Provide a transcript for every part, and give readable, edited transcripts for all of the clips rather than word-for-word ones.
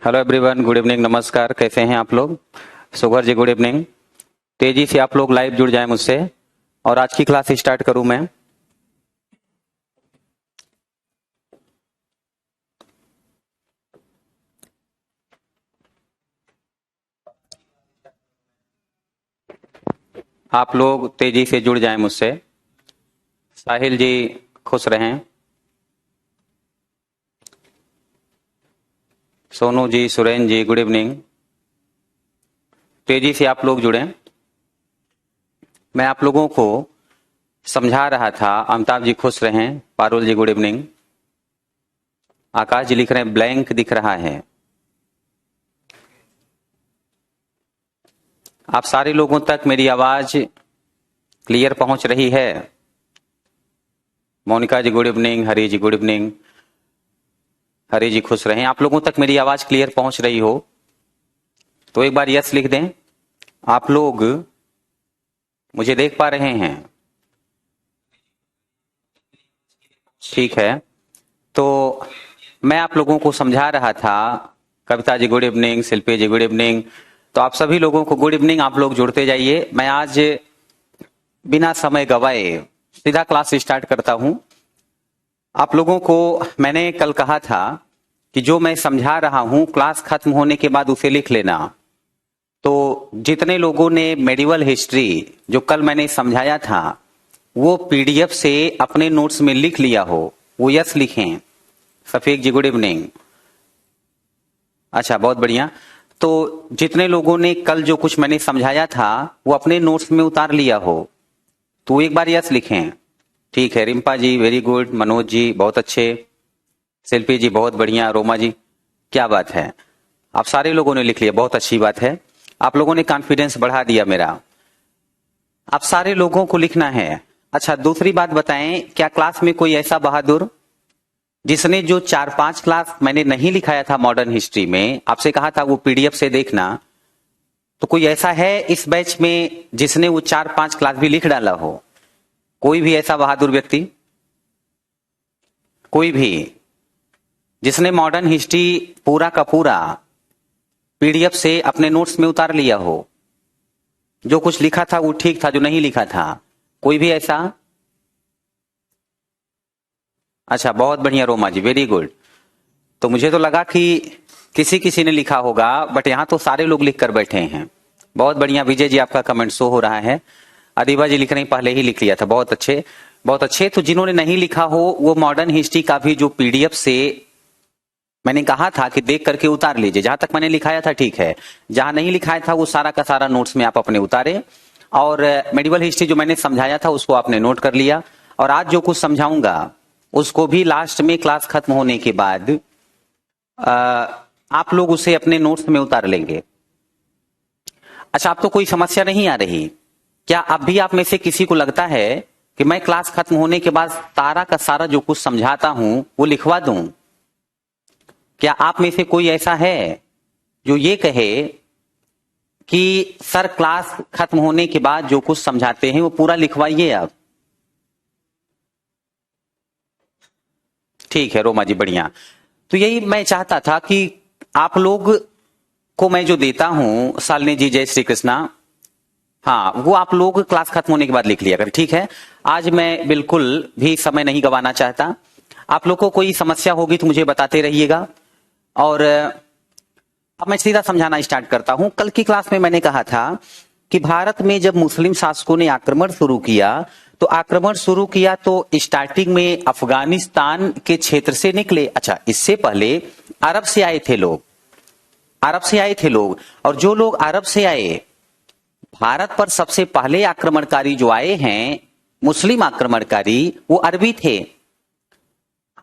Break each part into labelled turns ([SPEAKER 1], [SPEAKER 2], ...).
[SPEAKER 1] Hello everyone, good evening, नमस्कार। कैसे हैं आप लोग? सुगर जी, गुड इवनिंग। तेजी से आप लोग लाइव जुड़ जाएं मुझसे और आज की क्लास स्टार्ट करूं मैं। आप लोग तेजी से जुड़ जाएं मुझसे। साहिल जी खुश रहें। सोनू जी, सुरेन जी, गुड इवनिंग। तेजी से आप लोग जुड़ें। मैं आप लोगों को समझा रहा था। अमिताभ जी खुश रहें। पारुल जी गुड इवनिंग। आकाश जी लिख रहे हैं ब्लैंक दिख रहा है। आप सारे लोगों तक मेरी आवाज क्लियर पहुंच रही है? मोनिका जी गुड इवनिंग। हरी जी गुड इवनिंग। हरी जी खुश रहें। आप लोगों तक मेरी आवाज क्लियर पहुंच रही हो तो एक बार यस लिख दें। आप लोग मुझे देख पा रहे हैं? ठीक है। तो मैं आप लोगों को समझा रहा था। Kavita ji good evening. शिल्पी जी गुड इवनिंग। तो आप सभी लोगों को गुड इवनिंग। आप लोग जुड़ते जाइए। मैं आज बिना समय गवाए सीधा क्लास स्टार्ट करता हूं। आप लोगों को मैंने कल कहा था कि जो मैं समझा रहा हूं क्लास खत्म होने के बाद उसे लिख लेना। तो जितने लोगों ने मेडिवल हिस्ट्री जो कल मैंने समझाया था वो पीडीएफ से अपने नोट्स में लिख लिया हो वो यस लिखें। सफीक जी गुड इवनिंग। अच्छा, बहुत बढ़िया। तो जितने लोगों ने कल जो कुछ मैंने समझाया था वो अपने नोट्स में उतार लिया हो तो एक बार यस लिखें। ठीक है। रिंपा जी वेरी गुड। मनोज जी बहुत अच्छे। शिल्पी जी बहुत बढ़िया। रोमा जी क्या बात है, आप सारे लोगों ने लिख लिया, बहुत अच्छी बात है। आप लोगों ने कॉन्फिडेंस बढ़ा दिया मेरा। आप सारे लोगों को लिखना है। अच्छा, दूसरी बात बताएं, क्या क्लास में कोई ऐसा बहादुर जिसने जो 4-5 क्लास मैंने नहीं लिखाया था मॉडर्न हिस्ट्री में, आपसे कहा था वो पीडीएफ से देखना, तो कोई ऐसा है इस बैच में जिसने वो 4-5 क्लास भी लिख डाला हो? कोई भी ऐसा बहादुर व्यक्ति? कोई भी जिसने मॉडर्न हिस्ट्री पूरा का पूरा पीडीएफ से अपने नोट्स में उतार लिया हो? जो कुछ लिखा था वो ठीक था, जो नहीं लिखा था? कोई भी ऐसा? अच्छा, बहुत बढ़िया रोमा जी, वेरी गुड। तो मुझे तो लगा कि किसी किसी ने लिखा होगा, बट यहां तो सारे लोग लिख कर बैठे हैं। बहुत बढ़िया। विजय जी आपका कमेंट शो हो रहा है। अधिबा जी लिख रहे हैं पहले ही लिख लिया था। बहुत अच्छे, बहुत अच्छे। तो जिन्होंने नहीं लिखा हो वो मॉडर्न हिस्ट्री का भी जो पीडीएफ से मैंने कहा था कि देख करके उतार लीजिए। जहां तक मैंने लिखाया था ठीक है, जहां नहीं लिखाया था वो सारा का सारा नोट्स में आप अपने उतारे। और मेडिवल हिस्ट्री जो मैंने समझाया था उसको आपने नोट कर लिया। और आज जो कुछ समझाऊंगा उसको भी लास्ट में क्लास खत्म होने के बाद आप लोग उसे अपने नोट्स में उतार लेंगे। अच्छा, आप तो कोई समस्या नहीं आ रही? क्या अब भी आप में से किसी को लगता है कि मैं क्लास खत्म होने के बाद सारा का सारा जो कुछ समझाता हूं वो लिखवा दूं? क्या आप में से कोई ऐसा है जो ये कहे कि सर क्लास खत्म होने के बाद जो कुछ समझाते हैं वो पूरा लिखवाइए आप? ठीक है रोमा जी, बढ़िया। तो यही मैं चाहता था कि आप लोग को मैं जो देता हूं, शालिनी जी जय श्री कृष्णा, हाँ वो आप लोग क्लास खत्म होने के बाद लिख लिया करें। ठीक है। आज मैं बिल्कुल भी समय नहीं गंवाना चाहता। आप लोग को कोई समस्या होगी तो मुझे बताते रहिएगा। और अब मैं सीधा समझाना स्टार्ट करता हूं। कल की क्लास में मैंने कहा था कि भारत में जब मुस्लिम शासकों ने आक्रमण शुरू किया तो स्टार्टिंग में अफगानिस्तान के क्षेत्र से निकले। अच्छा, इससे पहले अरब से आए थे लोग। अरब से आए थे लोग। और जो लोग अरब से आए, भारत पर सबसे पहले आक्रमणकारी जो आए हैं मुस्लिम आक्रमणकारी, वो अरबी थे।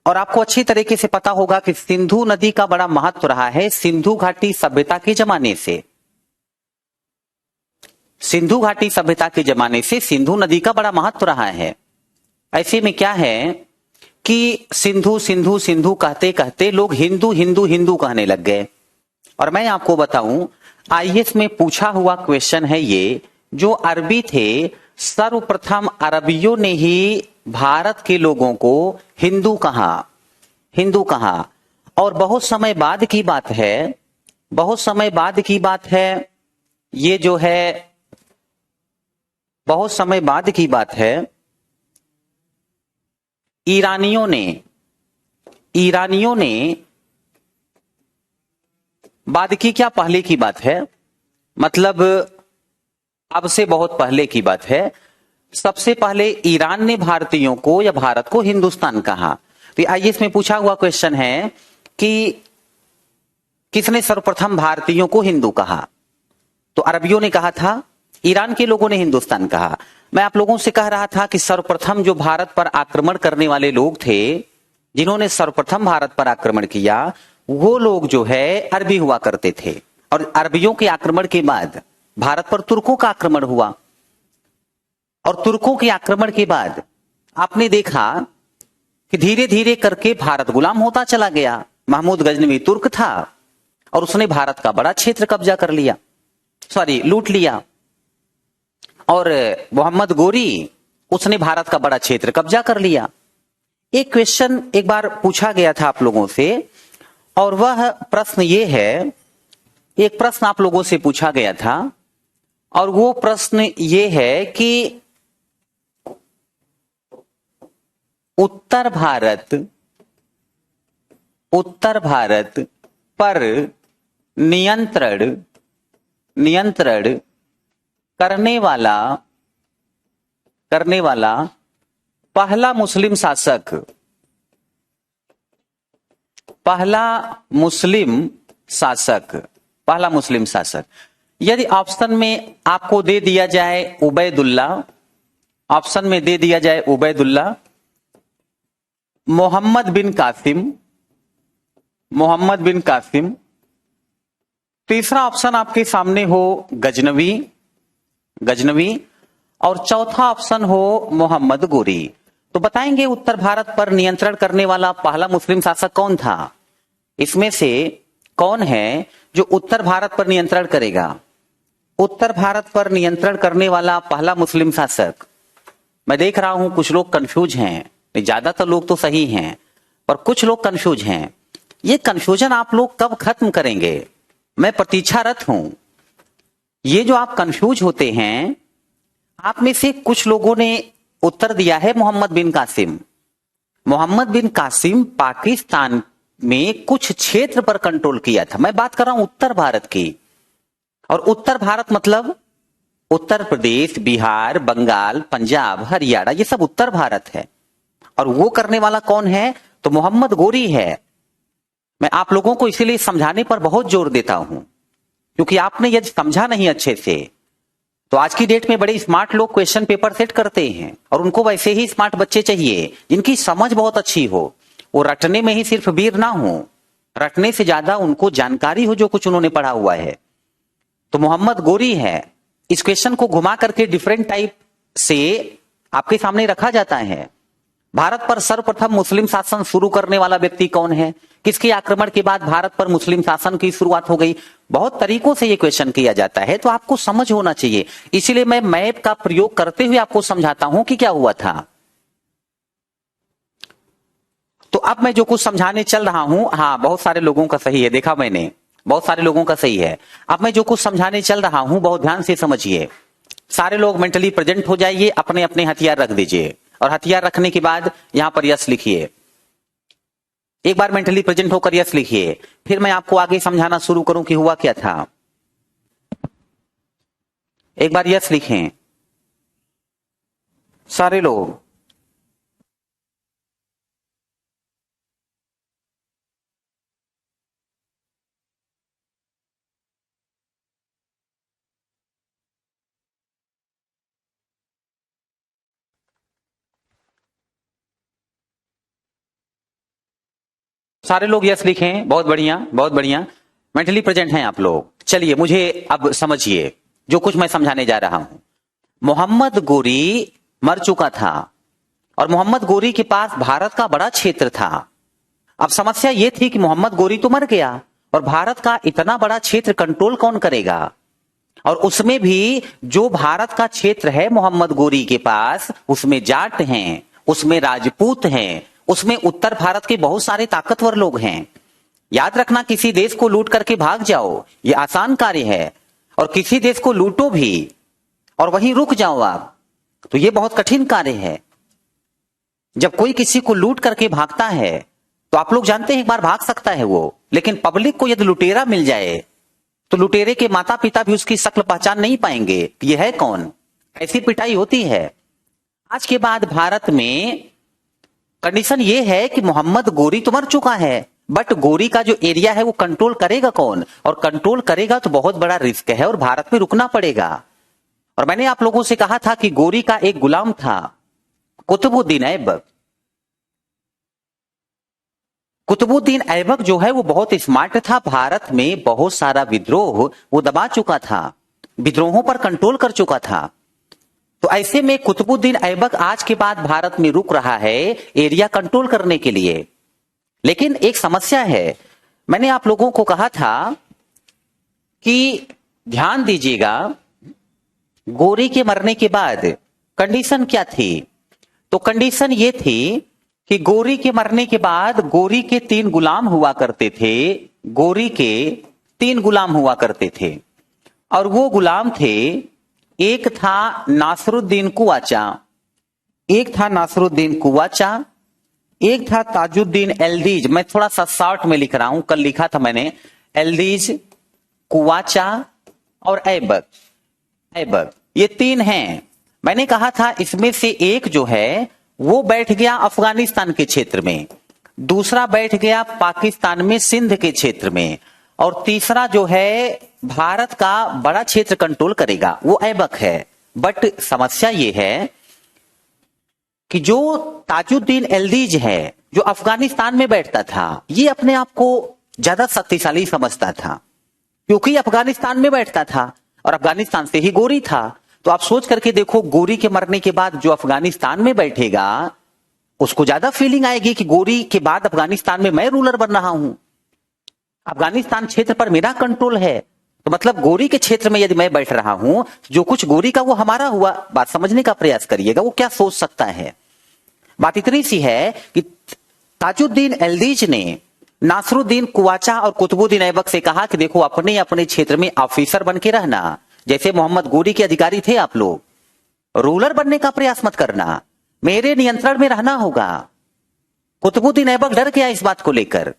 [SPEAKER 1] और आपको अच्छी तरीके से पता होगा कि सिंधु नदी का बड़ा महत्व रहा है सिंधु घाटी सभ्यता के जमाने से। सिंधु घाटी सभ्यता के जमाने से सिंधु नदी का बड़ा महत्व रहा है। ऐसे में क्या है कि सिंधु सिंधु सिंधु कहते कहते लोग हिंदू हिंदू हिंदू कहने लग गए। और मैं आपको बताऊं, आईएएस में पूछा हुआ क्वेश्चन है ये, जो अरबी थे सर्वप्रथम अरबियों ने ही भारत के लोगों को हिंदू कहा। हिंदू कहा। और बहुत समय बाद की बात है, बहुत समय बाद की बात है, ये जो है बहुत समय बाद की बात है। ईरानियों ने बाद की क्या पहले की बात है, मतलब अब से बहुत पहले की बात है। सबसे पहले ईरान ने भारतीयों को या भारत को हिंदुस्तान कहा। तो आइए इसमें पूछा हुआ क्वेश्चन है कि किसने सर्वप्रथम भारतीयों को हिंदू कहा? तो अरबियों ने कहा था, ईरान के लोगों ने हिंदुस्तान कहा। मैं आप लोगों से कह रहा था कि सर्वप्रथम जो भारत पर आक्रमण करने वाले लोग थे, जिन्होंने सर्वप्रथम भारत पर आक्रमण किया, वो लोग जो है अरबी हुआ करते थे। और अरबियों के आक्रमण के बाद भारत पर तुर्कों का आक्रमण हुआ, और तुर्कों के आक्रमण के बाद आपने देखा कि धीरे धीरे करके भारत गुलाम होता चला गया। महमूद गजनवी तुर्क था और उसने भारत का बड़ा क्षेत्र कब्जा कर लिया, लूट लिया। और मोहम्मद गोरी, उसने भारत का बड़ा क्षेत्र कब्जा कर लिया। एक क्वेश्चन एक बार पूछा गया था आप लोगों से, और वह प्रश्न ये है, एक प्रश्न आप लोगों से पूछा गया था, और वो प्रश्न ये है कि उत्तर भारत पर नियंत्रण करने वाला पहला मुस्लिम शासक यदि ऑप्शन में आपको दे दिया जाए उबैदुल्ला, ऑप्शन में दे दिया जाए उबैदुल्ला, मोहम्मद बिन कासिम, तीसरा ऑप्शन आपके सामने हो गजनवी, और चौथा ऑप्शन हो मोहम्मद गोरी, तो बताएंगे उत्तर भारत पर नियंत्रण करने वाला पहला मुस्लिम शासक कौन था? इसमें से कौन है जो उत्तर भारत पर नियंत्रण करेगा? उत्तर भारत पर नियंत्रण करने वाला पहला मुस्लिम शासक। मैं देख रहा हूं कुछ लोग कंफ्यूज हैं, ज्यादातर लोग तो सही हैं, पर कुछ लोग कंफ्यूज हैं। ये कंफ्यूजन आप लोग कब खत्म करेंगे? मैं प्रतीक्षारत हूं। ये जो आप कंफ्यूज होते हैं, आप में से कुछ लोगों ने उत्तर दिया है मोहम्मद बिन कासिम। मोहम्मद बिन कासिम पाकिस्तान में कुछ क्षेत्र पर कंट्रोल किया था। मैं बात कर रहा हूं उत्तर भारत की, और उत्तर भारत मतलब उत्तर प्रदेश, बिहार, बंगाल, पंजाब, हरियाणा, ये सब उत्तर भारत है। और वो करने वाला कौन है? तो मोहम्मद गोरी है। मैं आप लोगों को इसीलिए समझाने पर बहुत जोर देता हूं, क्योंकि आपने यदि समझा नहीं अच्छे से, तो आज की डेट में बड़े स्मार्ट लोग क्वेश्चन पेपर सेट करते हैं, और उनको वैसे ही स्मार्ट बच्चे चाहिए जिनकी समझ बहुत अच्छी हो, वो रटने में ही सिर्फ वीर ना हो, रटने से ज्यादा उनको जानकारी हो जो कुछ उन्होंने पढ़ा हुआ है। तो मोहम्मद गोरी है। इस क्वेश्चन को घुमा करके डिफरेंट टाइप से आपके सामने रखा जाता है। भारत पर सर्वप्रथम मुस्लिम शासन शुरू करने वाला व्यक्ति कौन है? किसके आक्रमण के बाद भारत पर मुस्लिम शासन की शुरुआत हो गई? बहुत तरीकों से ये क्वेश्चन किया जाता है, तो आपको समझ होना चाहिए। इसीलिए मैं मैप का प्रयोग करते हुए आपको समझाता हूं कि क्या हुआ था। तो अब मैं जो कुछ समझाने चल रहा हूं, हाँ बहुत सारे लोगों का सही है, देखा मैंने, बहुत सारे लोगों का सही है। अब मैं जो कुछ समझाने चल रहा हूं बहुत ध्यान से समझिए। सारे लोग मेंटली प्रेजेंट हो जाइए, अपने अपने हथियार रख दीजिए, और हथियार रखने के बाद यहां पर यस लिखिए। एक बार मेंटली प्रेजेंट होकर यस लिखिए, फिर मैं आपको आगे समझाना शुरू करूं कि हुआ क्या था। एक बार यस लिखें सारे लोग। सारे लोग यस लिखें, बहुत बढ़िया बहुत बढ़िया, मेंटली प्रेजेंट हैं आप लोग। चलिए मुझे अब समझिए जो कुछ मैं समझाने जा रहा हूं। मोहम्मद गोरी मर चुका था, और मोहम्मद गोरी के पास भारत का बड़ा क्षेत्र था। अब समस्या यह थी कि मोहम्मद गोरी तो मर गया, और भारत का इतना बड़ा क्षेत्र कंट्रोल कौन करेगा? और उसमें भी जो भारत का क्षेत्र है मोहम्मद गोरी के पास, उसमें जाट हैं, उसमें राजपूत हैं, उसमें उत्तर भारत के बहुत सारे ताकतवर लोग हैं। याद रखना, किसी देश को लूट करके भाग जाओ ये आसान कार्य है, और किसी देश को लूटो भी और वहीं रुक जाओ आप, तो ये बहुत कठिन कार्य है। जब कोई किसी को लूट करके भागता है तो आप लोग जानते हैं एक बार भाग सकता है वो, लेकिन पब्लिक को यदि लुटेरा मिल जाए तो लुटेरे के माता पिता भी उसकी शक्ल पहचान नहीं पाएंगे कि यह है कौन। ऐसी पिटाई होती है। आज के बाद भारत में कंडीशन ये है कि मोहम्मद गोरी तो मर चुका है, बट गोरी का जो एरिया है वो कंट्रोल करेगा कौन, और कंट्रोल करेगा तो बहुत बड़ा रिस्क है और भारत में रुकना पड़ेगा। और मैंने आप लोगों से कहा था कि गोरी का एक गुलाम था कुतुबुद्दीन ऐबक। कुतुबुद्दीन ऐबक जो है वो बहुत स्मार्ट था, भारत में बहुत सारा विद्रोह वो दबा चुका था, विद्रोहों पर कंट्रोल कर चुका था। तो ऐसे में कुतुबुद्दीन ऐबक आज के बाद भारत में रुक रहा है एरिया कंट्रोल करने के लिए। लेकिन एक समस्या है, मैंने आप लोगों को कहा था कि ध्यान दीजिएगा, गोरी के मरने के बाद कंडीशन क्या थी। तो कंडीशन ये थी कि गोरी के मरने के बाद गोरी के 3 गुलाम हुआ करते थे, गोरी के 3 गुलाम हुआ करते थे, और वो गुलाम थे, एक था नासरुद्दीन कुवाचा, एक था नासरुद्दीन कुवाचा, एक था ताजुद्दीन एल्दीज। मैं थोड़ा सा शॉर्ट में लिख रहा हूं, कल लिखा था मैंने, एल्दीज, कुवाचा और ऐबक। ऐबक ये 3 हैं। मैंने कहा था इसमें से एक जो है वो बैठ गया अफगानिस्तान के क्षेत्र में, दूसरा बैठ गया पाकिस्तान में सिंध के क्षेत्र में, और तीसरा जो है भारत का बड़ा क्षेत्र कंट्रोल करेगा, वो ऐबक है। बट समस्या ये है कि जो ताजुद्दीन एल्दीज है जो अफगानिस्तान में बैठता था, ये अपने आप को ज्यादा शक्तिशाली समझता था क्योंकि अफगानिस्तान में बैठता था और अफगानिस्तान से ही गोरी था। तो आप सोच करके देखो, गोरी के मरने के बाद जो अफगानिस्तान में बैठेगा उसको ज्यादा फीलिंग आएगी कि गोरी के बाद अफगानिस्तान में मैं रूलर बन रहा हूं, अफगानिस्तान क्षेत्र पर मेरा कंट्रोल है, तो मतलब गोरी के क्षेत्र में यदि मैं बैठ रहा हूं, जो कुछ गोरी का वो हमारा हुआ। बात समझने का प्रयास करिएगा, वो क्या सोच सकता है। बात इतनी सी है कि ताजुद्दीन एल्दीज ने नासरुद्दीन कुवाचा और कुतुबुद्दीन ऐबक से कहा कि देखो, अपने अपने क्षेत्र में ऑफिसर बन के रहना, जैसे मोहम्मद गोरी के अधिकारी थे आप लोग, रूलर बनने का प्रयास मत करना, मेरे नियंत्रण में रहना होगा। कुतुबुद्दीन ऐबक डर गया इस बात को लेकर।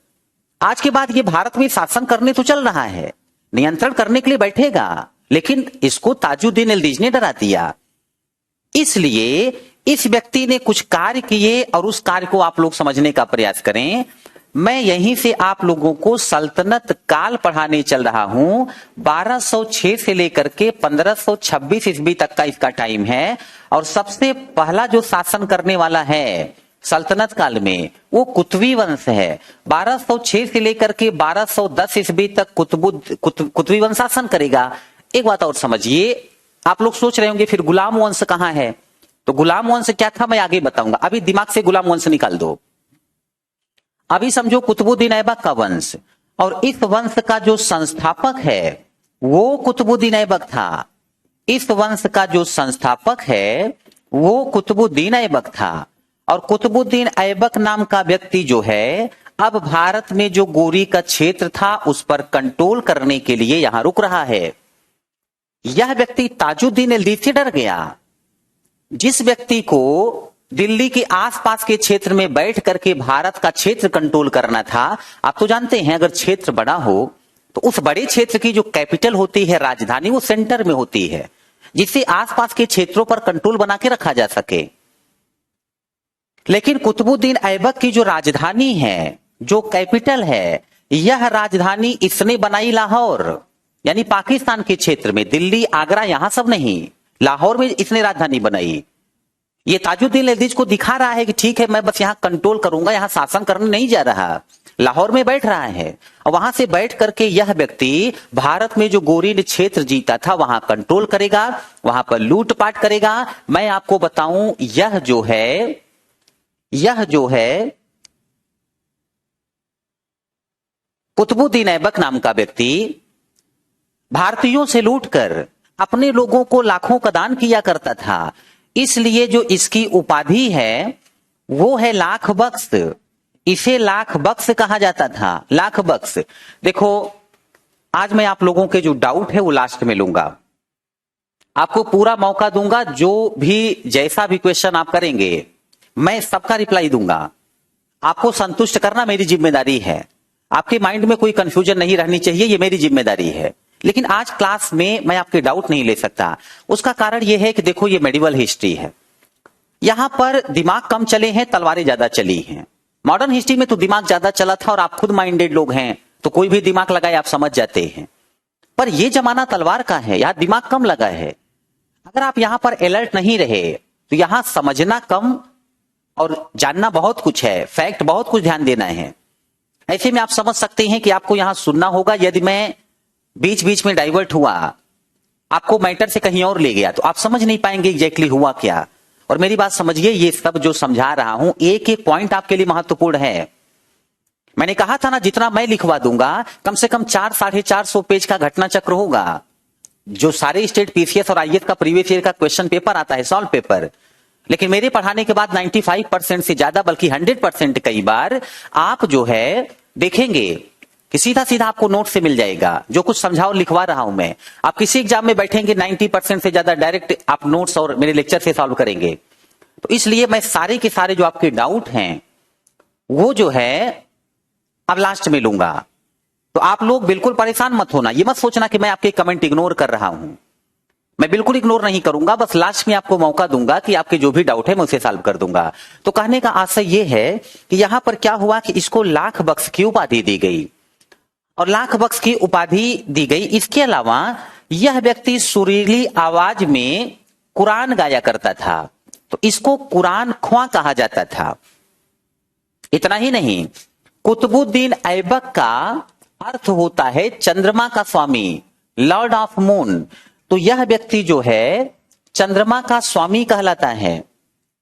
[SPEAKER 1] आज के बाद ये भारत में शासन करने तो चल रहा है, नियंत्रण करने के लिए बैठेगा, लेकिन इसको ताजुद्दीन एल्दीज ने डरा दिया। इसलिए इस व्यक्ति ने कुछ कार्य किए और उस कार्य को आप लोग समझने का प्रयास करें। मैं यहीं से आप लोगों को सल्तनत काल पढ़ाने चल रहा हूं। 1206 से लेकर के 1526 ईस्वी तक का इसका टाइम है, और सबसे पहला जो शासन करने वाला है सल्तनत काल में वो कुतुबी वंश है। 1206 से लेकर के 1210 ईस्वी तक कुतुबी वंश शासन करेगा। एक बात और समझिए, आप लोग सोच रहे होंगे फिर गुलाम वंश कहां है, तो गुलाम वंश क्या था मैं आगे बताऊंगा, अभी दिमाग से गुलाम वंश निकाल दो। अभी समझो कुतुबुद्दीन ऐबक का वंश, और इस वंश का जो संस्थापक है वो कुतुबुद्दीन ऐबक था। इस वंश का जो संस्थापक है वो कुतुबुद्दीन ऐबक था, और कुतुबुद्दीन ऐबक नाम का व्यक्ति जो है अब भारत में जो गोरी का क्षेत्र था उस पर कंट्रोल करने के लिए यहां रुक रहा है। यह व्यक्ति ताजुद्दीन एल्दीज से डर गया। जिस व्यक्ति को दिल्ली के आसपास के क्षेत्र में बैठ करके भारत का क्षेत्र कंट्रोल करना था, आप तो जानते हैं अगर क्षेत्र बड़ा हो तो उस बड़े क्षेत्र की जो कैपिटल होती है, राजधानी, वो सेंटर में होती है, जिससे आसपास के क्षेत्रों पर कंट्रोल बना के रखा जा सके। लेकिन कुतुबुद्दीन ऐबक की जो राजधानी है, जो कैपिटल है, यह राजधानी इसने बनाई लाहौर, यानी पाकिस्तान के क्षेत्र में। दिल्ली, आगरा, यहां सब नहीं, लाहौर में इसने राजधानी बनाई। ये ताजुद्दीन एल्दीज को दिखा रहा है कि ठीक है, मैं बस यहां कंट्रोल करूंगा, यहां शासन करने नहीं जा रहा, लाहौर में बैठ रहा है, और वहां से बैठ करके यह व्यक्ति भारत में जो गोरी ने क्षेत्र जीता था वहां कंट्रोल करेगा, वहां पर लूटपाट करेगा। मैं आपको बताऊं, यह जो है कुतुबुद्दीन ऐबक नाम का व्यक्ति भारतीयों से लूटकर अपने लोगों को लाखों का दान किया करता था। इसलिए जो इसकी उपाधि है वो है लाख बख्श। इसे लाख बक्स कहा जाता था, लाख बक्स। देखो आज मैं आप लोगों के जो डाउट है वो लास्ट में लूंगा, आपको पूरा मौका दूंगा, जो भी जैसा भी क्वेश्चन आप करेंगे मैं सबका रिप्लाई दूंगा। आपको संतुष्ट करना मेरी जिम्मेदारी है, आपके माइंड में कोई कंफ्यूजन नहीं रहनी चाहिए, ये मेरी जिम्मेदारी है। लेकिन आज क्लास में मैं आपके डाउट नहीं ले सकता। उसका कारण यह है कि देखो ये मेडिवल हिस्ट्री है, यहां पर दिमाग कम चले हैं, तलवारें ज्यादा चली हैं। मॉडर्न हिस्ट्री में तो दिमाग ज्यादा चला था और आप खुद माइंडेड लोग हैं तो कोई भी दिमाग लगाए आप समझ जाते हैं। पर यह जमाना तलवार का है, यहां दिमाग कम लगा है। अगर आप यहां पर अलर्ट नहीं रहे तो यहां समझना कम और जानना बहुत कुछ है, फैक्ट बहुत कुछ ध्यान देना है। ऐसे में आप समझ सकते हैं कि आपको यहां सुनना होगा। यदि मैं बीच बीच में डाइवर्ट हुआ, आपको मैटर से कहीं और ले गया, तो आप समझ नहीं पाएंगे एग्जैक्टली हुआ क्या। और मेरी बात समझिए, ये सब जो समझा रहा हूं एक एक पॉइंट आपके लिए महत्वपूर्ण है। मैंने कहा था ना, जितना मैं लिखवा दूंगा कम से कम 400-450 पेज का घटना चक्र होगा, जो सारे स्टेट पीसीएस और आईएएस का प्रीवियस ईयर का क्वेश्चन पेपर आता है, सॉल्व पेपर। लेकिन मेरे पढ़ाने के बाद 95% से ज्यादा, बल्कि 100% कई बार आप जो है देखेंगे कि सीधा सीधा आपको नोट से मिल जाएगा। जो कुछ समझाओ लिखवा रहा हूं मैं, आप किसी एग्जाम में बैठेंगे 90% से ज्यादा डायरेक्ट आप नोट्स और मेरे लेक्चर से सॉल्व करेंगे। तो इसलिए मैं सारे के सारे जो आपके डाउट हैं वो जो है अब लास्ट में लूंगा। तो आप लोग बिल्कुल परेशान मत होना, ये मत सोचना कि मैं आपके कमेंट इग्नोर कर रहा हूं। मैं बिल्कुल इग्नोर नहीं करूंगा, बस लास्ट में आपको मौका दूंगा कि आपके जो भी डाउट है मैं उसे सॉल्व कर दूंगा। तो कहने का आशय यह है कि यहां पर क्या हुआ कि इसको लाख बक्स की उपाधि दी गई, और लाख बक्स की उपाधि दी गई। इसके अलावा यह व्यक्ति सुरीली आवाज में कुरान गाया करता था, तो इसको कुरान ख्वां कहा जाता था। इतना ही नहीं, कुतुबुद्दीन ऐबक का अर्थ होता है चंद्रमा का स्वामी, लॉर्ड ऑफ मून। तो यह व्यक्ति जो है चंद्रमा का स्वामी कहलाता है,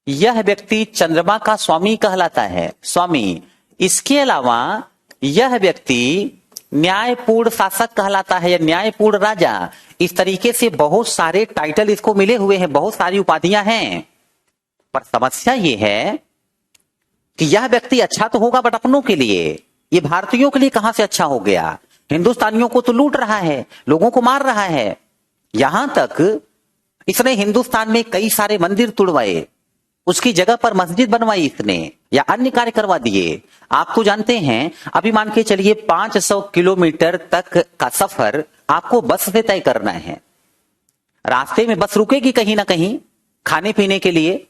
[SPEAKER 1] यह व्यक्ति चंद्रमा का स्वामी कहलाता है, स्वामी। इसके अलावा यह व्यक्ति न्यायपूर्ण शासक कहलाता है या न्यायपूर्ण राजा। इस तरीके से बहुत सारे टाइटल इसको मिले हुए हैं, बहुत सारी उपाधियां हैं। पर समस्या यह है कि यह व्यक्ति अच्छा तो होगा बट अपनों के लिए, ये भारतीयों के लिए कहां से अच्छा हो गया। हिंदुस्तानियों को तो लूट रहा है, लोगों को मार रहा है। यहां तक इसने हिंदुस्तान में कई सारे मंदिर तुड़वाए, उसकी जगह पर मस्जिद बनवाई इसने, या अन्य कार्य करवा दिए। आप तो जानते हैं, अभी मान के चलिए 500 किलोमीटर तक का सफर आपको बस से तय करना है। रास्ते में बस रुकेगी कहीं ना कहीं खाने पीने के लिए,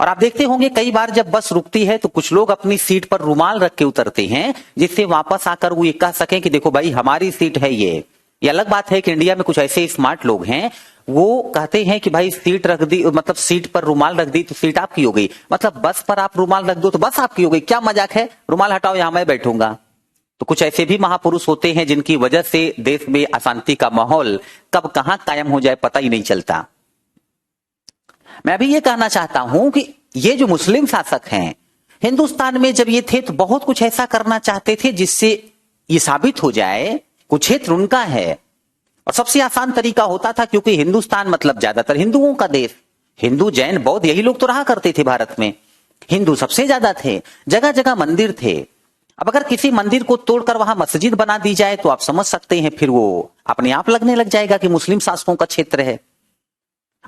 [SPEAKER 1] और आप देखते होंगे कई बार जब बस रुकती है तो कुछ लोग अपनी सीट पर रुमाल रख के उतरते हैं, जिससे वापस आकर वो ये कह सकें कि देखो भाई हमारी सीट है ये। अलग बात है कि इंडिया में कुछ ऐसे स्मार्ट लोग हैं, वो कहते हैं कि भाई सीट रख दी, मतलब सीट पर रुमाल रख दी तो सीट आपकी हो गई, मतलब बस पर आप रुमाल रख दो तो बस आपकी हो गई। क्या मजाक है, रुमाल हटाओ यहां मैं बैठूंगा। तो कुछ ऐसे भी महापुरुष होते हैं जिनकी वजह से देश में अशांति का माहौल कब कहां कायम हो जाए पता ही नहीं चलता। मैं अभी ये कहना चाहता हूं कि ये जो मुस्लिम शासक हैं हिंदुस्तान में जब ये थे तो बहुत कुछ ऐसा करना चाहते थे जिससे ये साबित हो जाए कुछ क्षेत्र उनका है। और सबसे आसान तरीका होता था, क्योंकि हिंदुस्तान मतलब ज्यादातर हिंदुओं का देश, हिंदू जैन बौद्ध यही लोग तो रहा करते थे भारत में, हिंदू सबसे ज्यादा थे, जगह जगह मंदिर थे। अब अगर किसी मंदिर को तोड़कर वहां मस्जिद बना दी जाए तो आप समझ सकते हैं फिर वो अपने आप लगने लग जाएगा कि मुस्लिम शासकों का क्षेत्र है।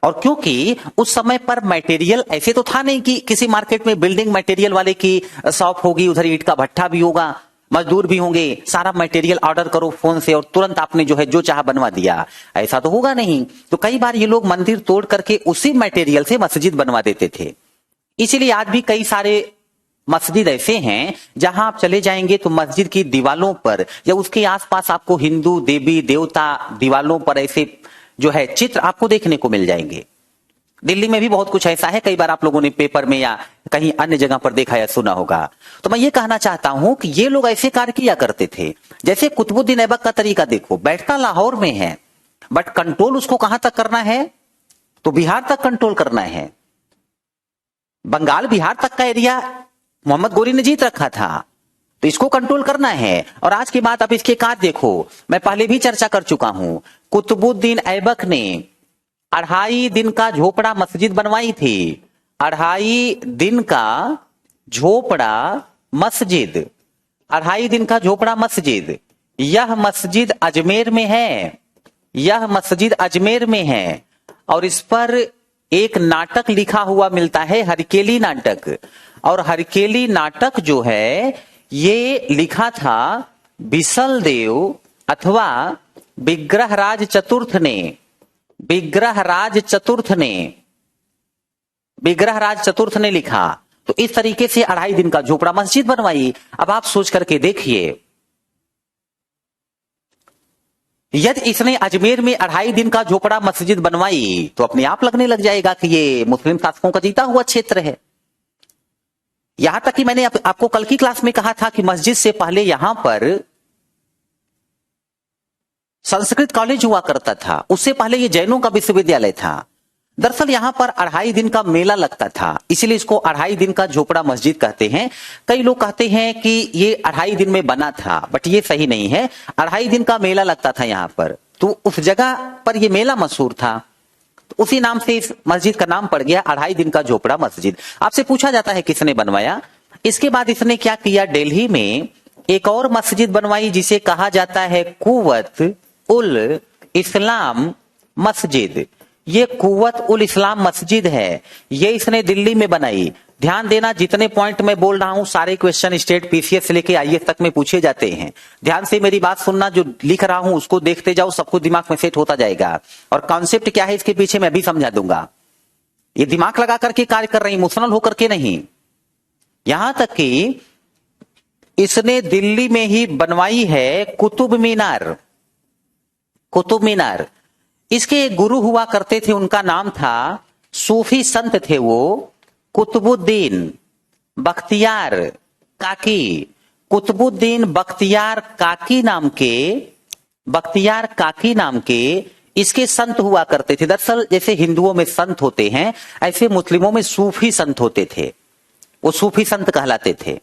[SPEAKER 1] और क्योंकि उस समय पर मटेरियल ऐसे तो था नहीं कि किसी मार्केट में बिल्डिंग मटेरियल वाले की शॉप होगी, उधर ईंट का भट्ठा भी होगा, मजदूर भी होंगे, सारा मटेरियल ऑर्डर करो फोन से और तुरंत आपने जो है जो चाहा बनवा दिया, ऐसा तो होगा नहीं। तो कई बार ये लोग मंदिर तोड़ करके उसी मटेरियल से मस्जिद बनवा देते थे। इसीलिए आज भी कई सारे मस्जिद ऐसे हैं जहां आप चले जाएंगे तो मस्जिद की दीवालों पर या उसके आसपास आपको हिंदू देवी देवता दीवालों पर ऐसे जो है चित्र आपको देखने को मिल जाएंगे। दिल्ली में भी बहुत कुछ ऐसा है, कई बार आप लोगों ने पेपर में या कहीं अन्य जगह पर देखा या सुना होगा। तो मैं ये कहना चाहता हूं कि ये लोग ऐसे कार्य किया करते थे। जैसे कुतुबुद्दीन ऐबक का तरीका देखो, बैठता लाहौर में है बट कंट्रोल उसको कहां तक करना है, तो बिहार तक कंट्रोल करना है। बंगाल बिहार तक का एरिया मोहम्मद गोरी ने जीत रखा था, तो इसको कंट्रोल करना है। और आज की बात आप इसके कार्य देखो, मैं पहले भी चर्चा कर चुका हूं, कुतुबुद्दीन ऐबक ने 2.5 दिन का झोपड़ा मस्जिद बनवाई थी। 2.5 दिन का झोपड़ा मस्जिद, 2.5 दिन का झोपड़ा मस्जिद, यह मस्जिद अजमेर में है, यह मस्जिद अजमेर में है। और इस पर एक नाटक लिखा हुआ मिलता है, हरकेली नाटक। और हरकेली नाटक जो है ये लिखा था बिसल देव अथवा विग्रहराज चतुर्थ ने, विग्रहराज चतुर्थ ने लिखा। तो इस तरीके से 2.5 दिन का झोपड़ा मस्जिद बनवाई। अब आप सोच करके देखिए, यदि इसने अजमेर में 2.5 दिन का झोपड़ा मस्जिद बनवाई तो अपने आप लगने लग जाएगा कि ये मुस्लिम शासकों का जीता हुआ क्षेत्र है। यहां तक कि मैंने आपको कल की क्लास में कहा था कि मस्जिद से पहले यहां पर संस्कृत कॉलेज हुआ करता था, उससे पहले ये जैनों का विश्वविद्यालय था। दरअसल यहां पर 2.5 दिन का मेला लगता था, इसलिए इसको 2.5 दिन का झोपड़ा मस्जिद कहते हैं। कई लोग कहते हैं कि ये 2.5 दिन में बना था, बट ये सही नहीं है। 2.5 दिन का मेला लगता था यहां पर, तो उस जगह पर ये मेला मशहूर था, तो उसी नाम से इस मस्जिद का नाम पड़ गया 2.5 दिन का झोपड़ा मस्जिद। आपसे पूछा जाता है किसने बनवाया। इसके बाद इसने क्या किया, दिल्ली में एक और मस्जिद बनवाई जिसे कहा जाता है कुव्वत उल इस्लाम मस्जिद। ये कुव्वत उल इस्लाम मस्जिद है, ये इसने दिल्ली में बनाई। ध्यान देना, जितने पॉइंट मैं बोल रहा हूं सारे क्वेश्चन स्टेट पीसीएस से लेके आईएएस तक में पूछे जाते हैं। ध्यान से मेरी बात सुनना, जो लिख रहा हूं उसको देखते जाओ, सबको दिमाग में सेट होता जाएगा। और कॉन्सेप्ट क्या है इसके पीछे मैं भी समझा दूंगा। ये दिमाग लगा करके कार्य कर रही, इमोशनल होकर के नहीं। यहां तक कि इसने दिल्ली में ही बनवाई है कुतुब मीनार। कुतुब मीनार, इसके गुरु हुआ करते थे, उनका नाम था, सूफी संत थे वो, कुतुबुद्दीन बख्तियार काकी। कुतुबुद्दीन बख्तियार काकी नाम के इसके संत हुआ करते थे। दरअसल जैसे हिंदुओं में संत होते हैं, ऐसे मुस्लिमों में सूफी संत होते थे, वो सूफी संत कहलाते थे।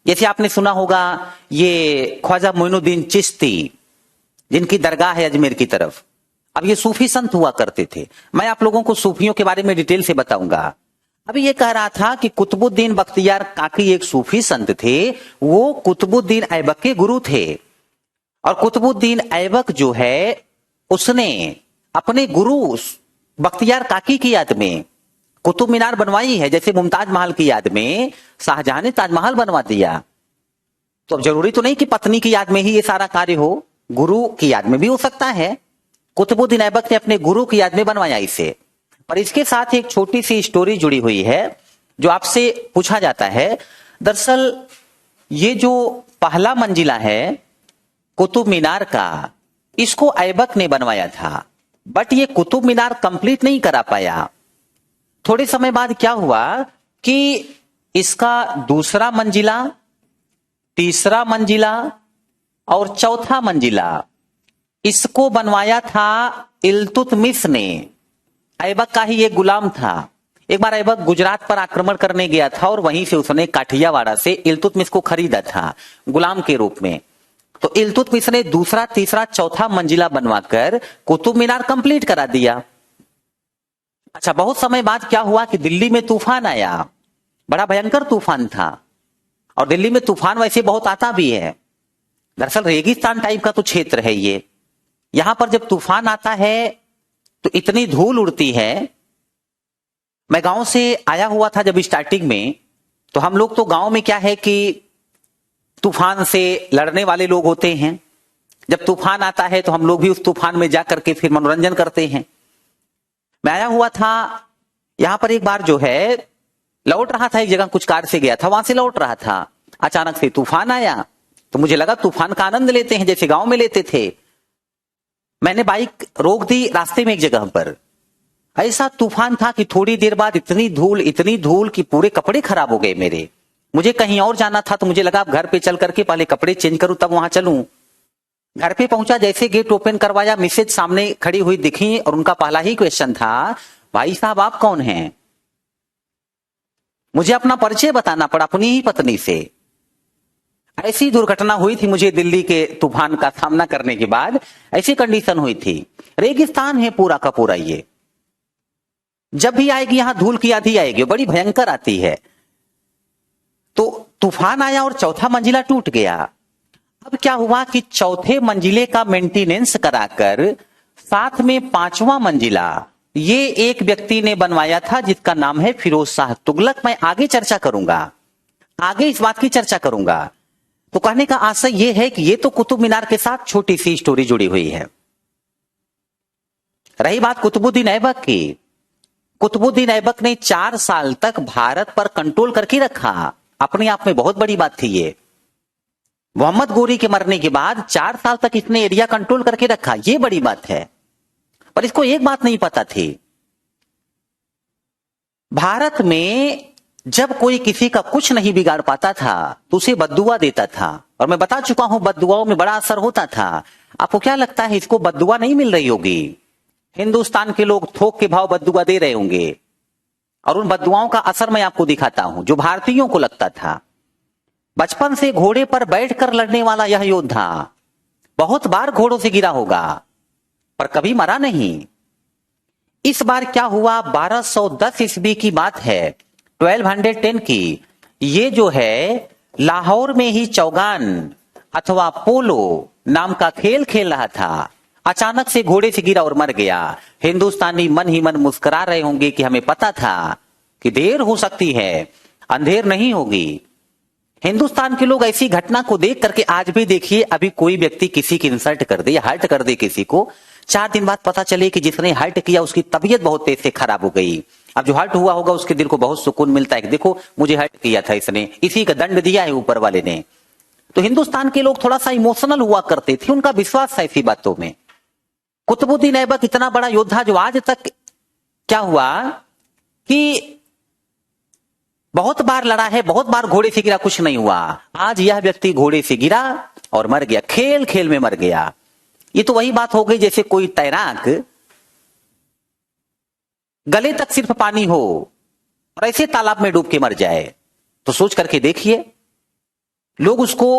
[SPEAKER 1] जैसे आपने सुना होगा ये ख्वाजा मोइनुद्दीन चिश्ती, जिनकी दरगाह है अजमेर की तरफ। अब ये सूफी संत हुआ करते थे। मैं आप लोगों को सूफियों के बारे में डिटेल से बताऊंगा। अभी ये कह रहा था कि कुतुबुद्दीन बख्तियार काकी एक सूफी संत थे, वो कुतुबुद्दीन ऐबक के गुरु थे। और कुतुबुद्दीन ऐबक जो है उसने अपने गुरु बख्तियार काकी की याद में कुतुब मीनार बनवाई है। जैसे मुमताज महल की याद में शाहजहां ने ताजमहल बनवा दिया। तो अब जरूरी तो नहीं कि पत्नी की याद में ही ये सारा कार्य हो, गुरु की याद में भी हो सकता है। कुतुबुद्दीन ऐबक ने अपने गुरु की याद में बनवाया इसे। पर इसके साथ एक छोटी सी स्टोरी जुड़ी हुई है जो आपसे पूछा जाता है। दरअसल ये जो पहला मंजिला है कुतुब मीनार का, इसको ऐबक ने बनवाया था, बट ये कुतुब मीनार कंप्लीट नहीं करा पाया। थोड़े समय बाद क्या हुआ कि इसका दूसरा मंजिला, तीसरा मंजिला और चौथा मंजिला इसको बनवाया था इल्तुतमिश ने। ऐबक का ही एक गुलाम था। एक बार ऐबक गुजरात पर आक्रमण करने गया था और वहीं से उसने काठियावाड़ा से इल्तुतमिश को खरीदा था गुलाम के रूप में। तो इल्तुतमिश ने दूसरा, तीसरा, चौथा मंजिला बनवाकर कुतुब मीनार कंप्लीट करा दिया। अच्छा, बहुत समय बाद क्या हुआ कि दिल्ली में तूफान आया, बड़ा भयंकर तूफान था। और दिल्ली में तूफान वैसे बहुत आता भी है, दरअसल रेगिस्तान टाइप का तो क्षेत्र है ये। यहां पर जब तूफान आता है तो इतनी धूल उड़ती है। मैं गांव से आया हुआ था जब स्टार्टिंग में, तो हम लोग तो गांव में क्या है कि तूफान से लड़ने वाले लोग होते हैं। जब तूफान आता है तो हम लोग भी उस तूफान में जाकर के फिर मनोरंजन करते हैं। मैं आया हुआ था यहां पर, एक बार जो है लौट रहा था, एक जगह कुछ कार से गया था, वहां से लौट रहा था, अचानक से तूफान आया। तो मुझे लगा तूफान का आनंद लेते हैं जैसे गांव में लेते थे। मैंने बाइक रोक दी रास्ते में एक जगह पर। ऐसा तूफान था कि थोड़ी देर बाद इतनी धूल कि पूरे कपड़े खराब हो गए मेरे। मुझे कहीं और जाना था तो मुझे लगा अब घर पे चल करके पहले कपड़े चेंज करूं तब वहां चलूं। घर पे पहुंचा, जैसे गेट ओपन करवाया, मिसेज सामने खड़ी हुई दिखी और उनका पहला ही क्वेश्चन था, भाई साहब आप कौन हैं? मुझे अपना परिचय बताना पड़ा अपनी ही पत्नी से। ऐसी दुर्घटना हुई थी मुझे दिल्ली के तूफान का सामना करने के बाद। ऐसी कंडीशन हुई थी, रेगिस्तान है पूरा का पूरा। ये जब भी आएगी यहां धूल की आंधी आएगी, बड़ी भयंकर आती है। तो तूफान आया और चौथा मंजिला टूट गया। अब क्या हुआ कि चौथे मंजिले का मेंटेनेंस कराकर साथ में पांचवा मंजिला ये एक व्यक्ति ने बनवाया था जिसका नाम है फिरोज शाह तुगलक। मैं आगे चर्चा करूंगा, आगे इस बात की चर्चा करूंगा। तो कहने का आशय यह है कि ये तो कुतुब मीनार के साथ छोटी सी स्टोरी जुड़ी हुई है। रही बात कुतुबुद्दीन ऐबक की, कुतुबुद्दीन ऐबक ने 4 साल तक भारत पर कंट्रोल करके रखा। अपने आप में बहुत बड़ी बात थी ये। मोहम्मद गोरी के मरने के बाद 4 साल तक इसने एरिया कंट्रोल करके रखा, ये बड़ी बात है। पर इसको एक बात नहीं पता थी, भारत में जब कोई किसी का कुछ नहीं बिगाड़ पाता था तो उसे बद्दुआ देता था। और मैं बता चुका हूं बद्दुआओं में बड़ा असर होता था। आपको क्या लगता है इसको बद्दुआ नहीं मिल रही होगी? हिंदुस्तान के लोग थोक के भाव बद्दुआ दे रहे होंगे, और उन बद्दुआओं का असर मैं आपको दिखाता हूं जो भारतीयों को लगता था। बचपन से घोड़े पर बैठकर लड़ने वाला यह योद्धा बहुत बार घोड़ों से गिरा होगा पर कभी मरा नहीं। इस बार क्या हुआ, 1210 ईस्वी की बात है, 1210 की। ये जो है लाहौर में ही चौगान अथवा पोलो नाम का खेल खेल रहा था। अचानक से घोड़े से गिरा और मर गया। हिंदुस्तानी मन ही मन मुस्कुरा रहे होंगे कि हमें पता था कि देर हो सकती है, अंधेर नहीं होगी। हिंदुस्तान के लोग ऐसी घटना को देख करके आज भी देखिए, अभी कोई व्यक्ति किसी की इंसल्ट कर दे या हर्ट कर दे किसी को, 4 दिन बाद पता चले कि जिसने हर्ट किया उसकी तबीयत बहुत तेज से खराब हो गई। अब जो हर्ट हुआ होगा उसके दिल को बहुत सुकून मिलता है कि देखो मुझे हर्ट किया था इसने, इसी का दंड दिया है ऊपर वाले ने। तो हिंदुस्तान के लोग थोड़ा सा इमोशनल हुआ करते थे, उनका विश्वास था ऐसी बातों में। कुतुबुद्दीन ऐबक इतना बड़ा योद्धा जो आज तक क्या हुआ कि बहुत बार लड़ा है, बहुत बार घोड़े से गिरा, कुछ नहीं हुआ। आज यह व्यक्ति घोड़े से गिरा और मर गया, खेल खेल में मर गया। ये तो वही बात हो गई जैसे कोई तैराक गले तक सिर्फ पानी हो और ऐसे तालाब में डूब के मर जाए, तो सोच करके देखिए लोग उसको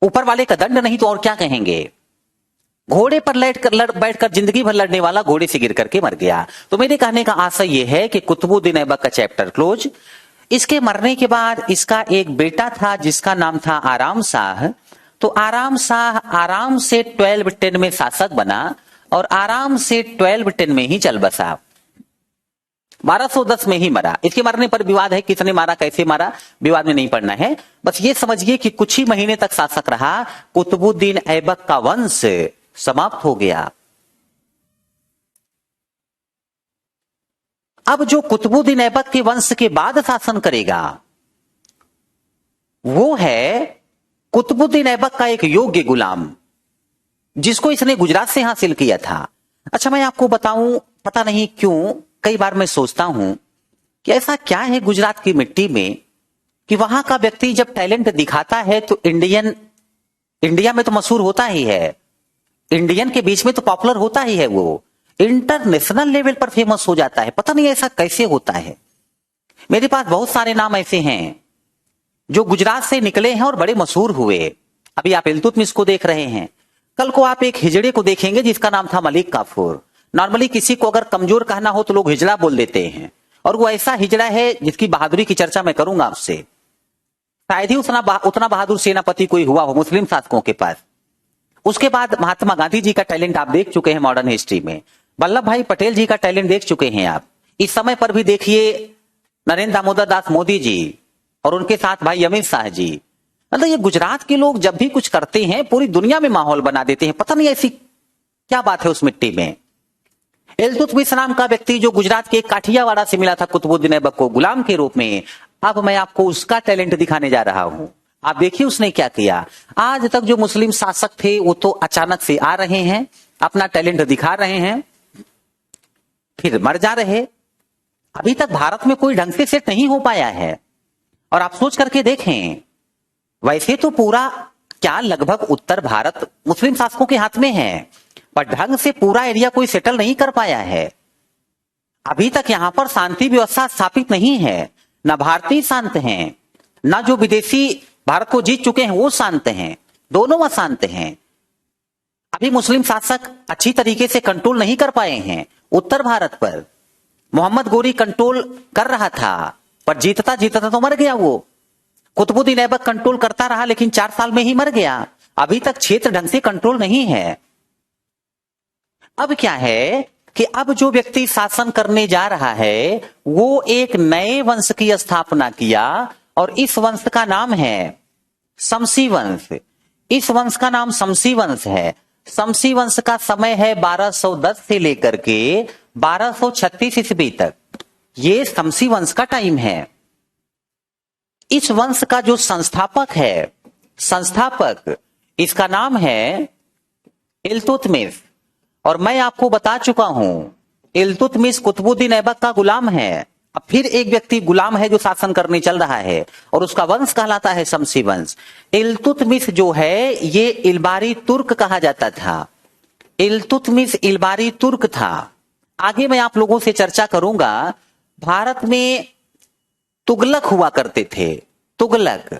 [SPEAKER 1] ऊपर वाले का दंड नहीं तो और क्या कहेंगे। घोड़े पर बैठकर जिंदगी भर लड़ने वाला घोड़े से गिर करके मर गया। तो मेरे कहने का आशय यह है कि कुतुबुद्दीन ऐबक का चैप्टर क्लोज। इसके मरने के बाद इसका एक बेटा था जिसका नाम था आराम शाह। तो आराम शाह आराम से 1210 में शासक बना और आराम से 1210 में ही चल बसा, 1210 में ही मरा। इसके मरने पर विवाद है, किसने मारा, कैसे मारा, विवाद में नहीं पड़ना है। बस ये समझिए कि कुछ ही महीने तक शासक रहा, कुतुबुद्दीन ऐबक का वंश समाप्त हो गया। अब जो कुतुबुद्दीन ऐबक के वंश के बाद शासन करेगा वो है कुतुबुद्दीन ऐबक का एक योग्य गुलाम जिसको इसने गुजरात से हासिल किया था। अच्छा मैं आपको बताऊं, पता नहीं क्यों कई बार मैं सोचता हूं कि ऐसा क्या है गुजरात की मिट्टी में कि वहां का व्यक्ति जब टैलेंट दिखाता है तो इंडिया में तो मशहूर होता ही है, इंडियन के बीच में तो पॉपुलर होता ही है, वो इंटरनेशनल लेवल पर फेमस हो जाता है। पता नहीं ऐसा कैसे होता है। मेरे पास बहुत सारे नाम ऐसे हैं जो गुजरात से निकले हैं और बड़े मशहूर हुए। अभी आप इल्तुतमिश को देख रहे हैं, कल को आप एक हिजड़े को देखेंगे जिसका नाम था मलिक काफूर। नॉर्मली किसी को अगर कमजोर कहना हो तो लोग हिजड़ा बोल देते हैं, और वो ऐसा हिजड़ा है जिसकी बहादुरी की चर्चा मैं करूंगा आपसे। शायद ही उतना बहादुर सेनापति कोई हुआ हो मुस्लिम शासकों के पास। उसके बाद महात्मा गांधी जी का टैलेंट आप देख चुके हैं मॉडर्न हिस्ट्री में, वल्लभ भाई पटेल जी का टैलेंट देख चुके हैं आप। इस समय पर भी देखिए नरेंद्र दामोदर दास मोदी जी और उनके साथ भाई अमित शाह जी। मतलब ये गुजरात के लोग जब भी कुछ करते हैं पूरी दुनिया में माहौल बना देते हैं। पता नहीं ऐसी क्या बात है उस मिट्टी में। इल्तुतमिश नाम का व्यक्ति जो गुजरात के काठियावाड़ा से मिला था कुतुबुद्दीन ऐबक को गुलाम के रूप में, अब मैं आपको उसका टैलेंट दिखाने जा रहा हूं। आप देखिए उसने क्या किया। आज तक जो मुस्लिम शासक थे वो तो अचानक से आ रहे हैं, अपना टैलेंट दिखा रहे हैं, फिर मर जा रहे। अभी तक भारत में कोई ढंग से सेट नहीं हो पाया है। और आप सोच करके देखें, वैसे तो पूरा क्या लगभग उत्तर भारत मुस्लिम शासकों के हाथ में है, पर ढंग से पूरा एरिया कोई सेटल नहीं कर पाया है। अभी तक यहां पर शांति व्यवस्था स्थापित नहीं है। न भारतीय शांत हैं, न जो विदेशी भारत को जीत चुके हैं वो शांत हैं, दोनों अशांत हैं। अभी मुस्लिम शासक अच्छी तरीके से कंट्रोल नहीं कर पाए हैं उत्तर भारत पर। मोहम्मद गोरी कंट्रोल कर रहा था, पर जीतता जीतता तो मर गया वो। कुतुबुद्दीन ऐबक कंट्रोल करता रहा लेकिन 4 साल में ही मर गया। अभी तक क्षेत्र ढंग से कंट्रोल नहीं है। अब क्या है कि अब जो व्यक्ति शासन करने जा रहा है वो एक नए वंश की स्थापना किया और इस वंश का नाम है शमसी वंश। इस वंश का नाम शमसी वंश है। शमसी वंश का समय है 1210 से लेकर के 1236 ईस्वी तक। ये शमसी वंश का टाइम है। इस वंश का जो संस्थापक है, संस्थापक, इसका नाम है इल्तुतमिश। और मैं आपको बता चुका हूं इल्तुतमिश कुतुबुद्दीन ऐबक का गुलाम है। अब फिर एक व्यक्ति गुलाम है जो शासन करने चल रहा है और उसका वंश कहलाता है शमसी वंश। इल्तुतमिश जो है ये इल्बारी तुर्क कहा जाता था। इल्तुतमिश इल्बारी तुर्क था। आगे मैं आप लोगों से चर्चा करूंगा। भारत में तुगलक हुआ करते थे, तुगलक।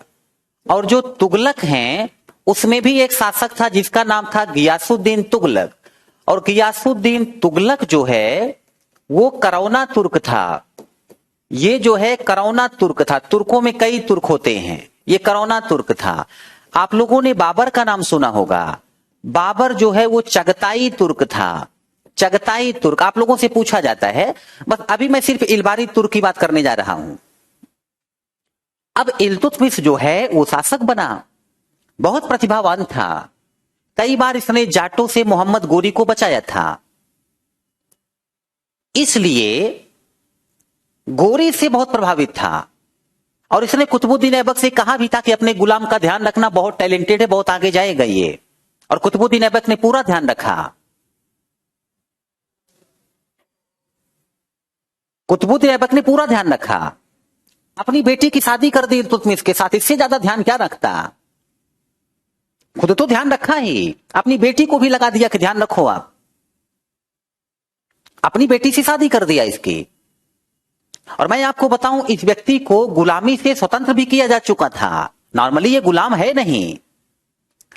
[SPEAKER 1] और जो तुगलक हैं उसमें भी एक शासक था जिसका नाम था गियासुद्दीन तुगलक। और गियासुद्दीन तुगलक जो है वो करौना तुर्क था। ये जो है करौना तुर्क था। तुर्कों में कई तुर्क होते हैं, ये करौना तुर्क था। आप लोगों ने बाबर का नाम सुना होगा। बाबर जो है वो चगताई तुर्क था। चगताई तुर्क आप लोगों से पूछा जाता है। बस अभी मैं सिर्फ इल्बारी तुर्क की बात करने जा रहा हूं। अब इल्तुतमिश जो है वो शासक बना, बहुत प्रतिभावान था। कई बार इसने जाटों से मोहम्मद गोरी को बचाया था। इसलिए गोरी से बहुत प्रभावित था और इसने कुतुबुद्दीन ऐबक से कहा भी था कि अपने गुलाम का ध्यान रखना, बहुत टैलेंटेड है, बहुत आगे जाएगा ये। और कुतुबुद्दीन ऐबक ने पूरा ध्यान रखा। कुतुबुद्दीन ऐबक ने पूरा ध्यान रखा। अपनी बेटी की शादी कर दी इल्तुतमिश के साथ। इससे ज्यादा ध्यान क्या रखता? खुद तो ध्यान रखा ही, अपनी बेटी को भी लगा दिया कि ध्यान रखो आप। अपनी बेटी से शादी कर दिया इसकी। और मैं आपको बताऊं इस व्यक्ति को गुलामी से स्वतंत्र भी किया जा चुका था। नॉर्मली ये गुलाम है नहीं,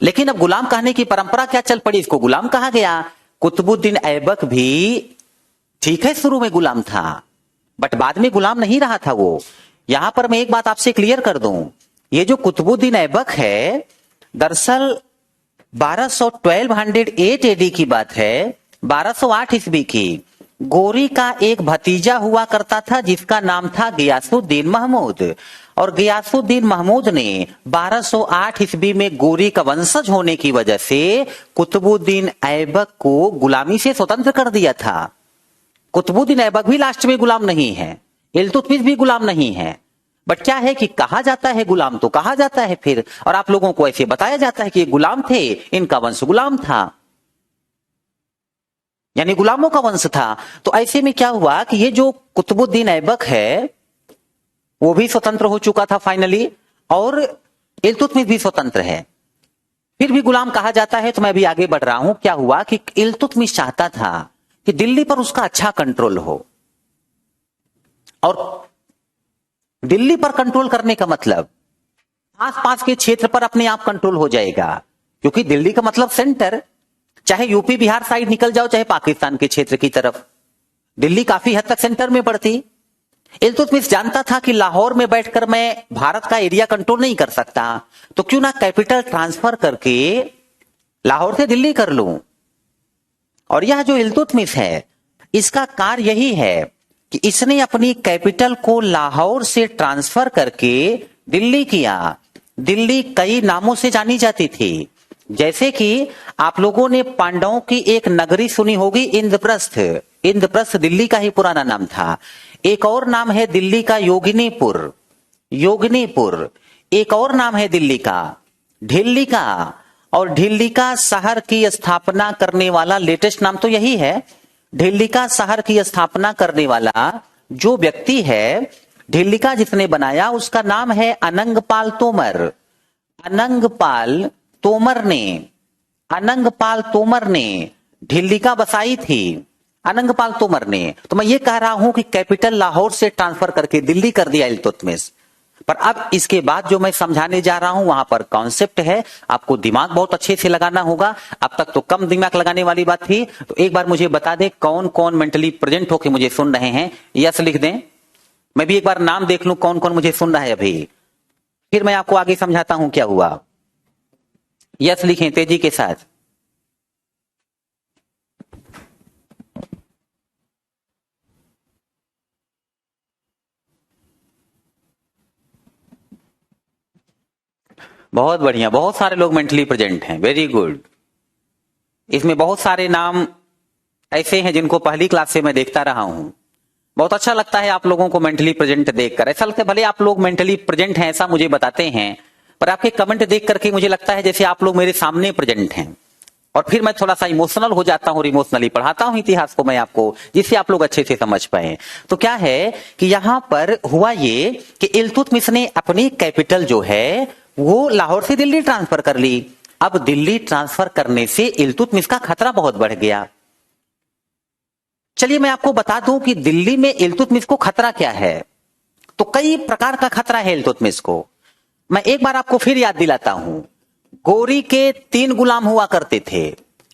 [SPEAKER 1] लेकिन अब गुलाम कहने की परंपरा क्या चल पड़ी, इसको गुलाम कहा गया। कुतुबुद्दीन ऐबक भी ठीक है शुरू में गुलाम था बट बाद में गुलाम नहीं रहा था वो। यहां पर मैं एक बात आपसे क्लियर कर दूं, ये जो कुतुबुद्दीन ऐबक है दरअसल 1208 एडी की बात है, 1208 ईस्वी की। गोरी का एक भतीजा हुआ करता था जिसका नाम था गियासुद्दीन महमूद। और गियासुद्दीन महमूद ने 1208 ईस्वी में गोरी का वंशज होने की वजह से कुतुबुद्दीन ऐबक को गुलामी से स्वतंत्र कर दिया था। कुतुबुद्दीन ऐबक भी लास्ट में गुलाम नहीं है, इल्तुतमिश भी गुलाम नहीं है। बट क्या है कि कहा जाता है गुलाम तो कहा जाता है फिर, और आप लोगों को ऐसे बताया जाता है कि ये गुलाम थे, इनका वंश गुलाम था, यानी गुलामों का वंश था। तो ऐसे में क्या हुआ कि ये जो कुतुबुद्दीन ऐबक है वो भी स्वतंत्र हो चुका था फाइनली, और इल्तुतमिश भी स्वतंत्र है, फिर भी गुलाम कहा जाता है। तो मैं भी आगे बढ़ रहा हूं। क्या हुआ कि इल्तुतमिश चाहता था कि दिल्ली पर उसका अच्छा कंट्रोल हो। और दिल्ली पर कंट्रोल करने का मतलब आसपास के क्षेत्र पर अपने आप कंट्रोल हो जाएगा, क्योंकि दिल्ली का मतलब सेंटर। चाहे यूपी बिहार साइड निकल जाओ, चाहे पाकिस्तान के क्षेत्र की तरफ, दिल्ली काफी हद तक सेंटर में पड़ती। इल्तुतमिश जानता था कि लाहौर में बैठकर मैं भारत का एरिया कंट्रोल नहीं कर सकता, तो क्यों ना कैपिटल ट्रांसफर करके लाहौर से दिल्ली कर लूं। और यह जो इल्तुतमिश है इसका कार्य यही है कि इसने अपनी कैपिटल को लाहौर से ट्रांसफर करके दिल्ली किया। दिल्ली कई नामों से जानी जाती थी, जैसे कि आप लोगों ने पांडवों की एक नगरी सुनी होगी, इंद्रप्रस्थ। इंद्रप्रस्थ दिल्ली का ही पुराना नाम था। एक और नाम है दिल्ली का योगिनीपुर, योगिनीपुर। एक और नाम है दिल्ली का ढिल्लिका। और ढिल्लिका शहर की स्थापना करने वाला लेटेस्ट नाम तो यही है। ढिल्लिका शहर की स्थापना करने वाला जो व्यक्ति है, ढिल्लिका जिसने बनाया, उसका नाम है अनंगपाल तोमर। अनंगपाल तोमर ने, अनंगपाल तोमर ने ढिल्लिका बसाई थी, अनंगपाल तोमर ने। तो मैं ये कह रहा हूं कि कैपिटल लाहौर से ट्रांसफर करके दिल्ली कर दिया इल्तुतमिश। पर अब इसके बाद जो मैं समझाने जा रहा हूं वहां पर कॉन्सेप्ट है, आपको दिमाग बहुत अच्छे से लगाना होगा। अब तक तो कम दिमाग लगाने वाली बात थी। तो एक बार मुझे बता दें कौन कौन मेंटली प्रेजेंट होके मुझे सुन रहे हैं, यस लिख दें। मैं भी एक बार नाम देख लूं कौन कौन मुझे सुन रहा है अभी, फिर मैं आपको आगे समझाता हूं क्या हुआ। यस लिखें तेजी के साथ। बहुत बढ़िया, बहुत सारे लोग मेंटली प्रेजेंट हैं, वेरी गुड। इसमें बहुत सारे नाम ऐसे हैं जिनको पहली क्लास से मैं देखता रहा हूं। बहुत अच्छा लगता है आप लोगों को मेंटली प्रेजेंट देखकर। ऐसा लगता है भले आप लोग मेंटली प्रेजेंट हैं ऐसा मुझे बताते हैं, पर आपके कमेंट देख करके मुझे लगता है जैसे आप लोग मेरे सामने प्रेजेंट हैं। और फिर मैं थोड़ा सा इमोशनल हो जाता हूं और इमोशनली पढ़ाता हूं इतिहास को मैं आपको, जिससे आप लोग अच्छे से समझ पाए। तो क्या है कि यहां पर हुआ ये कि इल्तुतमिश ने अपनी कैपिटल जो है वो लाहौर से दिल्ली ट्रांसफर कर ली। अब दिल्ली ट्रांसफर करने से इल्तुतमिश का खतरा बहुत बढ़ गया। चलिए मैं आपको बता दूं कि दिल्ली में इल्तुतमिश को खतरा क्या है। तो कई प्रकार का खतरा है इल्तुतमिश को। मैं एक बार आपको फिर याद दिलाता हूं। गोरी के 3 गुलाम हुआ करते थे।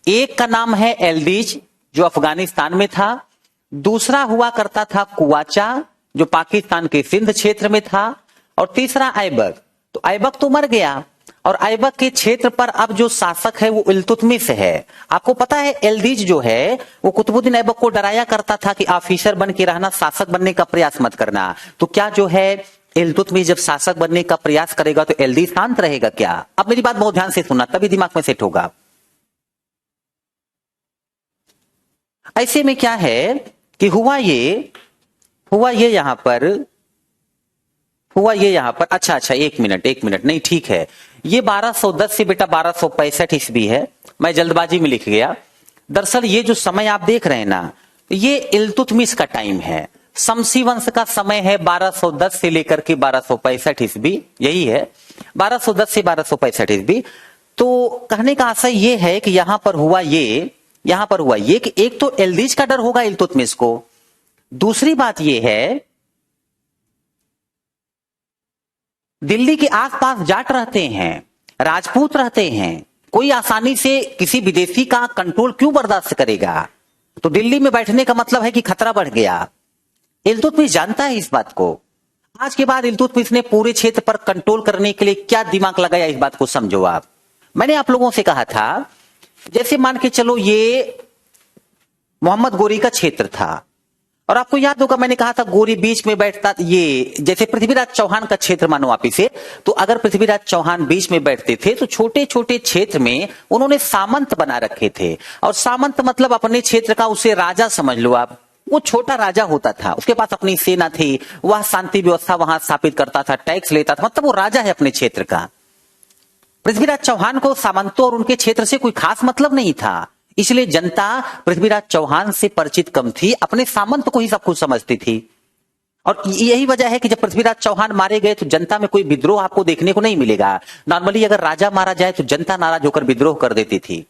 [SPEAKER 1] एक का नाम है एल्दिज जो अफगानिस्तान में था, दूसरा हुआ करता था कुवाचा जो पाकिस्तान के सिंध क्षेत्र में था, और तीसरा ऐबक। तो ऐबक तो मर गया और ऐबक के क्षेत्र पर अब जो शासक है वो इल्तुतमिश है। आपको पता है एल्दिज जो है वो कुतुबुद्दीन ऐबक को डराया करता था कि ऑफिसर बन के रहना, शासक बनने का प्रयास मत करना। तो क्या जो है इल्तुतमिश जब शासक बनने का प्रयास करेगा तो एल्दिज शांत रहेगा क्या? अब मेरी बात बहुत ध्यान से सुनना तभी दिमाग में सेट होगा। ऐसे में क्या है कि हुआ ये यहां पर अच्छा 1 मिनट नहीं ठीक है। ये 1210 से बेटा 1265 ईस्वी है, मैं जल्दबाजी में लिख गया। दरअसल ये जो समय आप देख रहे हैं ना, ये इल्तुतमिश का टाइम है। शमसी वंश का समय है 1210 से लेकर के 1265 ईस्वी, यही है 1210 से 1265 ईस्वी। तो कहने का आशय ये है कि यहां पर हुआ ये कि एक तो एल्दिज का डर होगा इल्तुतमिश को, दूसरी बात ये है दिल्ली के आसपास जाट रहते हैं, राजपूत रहते हैं, कोई आसानी से किसी विदेशी का कंट्रोल क्यों बर्दाश्त करेगा? तो दिल्ली में बैठने का मतलब है कि खतरा बढ़ गया। इल्तुतमिश जानता है इस बात को। आज के बाद इल्तुतमिश ने पूरे क्षेत्र पर कंट्रोल करने के लिए क्या दिमाग लगाया, इस बात को समझो आप। मैंने आप लोगों से कहा था जैसे मान के चलो ये मोहम्मद गोरी का क्षेत्र था, और आपको याद होगा मैंने कहा था गोरी बीच में बैठता, ये जैसे पृथ्वीराज चौहान का क्षेत्र मानो आप इसे, तो अगर पृथ्वीराज चौहान बीच में बैठते थे तो छोटे छोटे क्षेत्र में उन्होंने सामंत बना रखे थे। और सामंत मतलब अपने क्षेत्र का उसे राजा समझ लो आप, वो छोटा राजा होता था, उसके पास अपनी सेना थी, वह शांति व्यवस्था वहां स्थापित करता था, टैक्स लेता था, मतलब वो राजा है अपने क्षेत्र का। पृथ्वीराज चौहान को सामंतों और उनके क्षेत्र से कोई खास मतलब नहीं था, इसलिए जनता पृथ्वीराज चौहान से परिचित कम थी, अपने सामंत को ही सब कुछ समझती थी। और यही वजह है कि जब पृथ्वीराज चौहान मारे गए तो जनता में कोई विद्रोह आपको देखने को नहीं मिलेगा। नॉर्मली अगर राजा मारा जाए तो जनता नाराज होकर विद्रोह कर देती थी।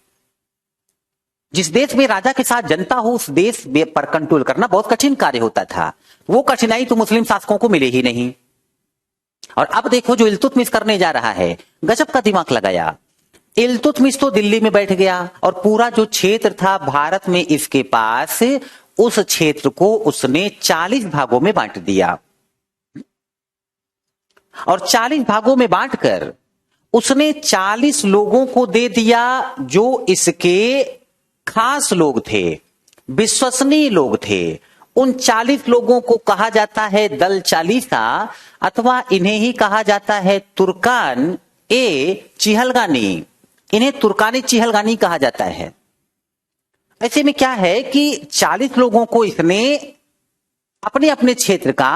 [SPEAKER 1] जिस देश में राजा के साथ जनता हो उस देश पर कंट्रोल करना बहुत कठिन कार्य होता था। वो कठिनाई तो मुस्लिम शासकों को मिले ही नहीं। और अब देखो जो इल्तुतमिश करने जा रहा है, गजब का दिमाग लगाया। इल्तुतमिश तो दिल्ली में बैठ गया और पूरा जो क्षेत्र था भारत में इसके पास, उस क्षेत्र को उसने 40 भागों में बांट दिया। और 40 भागों में बांटकर उसने 40 लोगों को दे दिया जो इसके खास लोग थे, विश्वसनीय लोग थे। उन 40 लोगों को कहा जाता है दल चालीसा, अथवा इन्हें ही कहा जाता है तुर्कान ए चिहलगानी। इन्हें तुर्कानी चिहलगानी कहा जाता है। ऐसे में क्या है कि 40 लोगों को इसने अपने अपने क्षेत्र का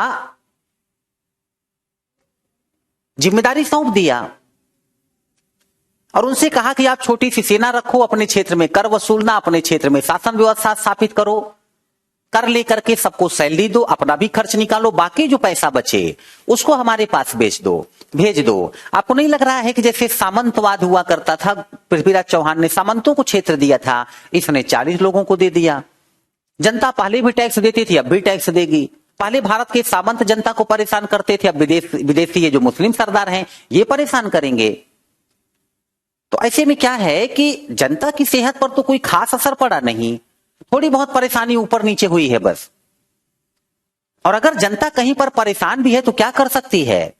[SPEAKER 1] जिम्मेदारी सौंप दिया और उनसे कहा कि आप छोटी सी सेना रखो, अपने क्षेत्र में कर वसूलना, अपने क्षेत्र में शासन व्यवस्था स्थापित करो, कर लेकर के सबको सैलरी दो, अपना भी खर्च निकालो, बाकी जो पैसा बचे उसको हमारे पास भेज दो। आपको नहीं लग रहा है कि जैसे सामंतवाद हुआ करता था, पृथ्वीराज चौहान ने सामंतों को क्षेत्र दिया था, इसने 40 लोगों को दे दिया। जनता पहले भी टैक्स देती थी, अब भी टैक्स देगी। पहले भारत के सामंत जनता को परेशान करते थे, अब विदेशी ये जो मुस्लिम सरदार हैं ये परेशान करेंगे। तो ऐसे में क्या है कि जनता की सेहत पर तो कोई खास असर पड़ा नहीं, थोड़ी बहुत परेशानी ऊपर नीचे हुई है बस। और अगर जनता कहीं पर परेशान भी है तो क्या कर सकती है?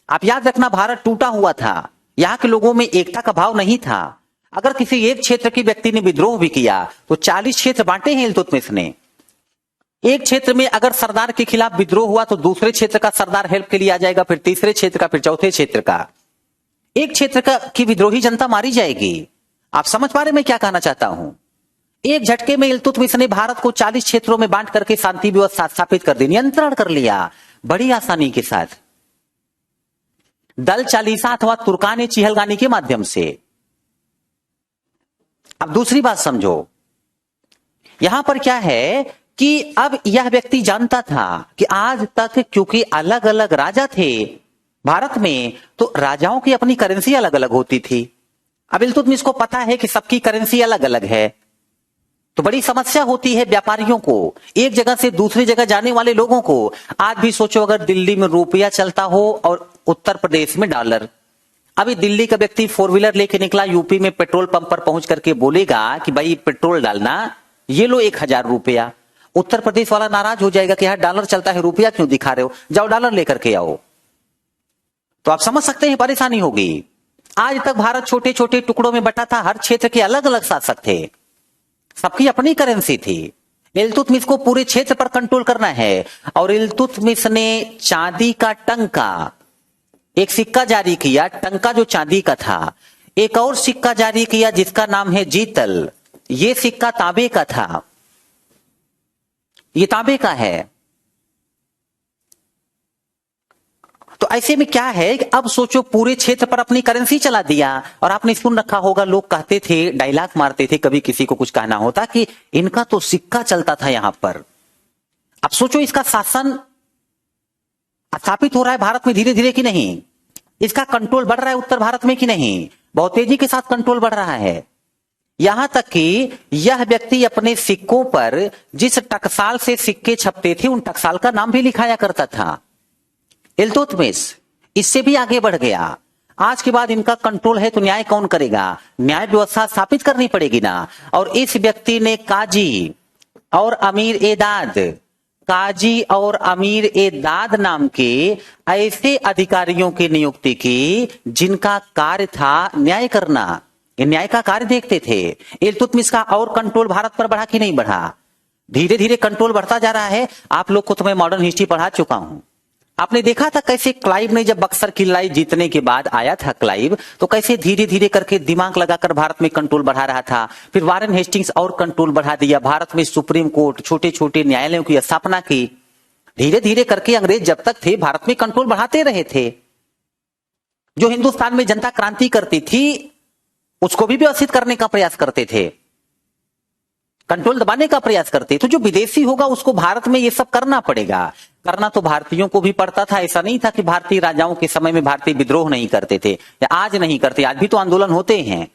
[SPEAKER 1] आप याद रखना, भारत टूटा हुआ था, यहां के लोगों में एकता का भाव नहीं था। अगर किसी एक क्षेत्र के व्यक्ति ने विद्रोह भी किया तो 40 क्षेत्र बांटे हैं इल्तुतमिश ने। एक क्षेत्र में अगर सरदार के खिलाफ विद्रोह हुआ तो दूसरे क्षेत्र का सरदार हेल्प के लिए आ जाएगा, फिर तीसरे क्षेत्र का, फिर चौथे क्षेत्र का। एक क्षेत्र का की विद्रोही जनता मारी जाएगी। आप समझ पा रहे मैं क्या कहना चाहता हूं? एक झटके में इल्तुतमिश ने भारत को 40 क्षेत्रों में बांट करके शांति व्यवस्था स्थापित कर दी, नियंत्रण कर लिया बड़ी आसानी के साथ, दल चालीसा अथवा तुर्कान चिहलगानी के माध्यम से। अब दूसरी बात समझो, यहां पर क्या है कि अब यह व्यक्ति जानता था कि आज तक क्योंकि अलग अलग राजा थे भारत में, तो राजाओं की अपनी करेंसी अलग अलग होती थी। अब इल्तुतमिश को पता है कि सबकी करेंसी अलग अलग है, तो बड़ी समस्या होती है व्यापारियों को, एक जगह से दूसरी जगह जाने वाले लोगों को। आज भी सोचो, अगर दिल्ली में रुपया चलता हो और उत्तर प्रदेश में डॉलर। अभी दिल्ली का व्यक्ति 4 व्हीलर लेके निकला, यूपी में पेट्रोल पंप पर पहुंच करके बोलेगा कि भाई पेट्रोल डालना, ये लो 1000 रुपया। उत्तर प्रदेश वाला नाराज हो जाएगा कि यार डॉलर चलता है, रुपया क्यों दिखा रहे हो, जाओ डॉलर लेकर के आओ। तो आप समझ सकते हैं परेशानी होगी। आज तक भारत छोटे छोटे टुकड़ों में बटा था, हर क्षेत्र के अलग अलग शासक थे, सबकी अपनी करेंसी थी। इल्तुतमिश को पूरे क्षेत्र पर कंट्रोल करना है, और इल्तुतमिश ने चांदी का टंका, एक सिक्का जारी किया, टंका जो चांदी का था। एक और सिक्का जारी किया जिसका नाम है जीतल, ये सिक्का तांबे का था, ये तांबे का है। तो ऐसे में क्या है कि अब सोचो, पूरे क्षेत्र पर अपनी करेंसी चला दिया। और आपने सुन रखा होगा, लोग कहते थे, डायलॉग मारते थे, कभी किसी को कुछ कहना होता कि इनका तो सिक्का चलता था यहां पर। अब सोचो, इसका शासन स्थापित हो रहा है भारत में धीरे धीरे कि नहीं, इसका कंट्रोल बढ़ रहा है उत्तर भारत में कि नहीं, बहुत तेजी के साथ कंट्रोल बढ़ रहा है। यहां तक कि यह व्यक्ति अपने सिक्कों पर जिस टकसाल से सिक्के छपते थे उन टकसाल का नाम भी लिखाया करता था। इल्तुतमिश इससे भी आगे बढ़ गया। आज के बाद इनका कंट्रोल है तो न्याय कौन करेगा? न्याय व्यवस्था स्थापित करनी पड़ेगी ना। और इस व्यक्ति ने काजी और अमीर ए दाद, काजी और अमीर ए दाद नाम के ऐसे अधिकारियों की नियुक्ति की जिनका कार्य था न्याय करना, ये न्याय का कार्य देखते थे। इल्तुतमिश का और कंट्रोल भारत पर बढ़ा कि नहीं बढ़ा? धीरे धीरे कंट्रोल बढ़ता जा रहा है। आप लोग को तो मैं मॉडर्न हिस्ट्री पढ़ा चुका हूं। आपने देखा था कैसे क्लाइव ने जब बक्सर की लड़ाई जीतने के बाद आया था क्लाइव, तो कैसे धीरे धीरे करके दिमाग लगाकर भारत में कंट्रोल बढ़ा रहा था। फिर वारेन हेस्टिंग्स और कंट्रोल बढ़ा दिया, भारत में सुप्रीम कोर्ट, छोटे छोटे न्यायालयों की स्थापना की। धीरे धीरे करके अंग्रेज जब तक थे भारत में कंट्रोल बढ़ाते रहे थे। जो हिंदुस्तान में जनता क्रांति करती थी उसको भी व्यवस्थित करने का प्रयास करते थे, कंट्रोल दबाने का प्रयास करते। तो जो विदेशी होगा उसको भारत में ये सब करना पड़ेगा। करना तो भारतीयों को भी पड़ता था, ऐसा नहीं था कि भारतीय राजाओं के समय में भारतीय विद्रोह नहीं करते थे या आज नहीं करते, आज भी तो आंदोलन होते हैं।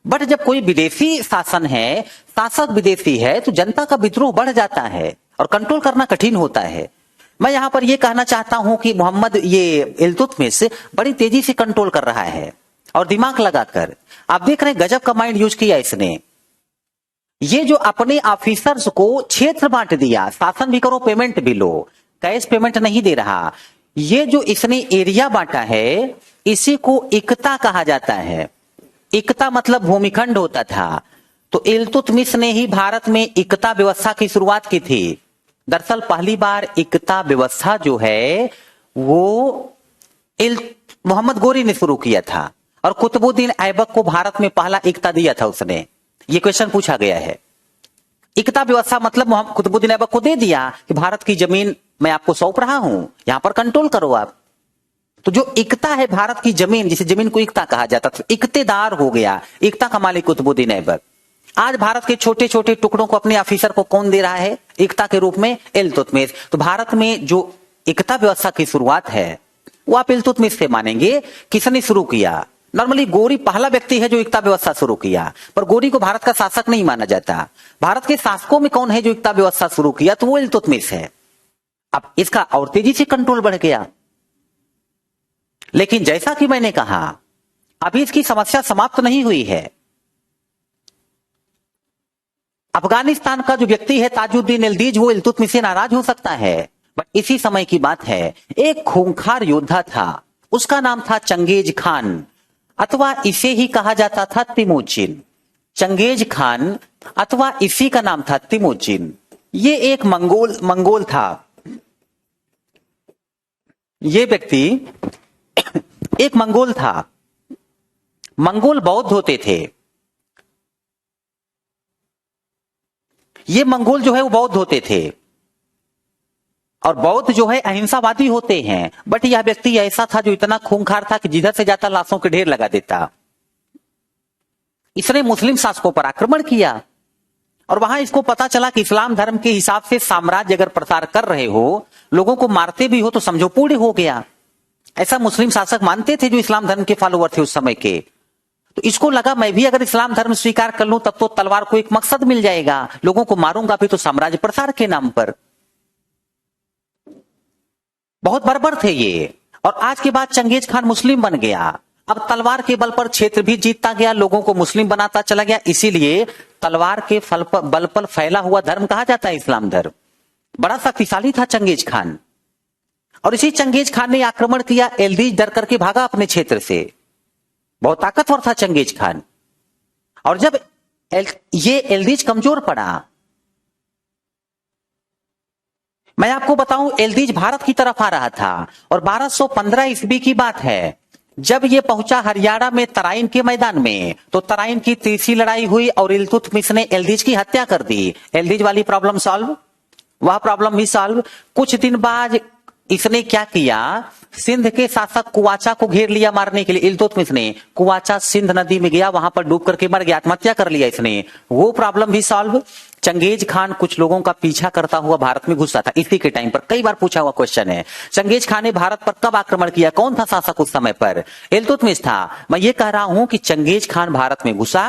[SPEAKER 1] बट जब कोई विदेशी शासन है, शासक विदेशी है, तो जनता का विद्रोह बढ़ जाता है और कंट्रोल करना कठिन होता है। मैं यहां पर यह कहना चाहता हूं कि मोहम्मद ये इल्तुतमिश बड़ी तेजी से कंट्रोल कर रहा है और दिमाग लगाकर। आप देख रहे हैं गजब का माइंड यूज किया इसने। ये जो अपने ऑफिसर्स को क्षेत्र बांट दिया, शासन भी करो पेमेंट भी लो, कैश पेमेंट नहीं दे रहा। ये जो इसने एरिया बांटा है इसी को इकता कहा जाता है। इकता मतलब भूमिखंड होता था। तो इल्तुतमिश ने ही भारत में इकता व्यवस्था की शुरुआत की थी। दरअसल पहली बार इकता व्यवस्था जो है वो मोहम्मद गोरी ने शुरू किया था और कुतुबुद्दीन ऐबक को भारत में पहला इकता दिया था उसने। ये क्वेश्चन पूछा गया है। इकता व्यवस्था मतलब कुतुबुद्दीन ऐबक को दे दिया कि भारत की जमीन मैं आपको सौंप रहा हूं, यहां पर कंट्रोल करो आप। तो जो इकता है भारत की जमीन, जिसे जमीन को इकता कहा जाता, तो इकतेदार हो गया, इकता का मालिक कुतुबुद्दीन ऐबक। आज भारत के छोटे छोटे टुकड़ों को अपने ऑफिसर को कौन दे रहा है इकता के रूप में? इल्तुतमिश। तो भारत में जो इकता व्यवस्था की शुरुआत है वो आप इल्तुतमिश से मानेंगे। किसने शुरू किया? नॉर्मली गोरी पहला व्यक्ति है जो इकता व्यवस्था शुरू किया, पर गोरी को भारत का शासक नहीं माना जाता। भारत के शासकों में कौन है जो इकता व्यवस्था शुरू किया? तो वो इल्तुतमिश है। अब इसका और तेजी से कंट्रोल बढ़ गया। लेकिन जैसा कि मैंने कहा अभी इसकी समस्या समाप्त नहीं हुई है। अफगानिस्तान का जो व्यक्ति है ताजुद्दीन यिल्दीज, वो इल्तुतमिश से नाराज हो सकता है, बट इसी समय की बात है, एक खूंखार योद्धा था, उसका नाम था चंगेज खान, अथवा इसे ही कहा जाता था तिमोचिन। चंगेज खान अथवा इसी का नाम था तिमोचिन। ये एक मंगोल था। ये व्यक्ति एक मंगोल था। मंगोल बौद्ध होते थे। ये मंगोल जो है वो बौद्ध होते थे, और बौद्ध जो है अहिंसावादी होते हैं। बट यह व्यक्ति ऐसा था जो इतना खूंखार था कि जिधर से जाता लाशों के ढेर लगा देता। इसने मुस्लिम शासकों पर आक्रमण किया, और वहां इसको पता चला कि इस्लाम धर्म के हिसाब से साम्राज्य अगर प्रसार कर रहे हो, लोगों को मारते भी हो, तो समझो पूर्ण हो गया। ऐसा मुस्लिम शासक मानते थे जो इस्लाम धर्म के फॉलोअर थे उस समय के। तो इसको लगा मैं भी अगर इस्लाम धर्म स्वीकार कर लूं तब तो तलवार को एक मकसद मिल जाएगा, लोगों को मारूंगा भी तो साम्राज्य प्रसार के नाम पर। बहुत बर्बर थे ये। और आज के बाद चंगेज खान मुस्लिम बन गया। अब तलवार के बल पर क्षेत्र भी जीतता गया, लोगों को मुस्लिम बनाता चला गया। इसीलिए तलवार के बल पर फैला हुआ धर्म कहा जाता है इस्लाम धर्म। बड़ा शक्तिशाली था चंगेज खान। और इसी चंगेज खान ने आक्रमण किया, एल्दीज डर करके भागा अपने क्षेत्र से। बहुत ताकतवर था चंगेज खान। और जब ये एल्दीज कमजोर पड़ा, मैं आपको बताऊं, एल्दीज भारत की तरफ आ रहा था। और 1215 ईस्वी की बात है, जब ये पहुंचा हरियाणा में तराइन के मैदान में, तो तराइन की तीसरी लड़ाई हुई और इल्तुतमिश ने एल्दीज की हत्या कर दी। एल्दीज वाली प्रॉब्लम सॉल्व, वह प्रॉब्लम भी सॉल्व। कुछ दिन बाद इसने क्या किया, सिंध के शासक कुवाचा को घेर लिया मारने के लिए। इल्तुतमिश ने कुवाचा सिंध नदी में गया, वहां पर डूब करके मर गया, आत्महत्या कर लिया इसने। वो प्रॉब्लम भी सॉल्व। चंगेज खान कुछ लोगों का पीछा करता हुआ भारत में घुसा था इसी के टाइम पर। कई बार पूछा हुआ क्वेश्चन है, चंगेज खान ने भारत पर कब आक्रमण किया, कौन था शासक उस समय पर? इल्तुतमिश था। मैं ये कह रहा हूं कि चंगेज खान भारत में घुसा।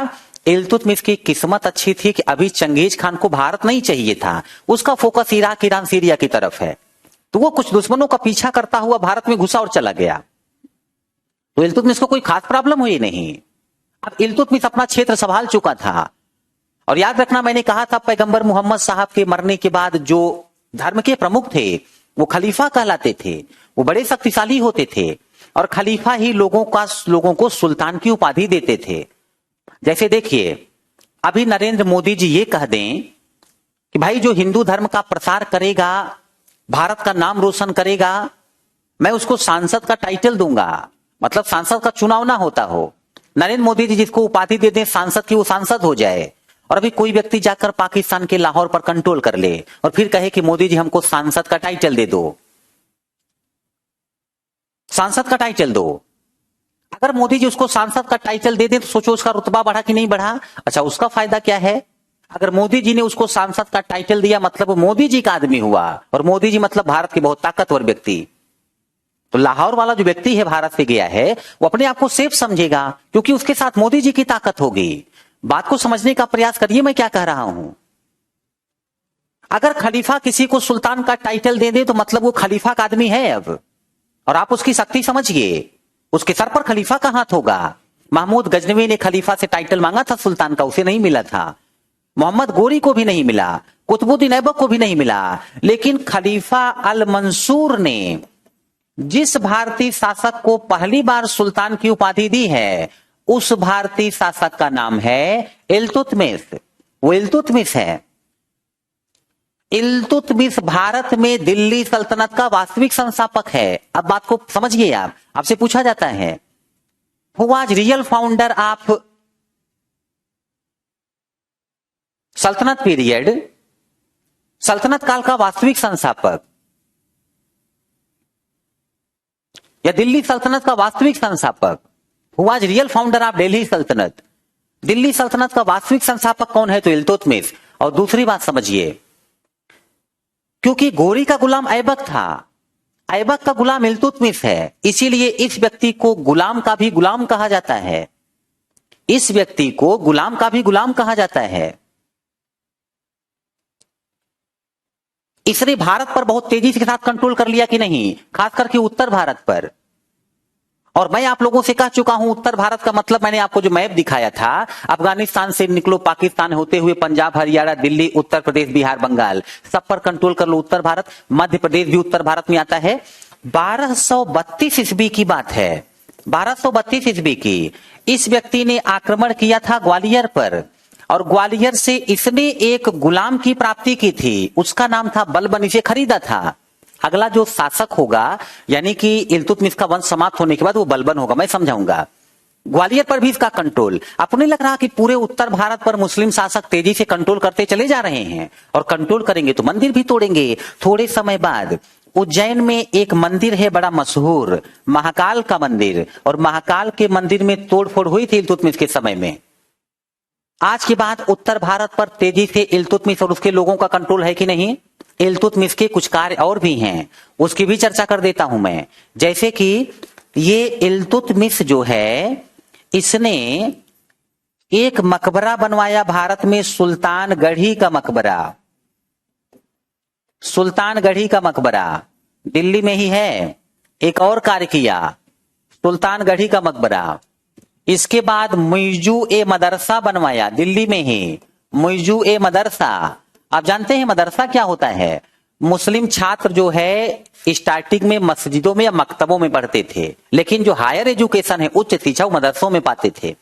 [SPEAKER 1] इल्तुतमिश की किस्मत अच्छी थी कि अभी चंगेज खान को भारत नहीं चाहिए था, उसका फोकस इराक, ईरान, सीरिया की तरफ है। तो वो कुछ दुश्मनों का पीछा करता हुआ भारत में घुसा और चला गया। तो इल्तुतमिश को कोई खास प्रॉब्लम हुई नहीं। अब इल्तुतमिश अपना क्षेत्र संभाल चुका था। और याद रखना, मैंने कहा था पैगंबर मोहम्मद साहब के मरने के बाद जो धर्म के प्रमुख थे वो खलीफा कहलाते थे। वो बड़े शक्तिशाली होते थे, और खलीफा ही लोगों को सुल्तान की उपाधि देते थे। जैसे देखिए, अभी नरेंद्र मोदी जी ये कह दें कि भाई जो हिंदू धर्म का प्रसार करेगा, भारत का नाम रोशन करेगा, मैं उसको सांसद का टाइटल दूंगा। मतलब सांसद का चुनाव ना होता हो, नरेंद्र मोदी जी जिसको उपाधि दे दें सांसद की, वो सांसद हो जाए। और अभी कोई व्यक्ति जाकर पाकिस्तान के लाहौर पर कंट्रोल कर ले और फिर कहे कि मोदी जी हमको सांसद का टाइटल दे दो, सांसद का टाइटल दो। अगर मोदी जी उसको सांसद का टाइटल दे दें तो सोचो उसका रुतबा बढ़ा कि नहीं बढ़ा। अच्छा, उसका फायदा क्या है? अगर मोदी जी ने उसको सांसद का टाइटल दिया मतलब वो मोदी जी का आदमी हुआ, और मोदी जी मतलब भारत के बहुत ताकतवर व्यक्ति। तो लाहौर वाला जो व्यक्ति है भारत से गया है, वो अपने आप को सेफ समझेगा क्योंकि उसके साथ मोदी जी की ताकत होगी। बात को समझने का प्रयास करिए मैं क्या कह रहा हूं। अगर खलीफा किसी को सुल्तान का टाइटल दे दे तो मतलब वो खलीफा का आदमी है अब, और आप उसकी शक्ति समझिए। उसके सर पर खलीफा का हाथ होगा। महमूद गजनवी ने खलीफा से टाइटल मांगा था सुल्तान का, उसे नहीं मिला था। मोहम्मद गोरी को भी नहीं मिला, कुतुबुद्दीन ऐबक को भी नहीं मिला। लेकिन खलीफा अल मंसूर ने जिस भारतीय शासक को पहली बार सुल्तान की उपाधि दी है, उस भारतीय शासक का नाम है इल्तुतमिश। वो इल्तुतमिश है। इल्तुतमिश भारत में दिल्ली सल्तनत का वास्तविक संस्थापक है। अब बात को समझिए आप। आपसे पूछा जाता है who was real founder of सल्तनत पीरियड, सल्तनत काल का वास्तविक संस्थापक या दिल्ली सल्तनत का वास्तविक संस्थापक, who was real founder of Delhi सल्तनत। दिल्ली सल्तनत का वास्तविक संस्थापक कौन है? तो इल्तुतमिश। और दूसरी बात समझिए, क्योंकि गोरी का गुलाम ऐबक था, ऐबक का गुलाम इल्तुतमिश है, इसीलिए इस व्यक्ति को गुलाम का भी गुलाम कहा जाता है। इस व्यक्ति को गुलाम का भी गुलाम कहा जाता है। इसने भारत पर बहुत तेजी के साथ कंट्रोल कर लिया कि नहीं, खास करके उत्तर भारत पर। और मैं आप लोगों से कह चुका हूं उत्तर भारत का मतलब मैंने आपको जो मैप दिखाया था, अफगानिस्तान से निकलो, पाकिस्तान होते हुए पंजाब, हरियाणा, दिल्ली, उत्तर प्रदेश, बिहार, बंगाल, सब पर कंट्रोल कर लो उत्तर भारत। मध्य प्रदेश भी उत्तर भारत में आता है। 1232 ईस्वी की बात है, 1232 ईस्वी की। इस व्यक्ति ने आक्रमण किया था ग्वालियर पर, और ग्वालियर से इसने एक गुलाम की प्राप्ति की थी, उसका नाम था बलबन, इसे खरीदा था। अगला जो शासक होगा, यानी कि इल्तुतमिश का वंश समाप्त होने के बाद वो बलबन होगा, मैं समझाऊंगा। ग्वालियर पर भी इसका कंट्रोल। आपको नहीं लग रहा कि पूरे उत्तर भारत पर मुस्लिम शासक तेजी से कंट्रोल करते चले जा रहे हैं, और कंट्रोल करेंगे तो मंदिर भी तोड़ेंगे। थोड़े समय बाद उज्जैन में एक मंदिर है बड़ा मशहूर, महाकाल का मंदिर, और महाकाल के मंदिर में तोड़फोड़ हुई थी इल्तुतमिश के समय में। आज के बाद उत्तर भारत पर तेजी से इल्तुतमिश और उसके लोगों का कंट्रोल है कि नहीं? इल्तुतमिश के कुछ कार्य और भी हैं, उसकी भी चर्चा कर देता हूं मैं। जैसे कि ये इल्तुतमिश जो है, इसने एक मकबरा बनवाया भारत में, सुल्तानगढ़ी का मकबरा। सुल्तानगढ़ी का मकबरा दिल्ली में ही है। एक और कार्य किया, सुल्तानगढ़ी का मकबरा। इसके बाद मुइजू ए मदरसा बनवाया दिल्ली में ही, मुइजू ए मदरसा। आप जानते हैं मदरसा क्या होता है? मुस्लिम छात्र जो है स्टार्टिंग में मस्जिदों में या मकतबों में पढ़ते थे, लेकिन जो हायर एजुकेशन है, उच्च शिक्षा, वो मदरसों में पाते थे।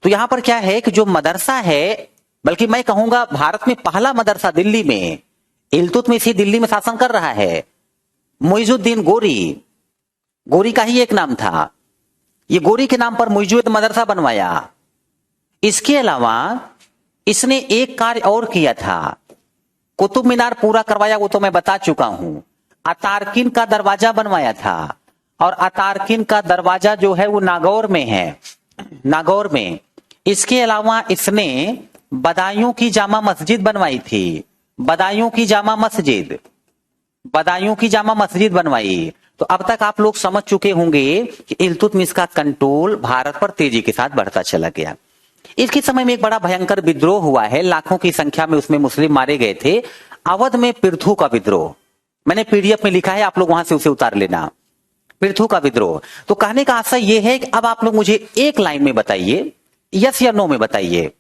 [SPEAKER 1] तो यहां पर क्या है कि जो मदरसा है, बल्कि मैं कहूंगा भारत में पहला मदरसा दिल्ली में, इल्तुतमिश ही दिल्ली में शासन कर रहा है। मुइजुद्दीन गोरी, गोरी का ही एक नाम था, ये गोरी के नाम पर मुइजुद्दीन मदरसा बनवाया। इसके अलावा इसने एक कार्य और किया था, कुतुब मीनार पूरा करवाया, वो तो मैं बता चुका हूं। अतारकिन का दरवाजा बनवाया था, और अतारकिन का दरवाजा जो है वो नागौर में है, नागौर में। इसके अलावा इसने बदायूं की जामा मस्जिद बनवाई थी, बदायूं की जामा मस्जिद, बदायूं की जामा मस्जिद बनवाई। तो अब तक आप लोग समझ चुके होंगे कि इल्तुतमिश का कंट्रोल भारत पर तेजी के साथ बढ़ता चला गया। इसके समय में एक बड़ा भयंकर विद्रोह हुआ है, लाखों की संख्या में उसमें मुस्लिम मारे गए थे। अवध में पृथु का विद्रोह, मैंने पीडीएफ में लिखा है, आप लोग वहां से उसे उतार लेना, पृथु का विद्रोह। तो कहने का आशय यह है कि अब आप लोग मुझे एक लाइन में बताइए, यस या नो में बताइए,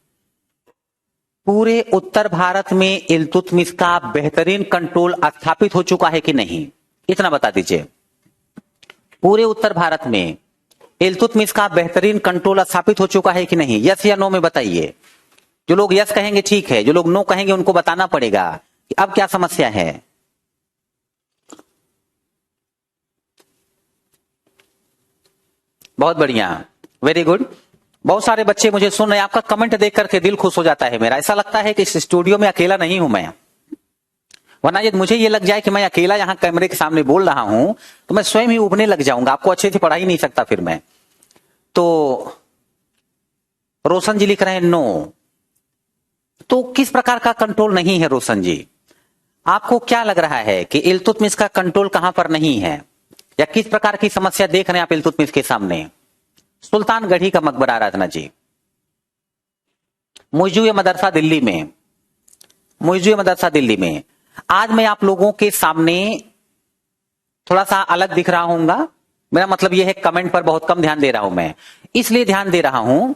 [SPEAKER 1] पूरे उत्तर भारत में इल्तुतमिश का बेहतरीन कंट्रोल स्थापित हो चुका है कि नहीं? इतना बता दीजिए। पूरे उत्तर भारत में इल्तुतमिश का बेहतरीन कंट्रोल स्थापित हो चुका है कि नहीं? यस या नो में बताइए। जो लोग यस कहेंगे ठीक है, जो लोग नो कहेंगे उनको बताना पड़ेगा कि अब क्या समस्या है। बहुत बढ़िया, वेरी गुड। बहुत सारे बच्चे मुझे सुन रहे हैं, आपका कमेंट देख करके दिल खुश हो जाता है मेरा। ऐसा लगता है कि इस स्टूडियो में अकेला नहीं हूं मैं, वरना यदि मुझे ये लग जाए कि मैं अकेला यहां कैमरे के सामने बोल रहा हूं तो मैं स्वयं ही उबने लग जाऊंगा, आपको अच्छे से पढ़ा ही नहीं सकता फिर मैं। तो रोशन जी लिख रहे हैं नो। तो किस प्रकार का कंट्रोल नहीं है रोशन जी? आपको क्या लग रहा है कि इल्तुतमिश का कंट्रोल कहां पर नहीं है, या किस प्रकार की समस्या देख रहे हैं आप इल्तुतमिश के सामने? सुल्तानगढ़ी का मकबरा आराधना जी, मुइजू मदरसा दिल्ली में, मुइजू मदरसा दिल्ली में। आज मैं आप लोगों के सामने थोड़ा सा अलग दिख रहा हूंगा, मेरा मतलब यह है कमेंट पर बहुत कम ध्यान दे रहा हूं मैं, इसलिए ध्यान दे रहा हूं,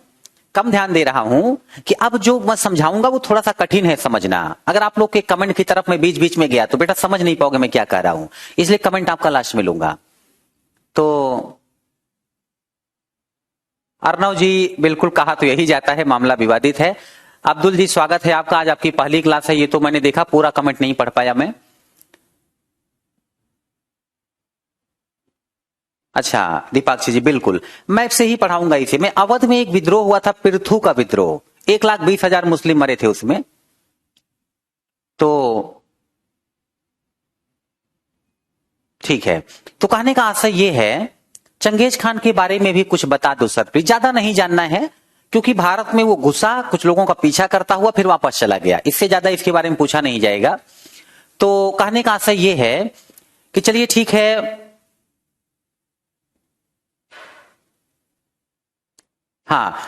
[SPEAKER 1] कम ध्यान दे रहा हूं कि अब जो मैं समझाऊंगा वो थोड़ा सा कठिन है समझना। अगर आप लोग के कमेंट की तरफ मैं बीच बीच में गया तो बेटा समझ नहीं पाओगे मैं क्या कह रहा हूं, इसलिए कमेंट आपका लास्ट में लूंगा। तो अर्णव जी बिल्कुल कहा तो यही जाता है, मामला विवादित है। अब्दुल जी स्वागत है आपका, आज आपकी पहली क्लास है, ये तो मैंने देखा, पूरा कमेंट नहीं पढ़ पाया मैं। अच्छा दीपाक्षी जी बिल्कुल, मैं से ही पढ़ाऊंगा इसे। मैं अवध में एक विद्रोह हुआ था, पृथु का विद्रोह, 1,20,000 मुस्लिम मरे थे उसमें। तो ठीक है, तो कहने का आशय ये है, चंगेज खान के बारे में भी कुछ बता दो सर प्लीज, ज्यादा नहीं जानना है क्योंकि भारत में वो घुसा, कुछ लोगों का पीछा करता हुआ फिर वापस चला गया, इससे ज्यादा इसके बारे में पूछा नहीं जाएगा। तो कहने का आशय ये है कि चलिए ठीक है, हाँ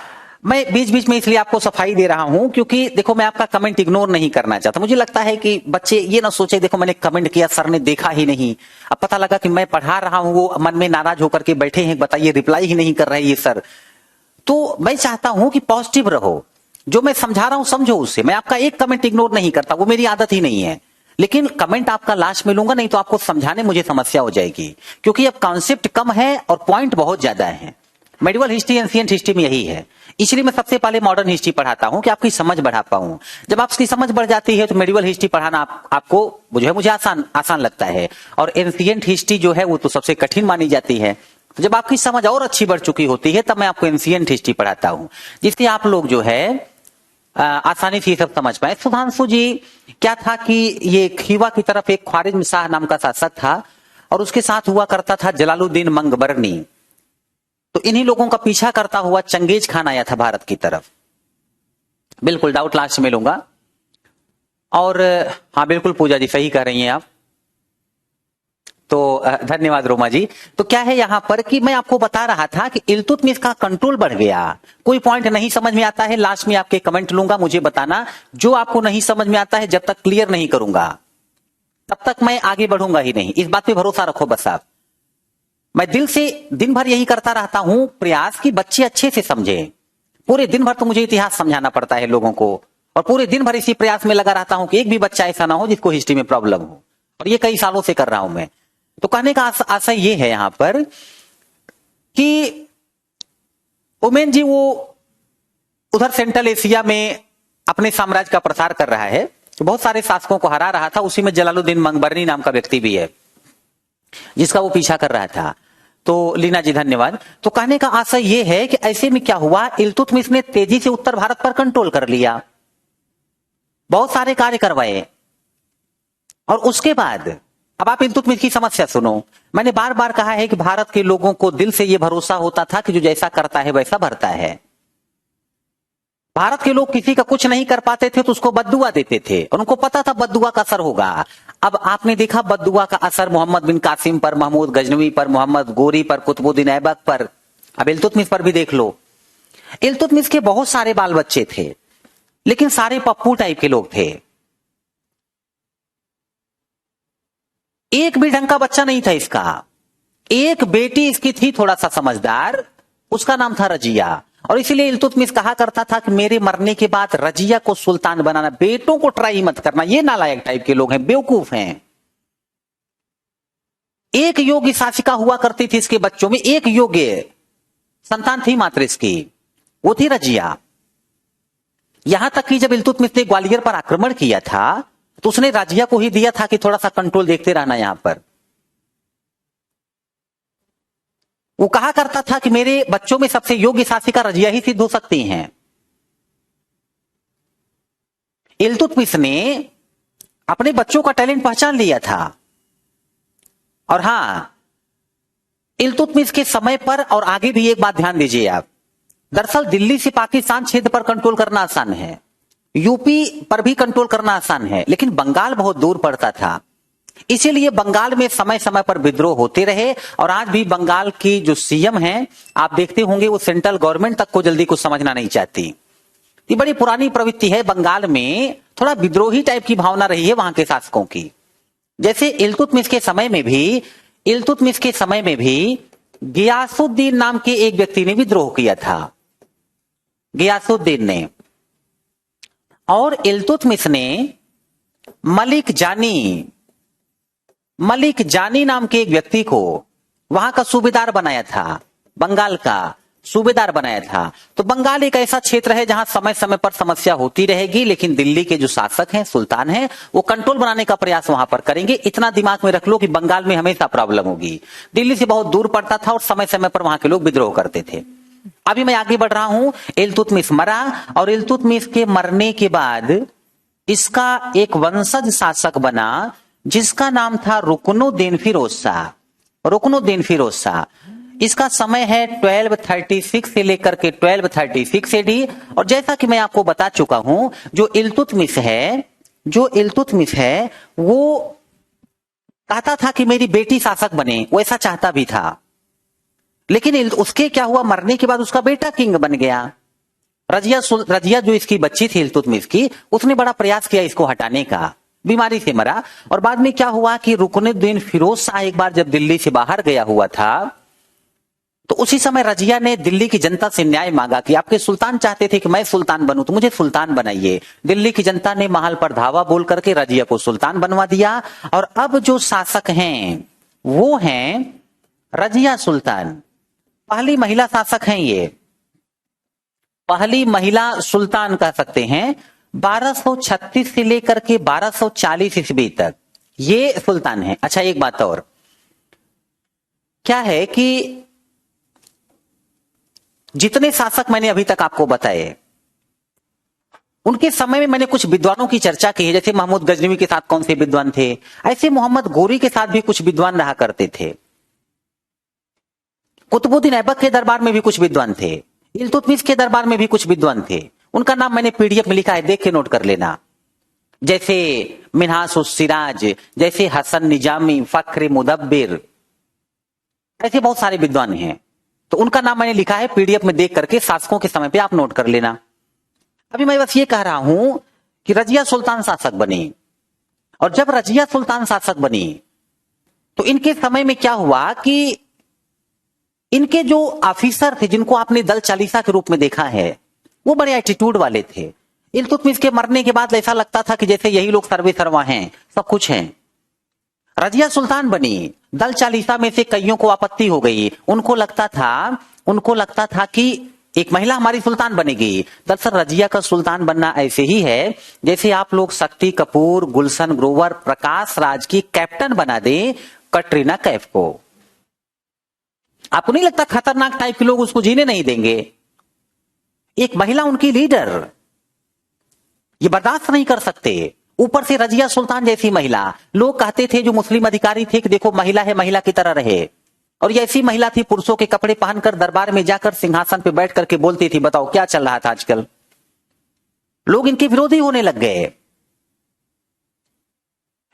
[SPEAKER 1] मैं बीच बीच में इसलिए आपको सफाई दे रहा हूं क्योंकि देखो मैं आपका कमेंट इग्नोर नहीं करना चाहता। मुझे लगता है कि बच्चे ये ना सोचे देखो मैंने कमेंट किया सर ने देखा ही नहीं, अब पता लगा कि मैं पढ़ा रहा हूं वो मन में नाराज होकर के बैठे हैं, बताइए रिप्लाई ही नहीं कर रहे ये सर। तो मैं चाहता हूं कि पॉजिटिव रहो, जो मैं समझा रहा हूं समझो उससे। मैं आपका एक कमेंट इग्नोर नहीं करता, वो मेरी आदत ही नहीं है, लेकिन कमेंट आपका लास्ट में लूंगा, नहीं तो आपको समझाने मुझे समस्या हो जाएगी, क्योंकि अब कॉन्सेप्ट कम है और पॉइंट बहुत ज्यादा है। मेडिवल हिस्ट्री एंशिएंट हिस्ट्री में यही है, इसलिए मैं सबसे पहले मॉडर्न हिस्ट्री पढ़ाता हूं कि आपकी समझ बढ़ा पाऊं। जब आपकी समझ बढ़ जाती है तो मेडिवल हिस्ट्री पढ़ाना आपको मुझे आसान लगता है, और एंशिएंट हिस्ट्री जो है वो तो सबसे कठिन मानी जाती है। तो जब आपकी समझ और अच्छी बढ़ चुकी होती है तब मैं आपको एंशिएंट हिस्ट्री पढ़ाता हूं, जिससे आप लोग जो है आसानी से सब समझ पाए। सुधांशु जी, क्या था कि ये खीवा की तरफ एक ख्वारिज्म शाह नाम का शासक था और उसके साथ हुआ करता था जलालुद्दीन मंगबरनी। तो इन्हीं लोगों का पीछा करता हुआ चंगेज खान आया था भारत की तरफ। बिल्कुल डाउट लास्ट में लूंगा। और हाँ बिल्कुल पूजा जी सही कह रही हैं आप, तो धन्यवाद रोमा जी। तो क्या है यहां पर कि मैं आपको बता रहा था कि इल्तुतमिश का कंट्रोल बढ़ गया। कोई पॉइंट नहीं समझ में आता है, लास्ट में आपके कमेंट लूंगा, मुझे बताना जो आपको नहीं समझ में आता है। जब तक क्लियर नहीं करूंगा तब तक मैं आगे बढ़ूंगा ही नहीं, इस बात पे भरोसा रखो बस आप। मैं दिल से दिन भर यही करता रहता हूं प्रयास कि बच्चे अच्छे से समझे। पूरे दिन भर तो मुझे इतिहास समझाना पड़ता है लोगों को, और पूरे दिन भर इसी प्रयास में लगा रहता हूं कि एक भी बच्चा ऐसा ना हो जिसको हिस्ट्री में प्रॉब्लम हो, और ये कई सालों से कर रहा हूं मैं। तो कहने का आशय ये है यहां पर कि उमेन जी वो उधर सेंट्रल एशिया में अपने साम्राज्य का प्रसार कर रहा है, तो बहुत सारे शासकों को हरा रहा था। उसी में जलालुद्दीन मंगबरनी नाम का व्यक्ति भी है जिसका वो पीछा कर रहा था। तो लीना जी धन्यवाद। तो कहने का आशय ये है कि ऐसे में क्या हुआ, इल्तुतमिश ने तेजी से उत्तर भारत पर कंट्रोल कर लिया, बहुत सारे कार्य करवाए, और उसके बाद अब आप इल्तुतमिश की समस्या सुनो। मैंने बार बार कहा है कि भारत के लोगों को दिल से यह भरोसा होता था कि जो जैसा करता है वैसा भरता है। भारत के लोग किसी का कुछ नहीं कर पाते थे तो उसको बद्दुआ देते थे, और उनको पता था बद्दुआ का असर होगा। अब आपने देखा बद्दुआ का असर मोहम्मद बिन कासिम पर, महमूद गजनवी पर, मोहम्मद गोरी पर, कुतुबुद्दीन ऐबक पर, अब इल्तुतमिश पर भी देख लो। इल्तुतमिश के बहुत सारे बाल बच्चे थे, लेकिन सारे पप्पू टाइप के लोग थे, एक भी ढंग का बच्चा नहीं था इसका। एक बेटी इसकी थी थोड़ा सा समझदार, उसका नाम था रजिया, और इसीलिए इल्तुतमिश कहा करता था कि मेरे मरने के बाद रजिया को सुल्तान बनाना, बेटों को ट्राई मत करना, ये नालायक टाइप के लोग हैं, बेवकूफ हैं। एक योग्य शासिका हुआ करती थी इसके बच्चों में, एक योग्य संतान थी मात्र इसकी, वो थी रजिया। यहां तक कि जब इल्तुतमिश ने ग्वालियर पर आक्रमण किया था तो उसने रजिया को ही दिया था कि थोड़ा सा कंट्रोल देखते रहना यहां पर। वो कहा करता था कि मेरे बच्चों में सबसे योग्य शासिका रजिया ही सिद्ध हो सकती हैं। इल्तुतमिश ने अपने बच्चों का टैलेंट पहचान लिया था। और हां, इल्तुतमिश के समय पर और आगे भी एक बात ध्यान दीजिए आप, दरअसल दिल्ली से पाकिस्तान क्षेत्र पर कंट्रोल करना आसान है, यूपी पर भी कंट्रोल करना आसान है, लेकिन बंगाल बहुत दूर पड़ता था। इसीलिए बंगाल में समय समय पर विद्रोह होते रहे, और आज भी बंगाल की जो सीएम हैं आप देखते होंगे वो सेंट्रल गवर्नमेंट तक को जल्दी कुछ समझना नहीं चाहती। ये बड़ी पुरानी प्रवृत्ति है, बंगाल में थोड़ा विद्रोही टाइप की भावना रही है वहां के शासकों की। जैसे इल्तुतमिश के समय में भी गियासुद्दीन नाम के एक व्यक्ति ने विद्रोह किया था, गियासुद्दीन ने, और इल्तुतमिश ने मलिक जानी नाम के एक व्यक्ति को वहां का सूबेदार बनाया था, बंगाल का सूबेदार बनाया था। तो बंगाल एक ऐसा क्षेत्र है जहां समय समय पर समस्या होती रहेगी, लेकिन दिल्ली के जो शासक हैं, सुल्तान हैं, वो कंट्रोल बनाने का प्रयास वहां पर करेंगे। इतना दिमाग में रख लो कि बंगाल में हमेशा प्रॉब्लम होगी। दिल्ली से बहुत दूर पड़ता था और समय समय पर वहां के लोग विद्रोह करते थे। अभी मैं आगे बढ़ रहा हूं। इल्तुतमिश मरा, और इल्तुतमिश के मरने के बाद इसका एक वंशज शासक बना जिसका नाम था रुकनुद्दीन फिरोज शाह। इसका समय है 1236 से लेकर के 1236 एडी। और जैसा कि मैं आपको बता चुका हूं, जो इल्तुतमिश है वो कहता था कि मेरी बेटी शासक बने, वो ऐसा चाहता भी था, लेकिन उसके क्या हुआ, मरने के बाद उसका बेटा किंग बन गया। रजिया जो इसकी बच्ची थी इल्तुतमिश की, उसने बड़ा प्रयास किया इसको हटाने का, बीमारी से मरा। और बाद में क्या हुआ कि रुकनुद्दीन फिरोज शाह एक बार जब दिल्ली से बाहर गया हुआ था, तो उसी समय रजिया ने दिल्ली की जनता से न्याय मांगा कि आपके सुल्तान चाहते थे कि मैं सुल्तान बनूं, तो मुझे सुल्तान बनाइए। दिल्ली की जनता ने महल पर धावा बोल करके रजिया को सुल्तान बनवा दिया। और अब जो शासक हैं वो हैं रजिया सुल्तान, पहली महिला शासक हैं ये, पहली महिला सुल्तान कह सकते हैं। 1236 से लेकर के 1240 ईस्वी तक ये सुल्तान है। अच्छा, एक बात और क्या है कि जितने शासक मैंने अभी तक आपको बताए, उनके समय में मैंने कुछ विद्वानों की चर्चा की है। जैसे महमूद गजनवी के साथ कौन से विद्वान थे, ऐसे मोहम्मद गोरी के साथ भी कुछ विद्वान रहा करते थे। कुतुबुद्दीन ऐबक के दरबार में भी कुछ विद्वान थे, इल्तुतमिश के दरबार में भी कुछ विद्वान थे। उनका नाम मैंने पीडीएफ में लिखा है, देख के नोट कर लेना। जैसे मिन्हास उस सिराज, जैसे हसन निजामी, फख्र मुदब्बिर, ऐसे बहुत सारे विद्वान हैं। तो उनका नाम मैंने लिखा है पीडीएफ में, देख करके शासकों के समय पे आप नोट कर लेना। अभी मैं बस ये कह रहा हूं कि रजिया सुल्तान शासक बनी, और जब रजिया सुल्तान शासक बनी तो इनके समय में क्या हुआ कि इनके जो ऑफिसर थे, जिनको आपने दल चालीसा के रूप में देखा है, वो बड़े एटीट्यूड वाले थे। इल्तुतमिश के मरने के बाद ऐसा लगता था कि जैसे यही लोग सर्वे सर्वा हैं, सब कुछ हैं। रजिया सुल्तान बनी, दल चालीसा में से कईयों को आपत्ति हो गई। उनको लगता था कि एक महिला हमारी सुल्तान बनेगी। दरअसल रजिया का सुल्तान बनना ऐसे ही है जैसे आप लोग शक्ति कपूर, गुलशन ग्रोवर, प्रकाश राज की कैप्टन बना दें कटरीना कैफ को। आपको नहीं लगता खतरनाक टाइप के लोग उसको जीने नहीं देंगे? एक महिला उनकी लीडर, ये बर्दाश्त नहीं कर सकते। ऊपर से रजिया सुल्तान जैसी महिला, लोग कहते थे जो मुस्लिम अधिकारी थे कि देखो महिला है, महिला की तरह रहे। और ये ऐसी महिला थी, पुरुषों के कपड़े पहनकर दरबार में जाकर सिंहासन पे बैठ करके बोलती थी। बताओ क्या चल रहा था आजकल? लोग इनके विरोधी होने लग गए।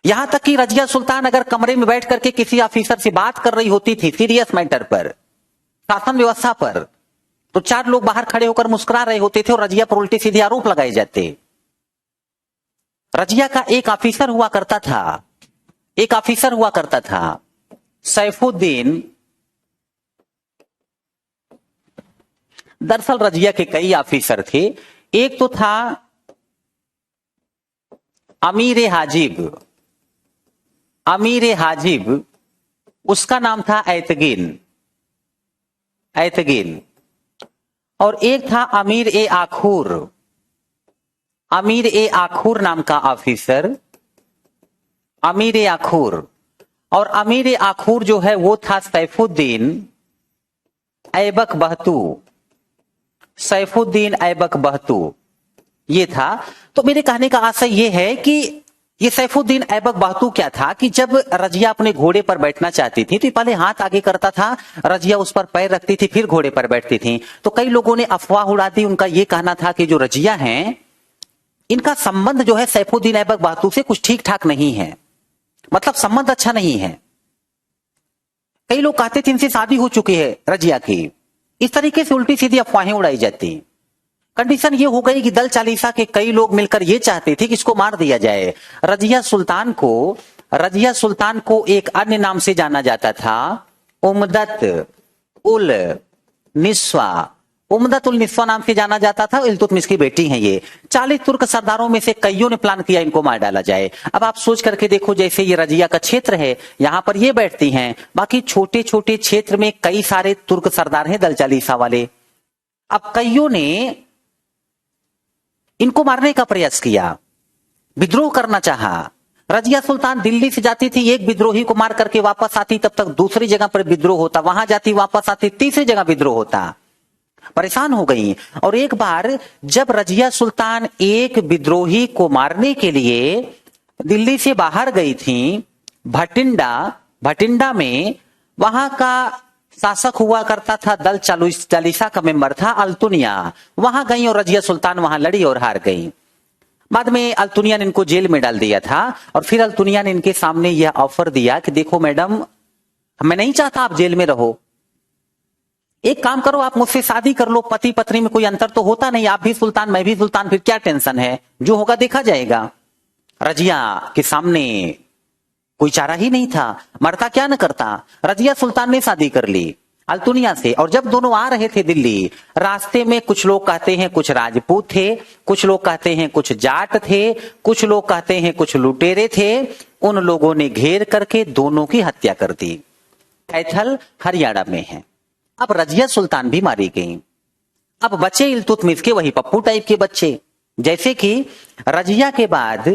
[SPEAKER 1] यहां तक कि रजिया सुल्तान अगर कमरे में बैठ करके किसी ऑफिसर से बात कर रही होती थी सीरियस मैटर पर, शासन व्यवस्था पर, तो 4 लोग बाहर खड़े होकर मुस्कुरा रहे होते थे और रजिया पर उल्टे सीधे आरोप लगाए जाते। रजिया का एक ऑफिसर हुआ करता था सैफुद्दीन। दरअसल रजिया के कई ऑफिसर थे। एक तो था अमीर हाजिब, उसका नाम था ऐतगिन। और एक था अमीर ए आखूर नाम का ऑफिसर, अमीर ए आखूर। और अमीर ए आखूर जो है वो था सैफुद्दीन ऐबक बहतू, ये था। तो मेरे कहने का आशय ये है कि ये सैफुद्दीन ऐबक बहतू क्या था कि जब रजिया अपने घोड़े पर बैठना चाहती थी तो पहले हाथ आगे करता था, रजिया उस पर पैर रखती थी, फिर घोड़े पर बैठती थी। तो कई लोगों ने अफवाह उड़ा दी। उनका यह कहना था कि जो रजिया हैं, इनका संबंध जो है सैफुद्दीन ऐबक बहतू से कुछ ठीक ठाक नहीं है, मतलब संबंध अच्छा नहीं है। कई लोग कहते थे इनसे शादी हो चुकी है रजिया की। इस तरीके से उल्टी सीधी अफवाहें उड़ाई जाती। कंडीशन ये हो गई कि दल चालीसा के कई लोग मिलकर ये चाहते थे कि इसको मार दिया जाए। रजिया सुल्तान को एक अन्य नाम से जाना जाता था, उमदत उल निस्वा नाम से जाना जाता था। इल्तुतमिश की बेटी हैं ये। 40 तुर्क सरदारों में से कईयों ने प्लान किया इनको मार डाला जाए। अब आप सोच करके देखो, जैसे ये रजिया का क्षेत्र है, यहां पर ये बैठती हैं, बाकी छोटे छोटे क्षेत्र में कई सारे तुर्क सरदार हैं दल चालीसा वाले। अब कईयों ने इनको मारने का प्रयास किया, विद्रोह करना चाहा। रजिया सुल्तान दिल्ली से जाती थी, एक विद्रोही को मार करके वापस आती, तब तक दूसरी जगह पर विद्रोह होता, वहां जाती वापस आती, तीसरी जगह विद्रोह होता। परेशान हो गई। और एक बार जब रजिया सुल्तान एक विद्रोही को मारने के लिए दिल्ली से बाहर गई थी, भटिंडा में वहां का शासक हुआ करता था, दल चालीसा का मेंबर था अल्तुनिया। वहां गई और रजिया सुल्तान वहां लड़ी और हार गई। बाद में अल्तुनिया ने इनको जेल में डाल दिया था। और फिर अल्तुनिया ने इनके सामने यह ऑफर दिया कि देखो मैडम, मैं नहीं चाहता आप जेल में रहो, एक काम करो, आप मुझसे शादी कर लो, पति पत्नी में कोई अंतर तो होता नहीं, आप भी सुल्तान मैं भी सुल्तान, फिर क्या टेंशन है, जो होगा देखा जाएगा। रजिया के सामने कोई चारा ही नहीं था, मरता क्या न करता। रजिया सुल्तान ने शादी कर ली अल्तुनिया से, और जब दोनों आ रहे थे दिल्ली, रास्ते में कुछ लोग कहते हैं कुछ राजपूत थे, कुछ लोग कहते हैं कुछ जाट थे, कुछ लोग कहते हैं कुछ लुटेरे थे, उन लोगों ने घेर करके दोनों की हत्या कर दी। कैथल हरियाणा में है। अब रजिया सुल्तान भी मारी गई। अब बचे इल्तुतमिश के वही पप्पू टाइप के बच्चे, जैसे कि रजिया के बाद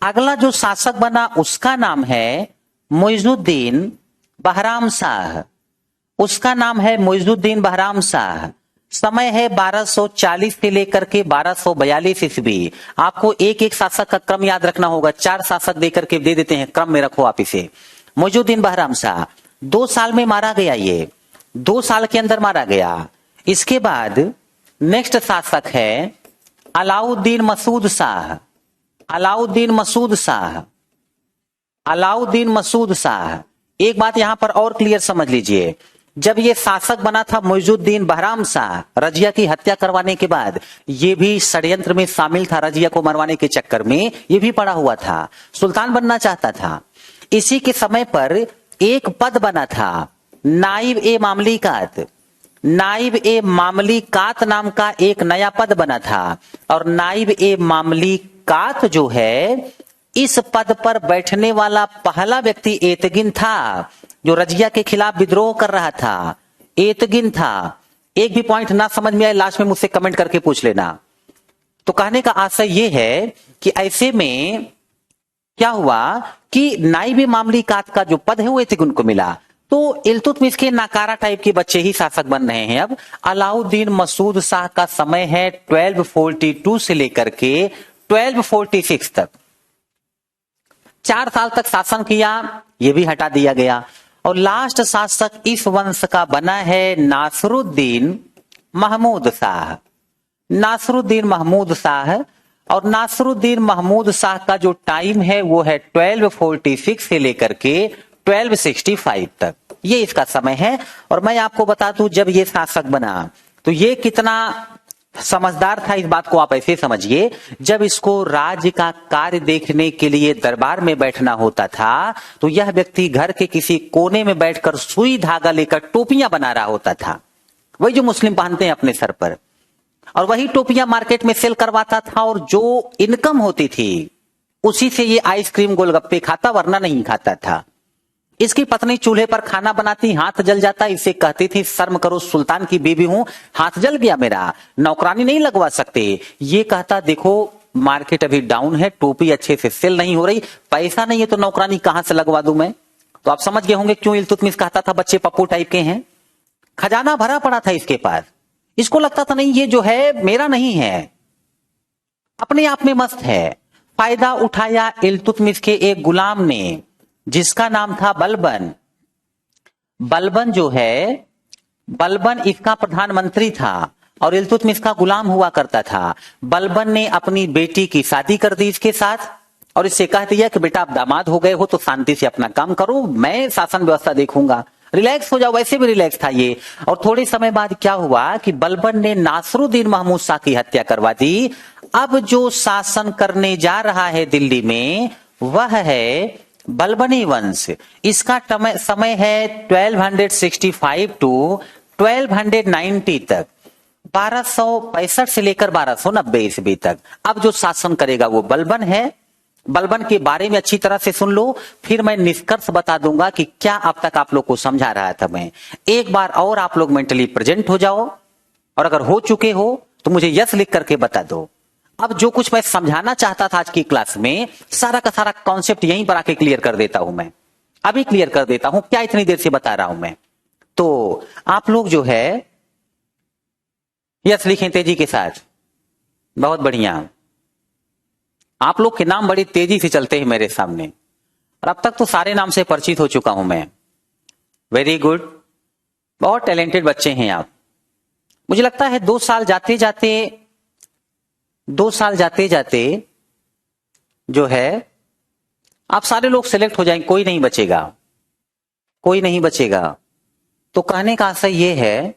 [SPEAKER 1] अगला जो शासक बना उसका नाम है मुइजुद्दीन बहराम शाह। उसका नाम है मुइजुद्दीन बहराम शाह। समय है 1240 से लेकर के 1242 ईस्वी। आपको एक एक शासक का क्रम याद रखना होगा, 4 शासक देकर के दे देते हैं, क्रम में रखो आप इसे। मुइजुद्दीन बहराम शाह 2 साल में मारा गया, ये 2 साल के अंदर मारा गया। इसके बाद नेक्स्ट शासक है अलाउद्दीन मसूद शाह। अलाउद्दीन मसूद शाह, अलाउद्दीन मसूद शाह। एक बात यहां पर और क्लियर समझ लीजिए, जब ये शासक बना था मुइजुद्दीन बहराम शाह, रजिया की हत्या करवाने के बाद, ये भी षड्यंत्र में शामिल था, रजिया को मरवाने के चक्कर में ये भी पड़ा हुआ था, सुल्तान बनना चाहता था। इसी के समय पर एक पद बना था नाइब ए मामलिकात। नाइब ए मामलिकात नाम का एक नया पद बना था, और नाइब ए मामलिकात जो है, इस पद पर बैठने वाला पहला व्यक्ति एतगिन था, जो रजिया के खिलाफ विद्रोह कर रहा था। एतगिन था। एक भी पॉइंट ना समझ में आए लास्ट में मुझसे कमेंट करके पूछ लेना। तो कहने का आशय यह है कि ऐसे में क्या हुआ कि नाइब ए मामलिकात का जो पद है वो एतगिन को मिला। तो इल्तुतमिश के नाकारा टाइप के बच्चे ही शासक बन रहे हैं। अब अलाउद्दीन मसूद शाह का समय है 1242 से लेकर के 1246 तक, 4 साल तक शासन किया, यह भी हटा दिया गया। और लास्ट शासक इस वंश का बना है नासरुद्दीन महमूद शाह। नासरुद्दीन महमूद शाह, और नासरुद्दीन महमूद शाह का जो टाइम है वो है 1246 से लेकर के 1265 तक, ये इसका समय है। और मैं आपको बता दूं, जब ये शासक बना तो ये कितना समझदार था, इस बात को आप ऐसे समझिए, जब इसको राज्य का कार्य देखने के लिए दरबार में बैठना होता था, तो यह व्यक्ति घर के किसी कोने में बैठकर सुई धागा लेकर टोपियां बना रहा होता था, वही जो मुस्लिम पहनते हैं अपने सर पर, और वही टोपियां मार्केट में सेल करवाता था। और जो इनकम होती थी उसी से ये आइसक्रीम गोलगप्पे खाता, वरना नहीं खाता था। इसकी पत्नी चूल्हे पर खाना बनाती, हाथ जल जाता, इसे कहती थी शर्म करो, सुल्तान की बीवी हूं, हाथ जल गया मेरा, नौकरानी नहीं लगवा सकते। ये कहता देखो मार्केट अभी डाउन है, टोपी अच्छे से सेल नहीं हो रही, पैसा नहीं है तो नौकरानी कहां से लगवा दूं मैं। तो आप समझ गए होंगे क्यों इल्तुतमिश कहता था बच्चे पप्पू टाइप के हैं। खजाना भरा पड़ा था इसके पास, इसको लगता था नहीं ये जो है मेरा नहीं है, अपने आप में मस्त है। फायदा उठाया इल्तुतमिश के एक गुलाम ने, जिसका नाम था बलबन। बलबन जो है, बलबन इसका प्रधानमंत्री था और इल्तुतमिश का गुलाम हुआ करता था। बलबन ने अपनी बेटी की शादी कर दी इसके साथ, और इससे कह दिया कि बेटा आप दामाद हो गए हो तो शांति से अपना काम करो, मैं शासन व्यवस्था देखूंगा, रिलैक्स हो जाओ। वैसे भी रिलैक्स था ये। और थोड़े समय बाद क्या हुआ कि बलबन ने नासरुद्दीन महमूद शाह की हत्या करवा दी। अब जो शासन करने जा रहा है दिल्ली में वह है बलबनी वंश। इसका समय है 1265 टू 1290 तक, 1265 से लेकर 1290 ईस्वी तक। अब जो शासन करेगा वो बलबन है। बलबन के बारे में अच्छी तरह से सुन लो, फिर मैं निष्कर्ष बता दूंगा कि क्या अब तक आप लोग को समझा रहा था मैं। एक बार और आप लोग मेंटली प्रेजेंट हो जाओ, और अगर हो चुके हो तो मुझे यस लिख करके बता दो। अब जो कुछ मैं समझाना चाहता था आज की क्लास में, सारा का सारा कॉन्सेप्ट यहीं पर आके क्लियर कर देता हूं मैं। अभी क्लियर कर देता हूं, क्या इतनी देर से बता रहा हूं मैं। तो आप लोग जो है यस लिखें तेजी के साथ, बहुत बढ़िया। आप लोग के नाम बड़ी तेजी से चलते हैं मेरे सामने, और अब तक तो सारे नाम से परिचित हो चुका हूं मैं। वेरी गुड, बहुत टैलेंटेड बच्चे हैं आप। मुझे लगता है 2 साल जाते जाते जो है आप सारे लोग सिलेक्ट हो जाएंगे, कोई नहीं बचेगा। कोई नहीं बचेगा। तो कहने का आशय ये है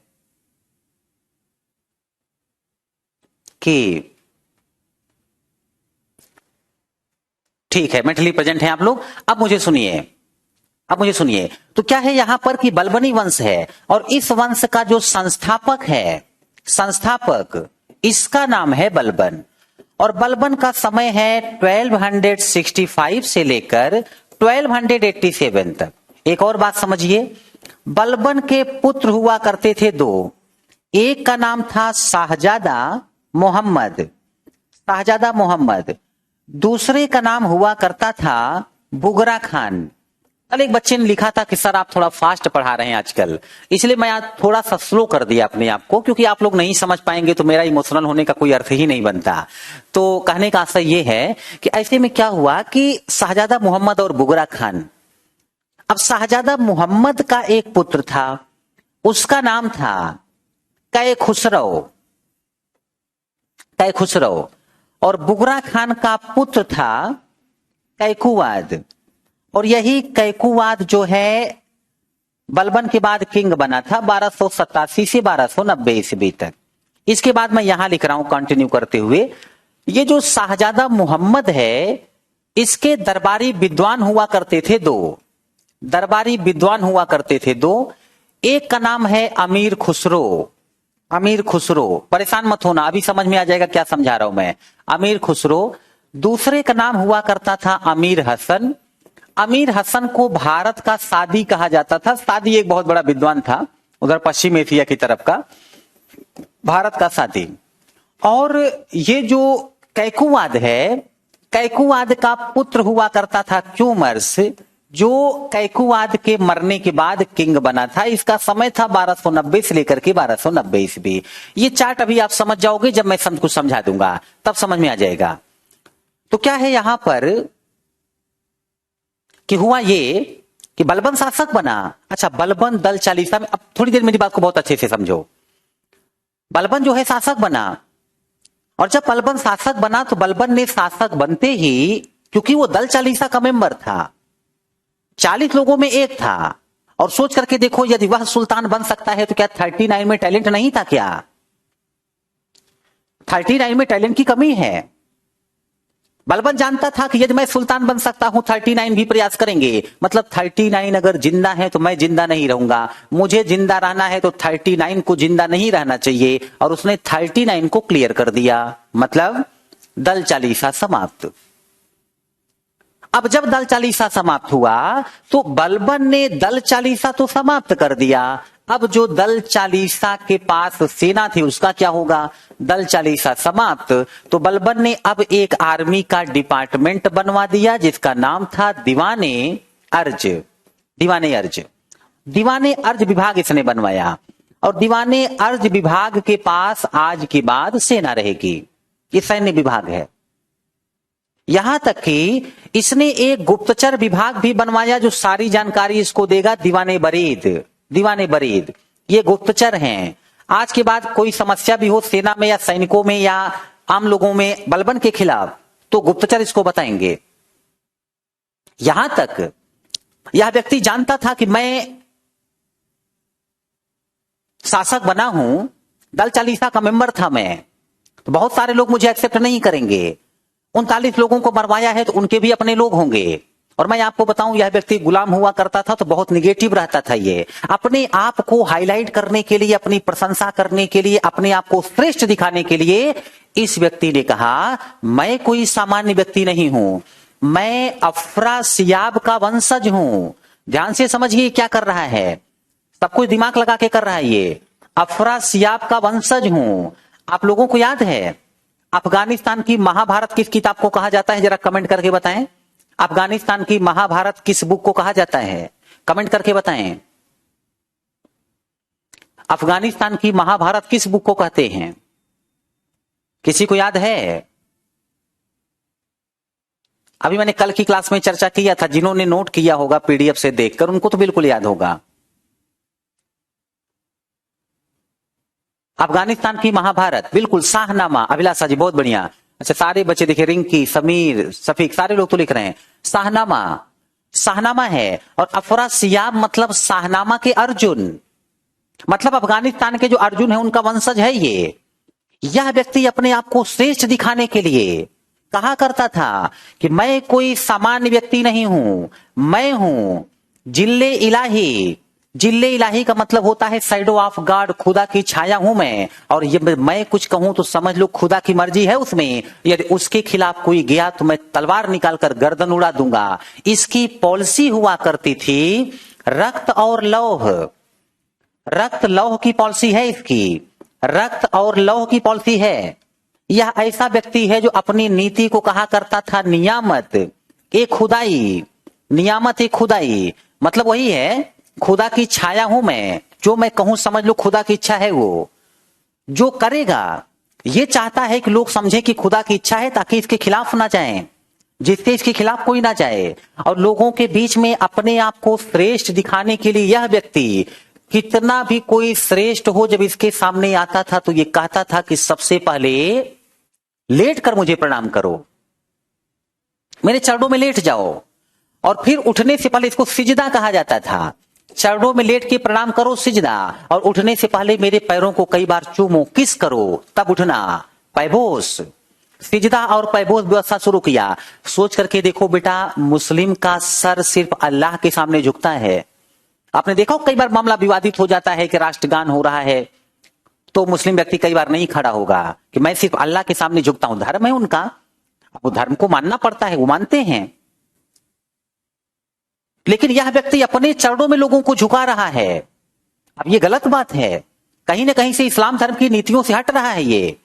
[SPEAKER 1] कि ठीक है, मेंटली प्रेजेंट हैं आप लोग। अब मुझे सुनिए, तो क्या है यहां पर कि बलबनी वंश है और इस वंश का जो संस्थापक इसका नाम है बलबन, और बलबन का समय है 1265 से लेकर 1287 तक। एक और बात समझिए, बलबन के पुत्र हुआ करते थे दो, एक का नाम था शाहजादा मोहम्मद, दूसरे का नाम हुआ करता था बुगरा खान। कल एक बच्चे ने लिखा था कि सर आप थोड़ा फास्ट पढ़ा रहे हैं आजकल, इसलिए मैं आज थोड़ा सा स्लो कर दिया अपने आप को, क्योंकि आप लोग नहीं समझ पाएंगे तो मेरा इमोशनल होने का कोई अर्थ ही नहीं बनता। तो कहने का आशय ये है कि ऐसे में क्या हुआ कि शाहजादा मोहम्मद और बुगरा खान, अब शाहजादा मोहम्मद का एक पुत्र था, उसका नाम था कै खुसरो, और बुगरा खान का पुत्र था कैकुवाद, और यही कैकुवाद जो है बलबन के बाद किंग बना था 1287 से 1290 ईस्वी तक। इसके बाद मैं यहां लिख रहा हूं कंटिन्यू करते हुए, ये जो शाहजादा मोहम्मद है इसके दरबारी विद्वान हुआ करते थे दो, एक का नाम है अमीर खुसरो, परेशान मत होना, अभी समझ में आ जाएगा क्या समझा रहा हूं मैं। अमीर खुसरो, दूसरे का नाम हुआ करता था अमीर हसन को भारत का सादी कहा जाता था। सादी एक बहुत बड़ा विद्वान था उधर पश्चिम एशिया की तरफ का, भारत का सादी। और ये जो कैकुवाद है, कैकुवाद का पुत्र हुआ करता था क्यूमर्स, जो कैकुवाद के मरने के बाद किंग बना था। इसका समय था 1290 से लेकर के 1290 ईस्वी। ये चार्ट अभी आप समझ जाओगे, जब मैं सब कुछ समझा दूंगा तब समझ में आ जाएगा। तो क्या है यहां पर कि हुआ ये कि बलबन शासक बना। अच्छा, बलबन दल चालीसा में, अब थोड़ी देर मेरी बात को बहुत अच्छे से समझो। बलबन जो है शासक बना, और जब बलबन शासक बना तो बलबन ने शासक बनते ही, क्योंकि वो दल चालीसा का मेंबर था, 40 लोगों में एक था, और सोच करके देखो यदि वह सुल्तान बन सकता है तो क्या 39 में टैलेंट नहीं था? क्या 39 में टैलेंट की कमी है? बलबन जानता था कि यदि मैं सुल्तान बन सकता हूं 39 भी प्रयास करेंगे, मतलब 39 अगर जिंदा है तो मैं जिंदा नहीं रहूंगा, मुझे जिंदा रहना है तो 39 को जिंदा नहीं रहना चाहिए, और उसने 39 को क्लियर कर दिया, मतलब दल चालीसा समाप्त। अब जब दल चालीसा समाप्त हुआ तो बलबन ने दल चालीसा तो समाप्त कर दिया, अब जो दल चालीसा के पास सेना थी उसका क्या होगा? दल चालीसा समाप्त, तो बलबन ने अब एक आर्मी का डिपार्टमेंट बनवा दिया जिसका नाम था दीवाने अर्ज विभाग इसने बनवाया, और दीवाने अर्ज विभाग के पास आज के बाद सेना रहेगी, ये सैन्य विभाग है। यहां तक कि इसने एक गुप्तचर विभाग भी बनवाया जो सारी जानकारी इसको देगा, दीवाने बरीद, ये गुप्तचर हैं। आज के बाद कोई समस्या भी हो सेना में या सैनिकों में या आम लोगों में बलबन के खिलाफ, तो गुप्तचर इसको बताएंगे। यहां तक यह व्यक्ति जानता था कि मैं शासक बना हूं, दल चालीसा का मेंबर था मैं, तो बहुत सारे लोग मुझे एक्सेप्ट नहीं करेंगे। 39 लोगों को मरवाया है तो उनके भी अपने लोग होंगे। और मैं आपको बताऊं, यह व्यक्ति गुलाम हुआ करता था तो बहुत निगेटिव रहता था। ये अपने आप को हाईलाइट करने के लिए, अपनी प्रशंसा करने के लिए, अपने आप को श्रेष्ठ दिखाने के लिए इस व्यक्ति ने कहा, मैं कोई सामान्य व्यक्ति नहीं हूं, मैं अफरासियाब का वंशज हूं। ध्यान से समझिए क्या कर रहा है, सब कुछ दिमाग लगा के कर रहा है। ये अफरासियाब का वंशज हूं। आप लोगों को याद है अफगानिस्तान की महाभारत किस किताब को कहा जाता है? जरा कमेंट करके बताएं। अफगानिस्तान की महाभारत किस बुक को कहा जाता है? कमेंट करके बताएं। अफगानिस्तान की महाभारत किस बुक को कहते हैं? किसी को याद है? अभी मैंने कल की क्लास में चर्चा किया था, जिन्होंने नोट किया होगा पीडीएफ से देखकर उनको तो बिल्कुल याद होगा। अफगानिस्तान की महाभारत, बिल्कुल, शाहनामा। अभिलाषा जी बहुत बढ़िया। अच्छा, सारे बच्चे देखे, रिंकी, समीर, सफीक, सारे लोग तो लिख रहे हैं शाहनामा। शाहनामा है, और अफरासियाब मतलब शाहनामा के अर्जुन, मतलब अफगानिस्तान के जो अर्जुन है उनका वंशज है ये। यह व्यक्ति अपने आप को श्रेष्ठ दिखाने के लिए कहा करता था कि मैं कोई सामान्य व्यक्ति नहीं हूं, मैं हूं जिल्ले इलाही। जिल्ले इलाही का मतलब होता है शैडो ऑफ गॉड, खुदा की छाया हूं मैं, और ये मैं कुछ कहूं तो समझ लो खुदा की मर्जी है उसमें। यदि उसके खिलाफ कोई गया तो मैं तलवार निकालकर गर्दन उड़ा दूंगा। इसकी पॉलिसी हुआ करती थी रक्त और लौह, रक्त लौह की पॉलिसी है इसकी, रक्त और लौह की पॉलिसी है। यह ऐसा व्यक्ति है जो अपनी नीति को कहा करता था नियामत ए खुदाई, नियामत ए खुदाई, मतलब वही है खुदा की छाया हूं मैं, जो मैं कहूं समझ लो खुदा की इच्छा है वो जो करेगा। ये चाहता है कि लोग समझे कि खुदा की इच्छा है ताकि इसके खिलाफ ना जाएं, जिससे इसके खिलाफ कोई ना जाए। और लोगों के बीच में अपने आप को श्रेष्ठ दिखाने के लिए यह व्यक्ति कितना भी कोई श्रेष्ठ हो, जब इसके सामने आता था तो ये कहता था कि सबसे पहले लेट कर मुझे प्रणाम करो, मेरे चरणों में लेट जाओ, और फिर उठने से पहले, इसको सिजदा कहा जाता था, चरणों में लेट के प्रणाम करो सिजदा, और उठने से पहले मेरे पैरों को कई बार चूमो, किस करो, तब उठना, पैबोस। सिजदा और पैबोस व्यवस्था शुरू किया। सोच करके देखो बेटा, मुस्लिम का सर सिर्फ अल्लाह के सामने झुकता है। आपने देखा कई बार मामला विवादित हो जाता है कि राष्ट्रगान हो रहा है तो मुस्लिम व्यक्ति कई बार नहीं खड़ा होगा कि मैं सिर्फ अल्लाह के सामने झुकता हूं, धर्म है उनका, वो धर्म को मानना पड़ता है, वो मानते हैं। लेकिन यह व्यक्ति अपने चरणों में लोगों को झुका रहा है। अब ये गलत बात है, कहीं ना कहीं से इस्लाम धर्म की नीतियों से हट रहा है। ये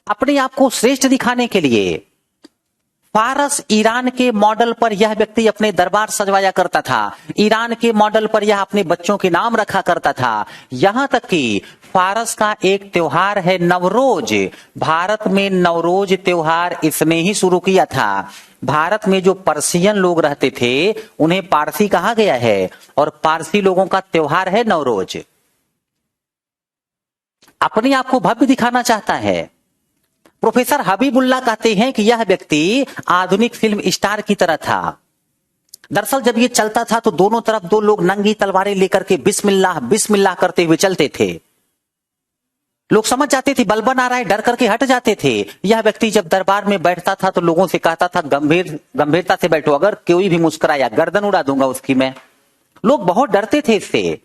[SPEAKER 1] अपने आप को श्रेष्ठ दिखाने के लिए फारस ईरान के मॉडल पर यह व्यक्ति अपने दरबार सजवाया करता था। ईरान के मॉडल पर यह अपने बच्चों के नाम रखा करता था। यहां तक कि फारस का एक त्योहार है नवरोज, भारत में नवरोज त्योहार इसने ही शुरू किया था। भारत में जो पर्शियन लोग रहते थे उन्हें पारसी कहा गया है, और पारसी लोगों का त्योहार है नवरोज। अपने आप को भव्य दिखाना चाहता है। प्रोफेसर हबीबुल्ला कहते हैं कि यह व्यक्ति आधुनिक फिल्म स्टार की तरह था। दरअसल जब ये चलता था तो दोनों तरफ दो लोग नंगी तलवारें लेकर के बिस्मिल्लाह बिस्मिल्लाह करते हुए चलते थे। लोग समझ जाते थे बलबन आ रहा है, डर करके हट जाते थे। यह व्यक्ति जब दरबार में बैठता था तो लोगों से कहता था गंभीरता से बैठो, अगर कोई भी मुस्कुराया गर्दन उड़ा दूंगा उसकी मैं। लोग बहुत डरते थे इससे।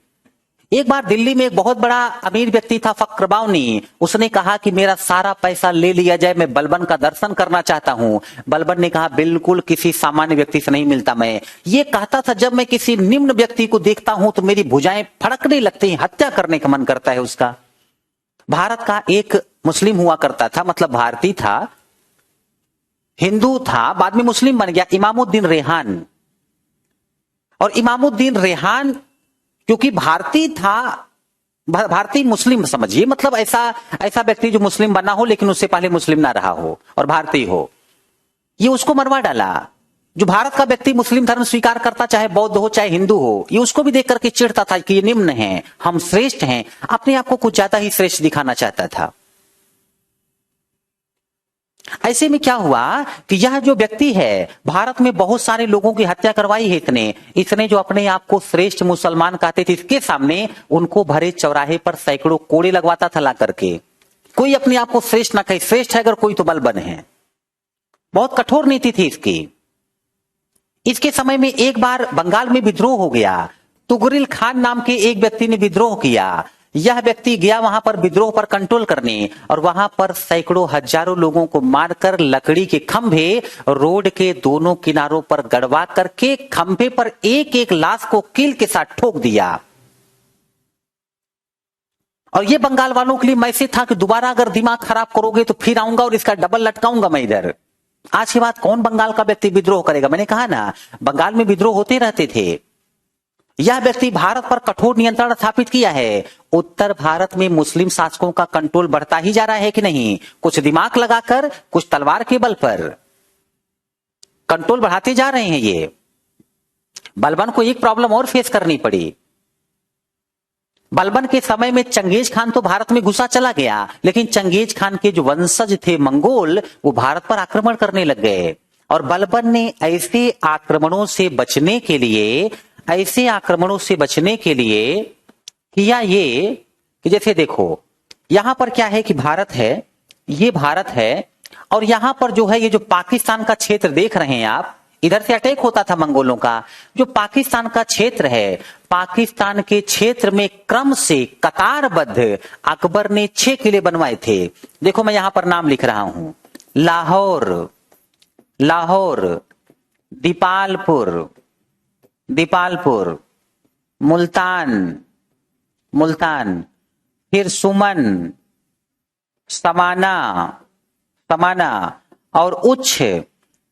[SPEAKER 1] एक बार दिल्ली में एक बहुत बड़ा अमीर व्यक्ति था फक्र बावनी, उसने कहा कि मेरा सारा पैसा ले लिया जाए, मैं बलबन का दर्शन करना चाहता हूं। बलबन ने कहा बिल्कुल किसी सामान्य व्यक्ति से नहीं मिलता मैं। ये कहता था जब मैं किसी निम्न व्यक्ति को देखता हूं तो मेरी भुजाएं फड़कने लगती हैं, हत्या करने का मन करता है उसका। भारत का एक मुस्लिम हुआ करता था, मतलब भारतीय था, हिंदू था, बाद में मुस्लिम बन गया, इमामुद्दीन रेहान। और इमामुद्दीन रेहान क्योंकि भारतीय था, भारतीय मुस्लिम समझिए, मतलब ऐसा व्यक्ति जो मुस्लिम बना हो लेकिन उससे पहले मुस्लिम ना रहा हो और भारतीय हो, ये उसको मरवा डाला। जो भारत का व्यक्ति मुस्लिम धर्म स्वीकार करता, चाहे बौद्ध हो चाहे हिंदू हो, ये उसको भी देख करके चिढ़ता था कि ये निम्न है, हम श्रेष्ठ हैं। अपने आप को कुछ ज्यादा ही श्रेष्ठ दिखाना चाहता था। ऐसे में क्या हुआ कि यह जो व्यक्ति है भारत में बहुत सारे लोगों की हत्या करवाई है इसने जो अपने आप को श्रेष्ठ मुसलमान कहते थे, इसके सामने उनको भरे चौराहे पर सैकड़ों कोड़े लगवाता था ला करके। कोई अपने आप को श्रेष्ठ ना कहे, श्रेष्ठ है अगर कोई तो बलबन है। बहुत कठोर नीति थी इसकी। इसके समय में एक बार बंगाल में विद्रोह हो गया। तुगरिल खान नाम के एक व्यक्ति ने विद्रोह किया। यह व्यक्ति गया वहां पर विद्रोह पर कंट्रोल करने, और वहां पर सैकड़ों हजारों लोगों को मारकर लकड़ी के खंभे रोड के दोनों किनारों पर गड़वा करके खंभे पर एक एक लाश को कील के साथ ठोक दिया। और ये बंगाल वालों के लिए मैसेज था कि दोबारा अगर दिमाग खराब करोगे तो फिर आऊंगा और इसका डबल लटकाऊंगा मैं इधर। आज के बाद कौन बंगाल का व्यक्ति विद्रोह करेगा? मैंने कहा ना, बंगाल में विद्रोह होते रहते थे। यह व्यक्ति भारत पर कठोर नियंत्रण स्थापित किया है। उत्तर भारत में मुस्लिम शासकों का कंट्रोल बढ़ता ही जा रहा है कि नहीं? कुछ दिमाग लगाकर, कुछ तलवार के बल पर कंट्रोल बढ़ाते जा रहे हैं। ये बलबन को एक प्रॉब्लम और फेस करनी पड़ी। बलबन के समय में चंगेज खान तो भारत में घुसा चला गया, लेकिन चंगेज खान के जो वंशज थे मंगोल, वो भारत पर आक्रमण करने लग गए। और बलबन ने ऐसे आक्रमणों से बचने के लिए किया ये कि जैसे देखो यहां पर क्या है कि भारत है, ये भारत है, और यहां पर जो है ये जो पाकिस्तान का क्षेत्र देख रहे हैं आप, इधर से अटैक होता था मंगोलों का। जो पाकिस्तान का क्षेत्र है, पाकिस्तान के क्षेत्र में क्रम से कतारबद्ध अकबर ने 6 किले बनवाए थे। देखो मैं यहां पर नाम लिख रहा हूं, लाहौर, दीपालपुर, मुल्तान, फिर सुमन, समाना और उच्छ,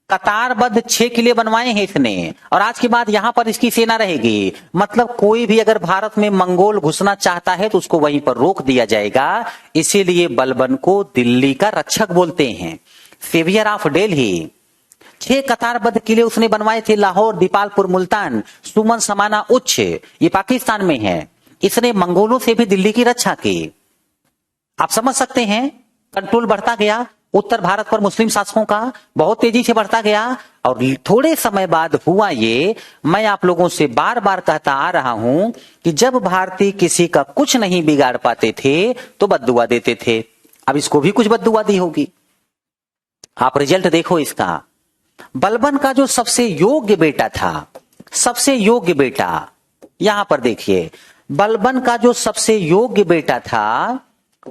[SPEAKER 1] कतारबद्ध 6 किले बनवाए हैं इसने। और आज के बाद यहां पर इसकी सेना रहेगी, मतलब कोई भी अगर भारत में मंगोल घुसना चाहता है तो उसको वहीं पर रोक दिया जाएगा। इसीलिए बलबन को दिल्ली का रक्षक बोलते हैं, सेवियर ऑफ दिल्ली। 6 कतारबद्ध किले उसने बनवाए थे, लाहौर, दीपालपुर, मुल्तान, सुमन, समाना, उच्छ, ये पाकिस्तान में है। इसने मंगोलों से भी दिल्ली की रक्षा की। आप समझ सकते हैं, कंट्रोल बढ़ता गया उत्तर भारत पर मुस्लिम शासकों का, बहुत तेजी से बढ़ता गया। और थोड़े समय बाद हुआ ये, मैं आप लोगों से बार बार कहता आ रहा हूं कि जब भारतीय किसी का कुछ नहीं बिगाड़ पाते थे तो बद्दुआ देते थे। अब इसको भी कुछ बद्दुआ दी होगी। आप रिजल्ट देखो इसका। बलबन का जो सबसे योग्य बेटा, यहां पर देखिए, बलबन का जो सबसे योग्य बेटा था,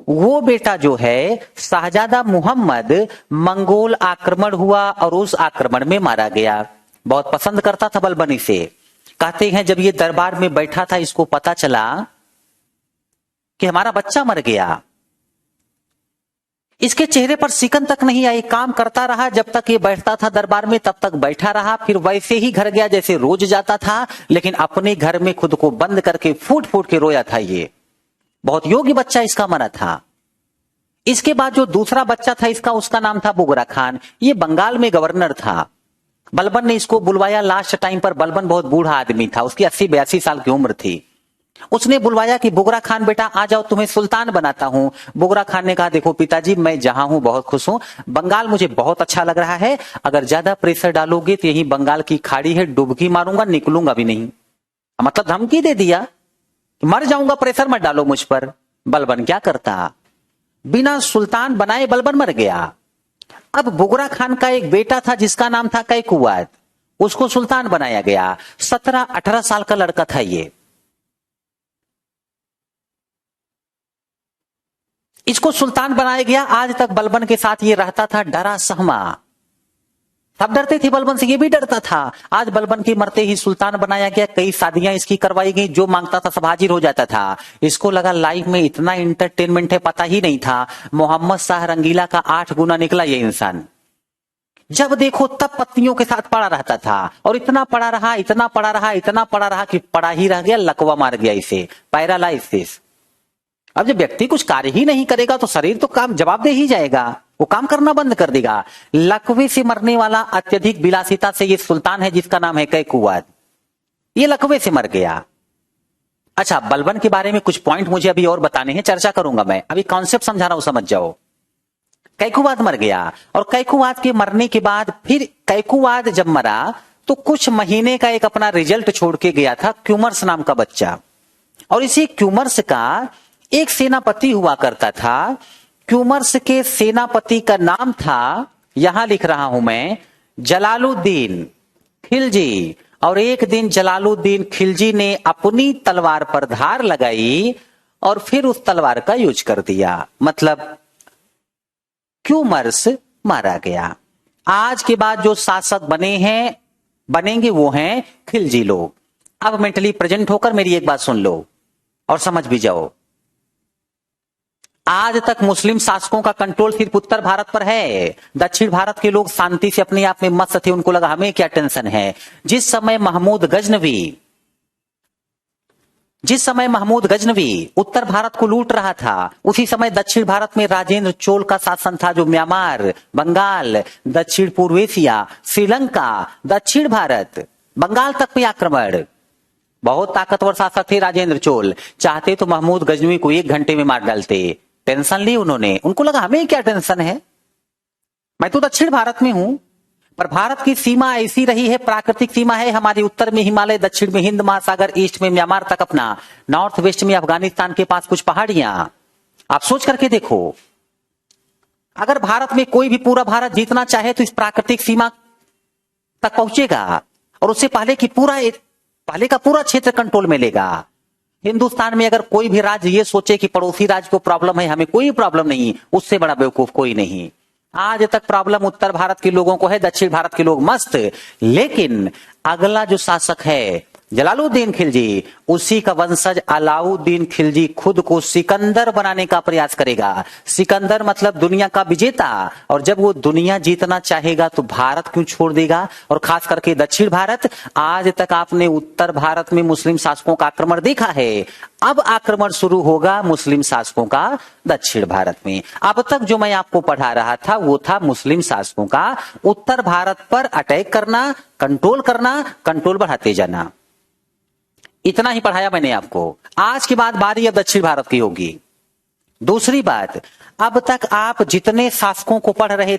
[SPEAKER 1] वो बेटा जो है शाहजादा मुहम्मद, मंगोल आक्रमण हुआ और उस आक्रमण में मारा गया। बहुत पसंद करता था बलबन इसे। कहते हैं जब ये दरबार में बैठा था, इसको पता चला कि हमारा बच्चा मर गया, इसके चेहरे पर सिकन तक नहीं आई। काम करता रहा, जब तक ये बैठता था दरबार में तब तक बैठा रहा, फिर वैसे ही घर गया जैसे रोज जाता था, लेकिन अपने घर में खुद को बंद करके फूट फूट के रोया था। ये बहुत योग्य बच्चा इसका मरा था। इसके बाद जो दूसरा बच्चा था इसका, उसका नाम था बुगरा खान। ये बंगाल में गवर्नर था। बलबन ने इसको बुलवाया लास्ट टाइम पर। बलबन बहुत बूढ़ा आदमी था, उसकी 80-82 साल की उम्र थी। उसने बुलवाया कि बुगरा खान बेटा आ जाओ, तुम्हें सुल्तान बनाता हूं। बुगरा खान ने कहा देखो पिताजी, मैं जहां हूं बहुत खुश हूं, बंगाल मुझे बहुत अच्छा लग रहा है, अगर ज्यादा प्रेशर डालोगे तो यही बंगाल की खाड़ी है, डुबकी मारूंगा, निकलूंगा भी नहीं। मतलब धमकी दे दिया, मर जाऊंगा, प्रेशर मत डालो मुझ पर। बलबन क्या करता, बिना सुल्तान बनाए बलबन मर गया। अब बुगरा खान का एक बेटा था जिसका नाम था कैकुवाद, उसको सुल्तान बनाया गया। 17-18 साल का लड़का था ये। इसको सुल्तान बनाया गया। आज तक बलबन के साथ ये रहता था, डरा सहमा। सब डरते थे बलबन से, ये भी डरता था। आज बलबन के मरते ही सुल्तान बनाया गया। कई शादियां इसकी करवाई गई, जो मांगता था सब हाजिर हो जाता था। इसको लगा लाइफ में इतना एंटरटेनमेंट है, पता ही नहीं था मोहम्मद शाह रंगीला का 8 गुना निकला ये इंसान। जब देखो तब पत्नियों के साथ पड़ा रहता था, और इतना पड़ा रहा कि पड़ा ही रह गया, लकवा मार गया इसे, पैरालाइसिस। अब जब व्यक्ति कुछ कार्य ही नहीं करेगा तो शरीर तो काम जवाब दे ही जाएगा, वो काम करना बंद कर देगा। लकवे से मरने वाला अत्यधिक विलासिता से ये सुल्तान है जिसका नाम है कैकुवाद, ये लकवे से मर गया। अच्छा, बलबन के बारे में कुछ पॉइंट मुझे अभी और बताने हैं, चर्चा करूंगा मैं, अभी कॉन्सेप्ट समझा रहा हूं, समझ जाओ। कैकुवाद मर गया, और कैकुवाद के मरने के बाद फिर कैकुवाद जब मरा तो कुछ महीने का एक अपना रिजल्ट छोड़ के गया था, क्यूमर्स नाम का बच्चा। और इसी क्यूमर्स का एक सेनापति हुआ करता था। क्यूमर्स के सेनापति का नाम था, यहां लिख रहा हूं मैं, जलालुद्दीन खिलजी। और एक दिन जलालुद्दीन खिलजी ने अपनी तलवार पर धार लगाई और फिर उस तलवार का यूज कर दिया, मतलब क्यूमर्स मारा गया। आज के बाद जो शासक बनेंगे वो हैं खिलजी लोग। अब मेंटली प्रेजेंट होकर मेरी एक बात सुन लो और समझ भी जाओ। आज तक मुस्लिम शासकों का कंट्रोल सिर्फ उत्तर भारत पर है। दक्षिण भारत के लोग शांति से अपने आप में मस्त थे, उनको लगा हमें क्या टेंशन है। जिस समय महमूद गजनवी उत्तर भारत को लूट रहा था, उसी समय दक्षिण भारत में राजेंद्र चोल का शासन था, जो म्यांमार, बंगाल, दक्षिण पूर्व एशिया, श्रीलंका, दक्षिण भारत, बंगाल तक पे आक्रमण। बहुत ताकतवर शासक थे राजेंद्र चोल, चाहते तो महमूद गजनवी को 1 घंटे में मार डालते। टेंशन ली उन्होंने, उनको लगा हमें क्या टेंशन है, मैं तो दक्षिण भारत में हूं, पर भारत की सीमा ऐसी रही है, प्राकृतिक सीमा है हमारी, उत्तर में हिमालय, दक्षिण में हिंद महासागर, ईस्ट में म्यांमार तक अपना, नॉर्थ वेस्ट में अफगानिस्तान के पास कुछ पहाड़ियां। आप सोच करके देखो, अगर भारत में कोई भी पूरा भारत जीतना चाहे तो इस प्राकृतिक सीमा तक पहुंचेगा और उससे पहले का पूरा क्षेत्र कंट्रोल में लेगा। हिंदुस्तान में अगर कोई भी राज्य ये सोचे कि पड़ोसी राज्य को प्रॉब्लम है, हमें कोई प्रॉब्लम नहीं, उससे बड़ा बेवकूफ कोई नहीं। आज तक प्रॉब्लम उत्तर भारत के लोगों को है, दक्षिण भारत के लोग मस्त, लेकिन अगला जो शासक है जलालुद्दीन खिलजी, उसी का वंशज अलाउद्दीन खिलजी खुद को सिकंदर बनाने का प्रयास करेगा। सिकंदर मतलब दुनिया का विजेता, और जब वो दुनिया जीतना चाहेगा तो भारत क्यों छोड़ देगा, और खास करके दक्षिण भारत। आज तक आपने उत्तर भारत में मुस्लिम शासकों का आक्रमण देखा है, अब आक्रमण शुरू होगा मुस्लिम शासकों का दक्षिण भारत में। अब तक जो मैं आपको पढ़ा रहा था वो था मुस्लिम शासकों का उत्तर भारत पर अटैक करना, कंट्रोल बढ़ाते जाना। इतना ही पढ़ाया मैंने आपको। आज के बाद बारी अब दक्षिण भारत की होगी। दूसरी बात, अब तक आप जितने शासकों को पढ़ रहे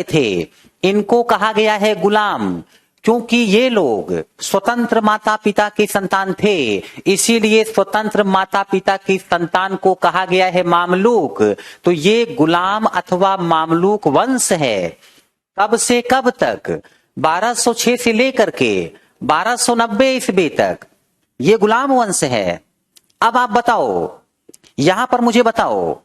[SPEAKER 1] थे, इनको कहा गया है गुलाम, क्योंकि ये लोग स्वतंत्र माता पिता के संतान थे, इसीलिए स्वतंत्र माता पिता की संतान को कहा गया है मामलूक। तो ये गुलाम अथवा मामलूक वंश है। कब से कब तक? 1206 से लेकर के 1290 ईस्वी तक ये गुलाम वंश है। अब आप बताओ, यहां पर मुझे बताओ,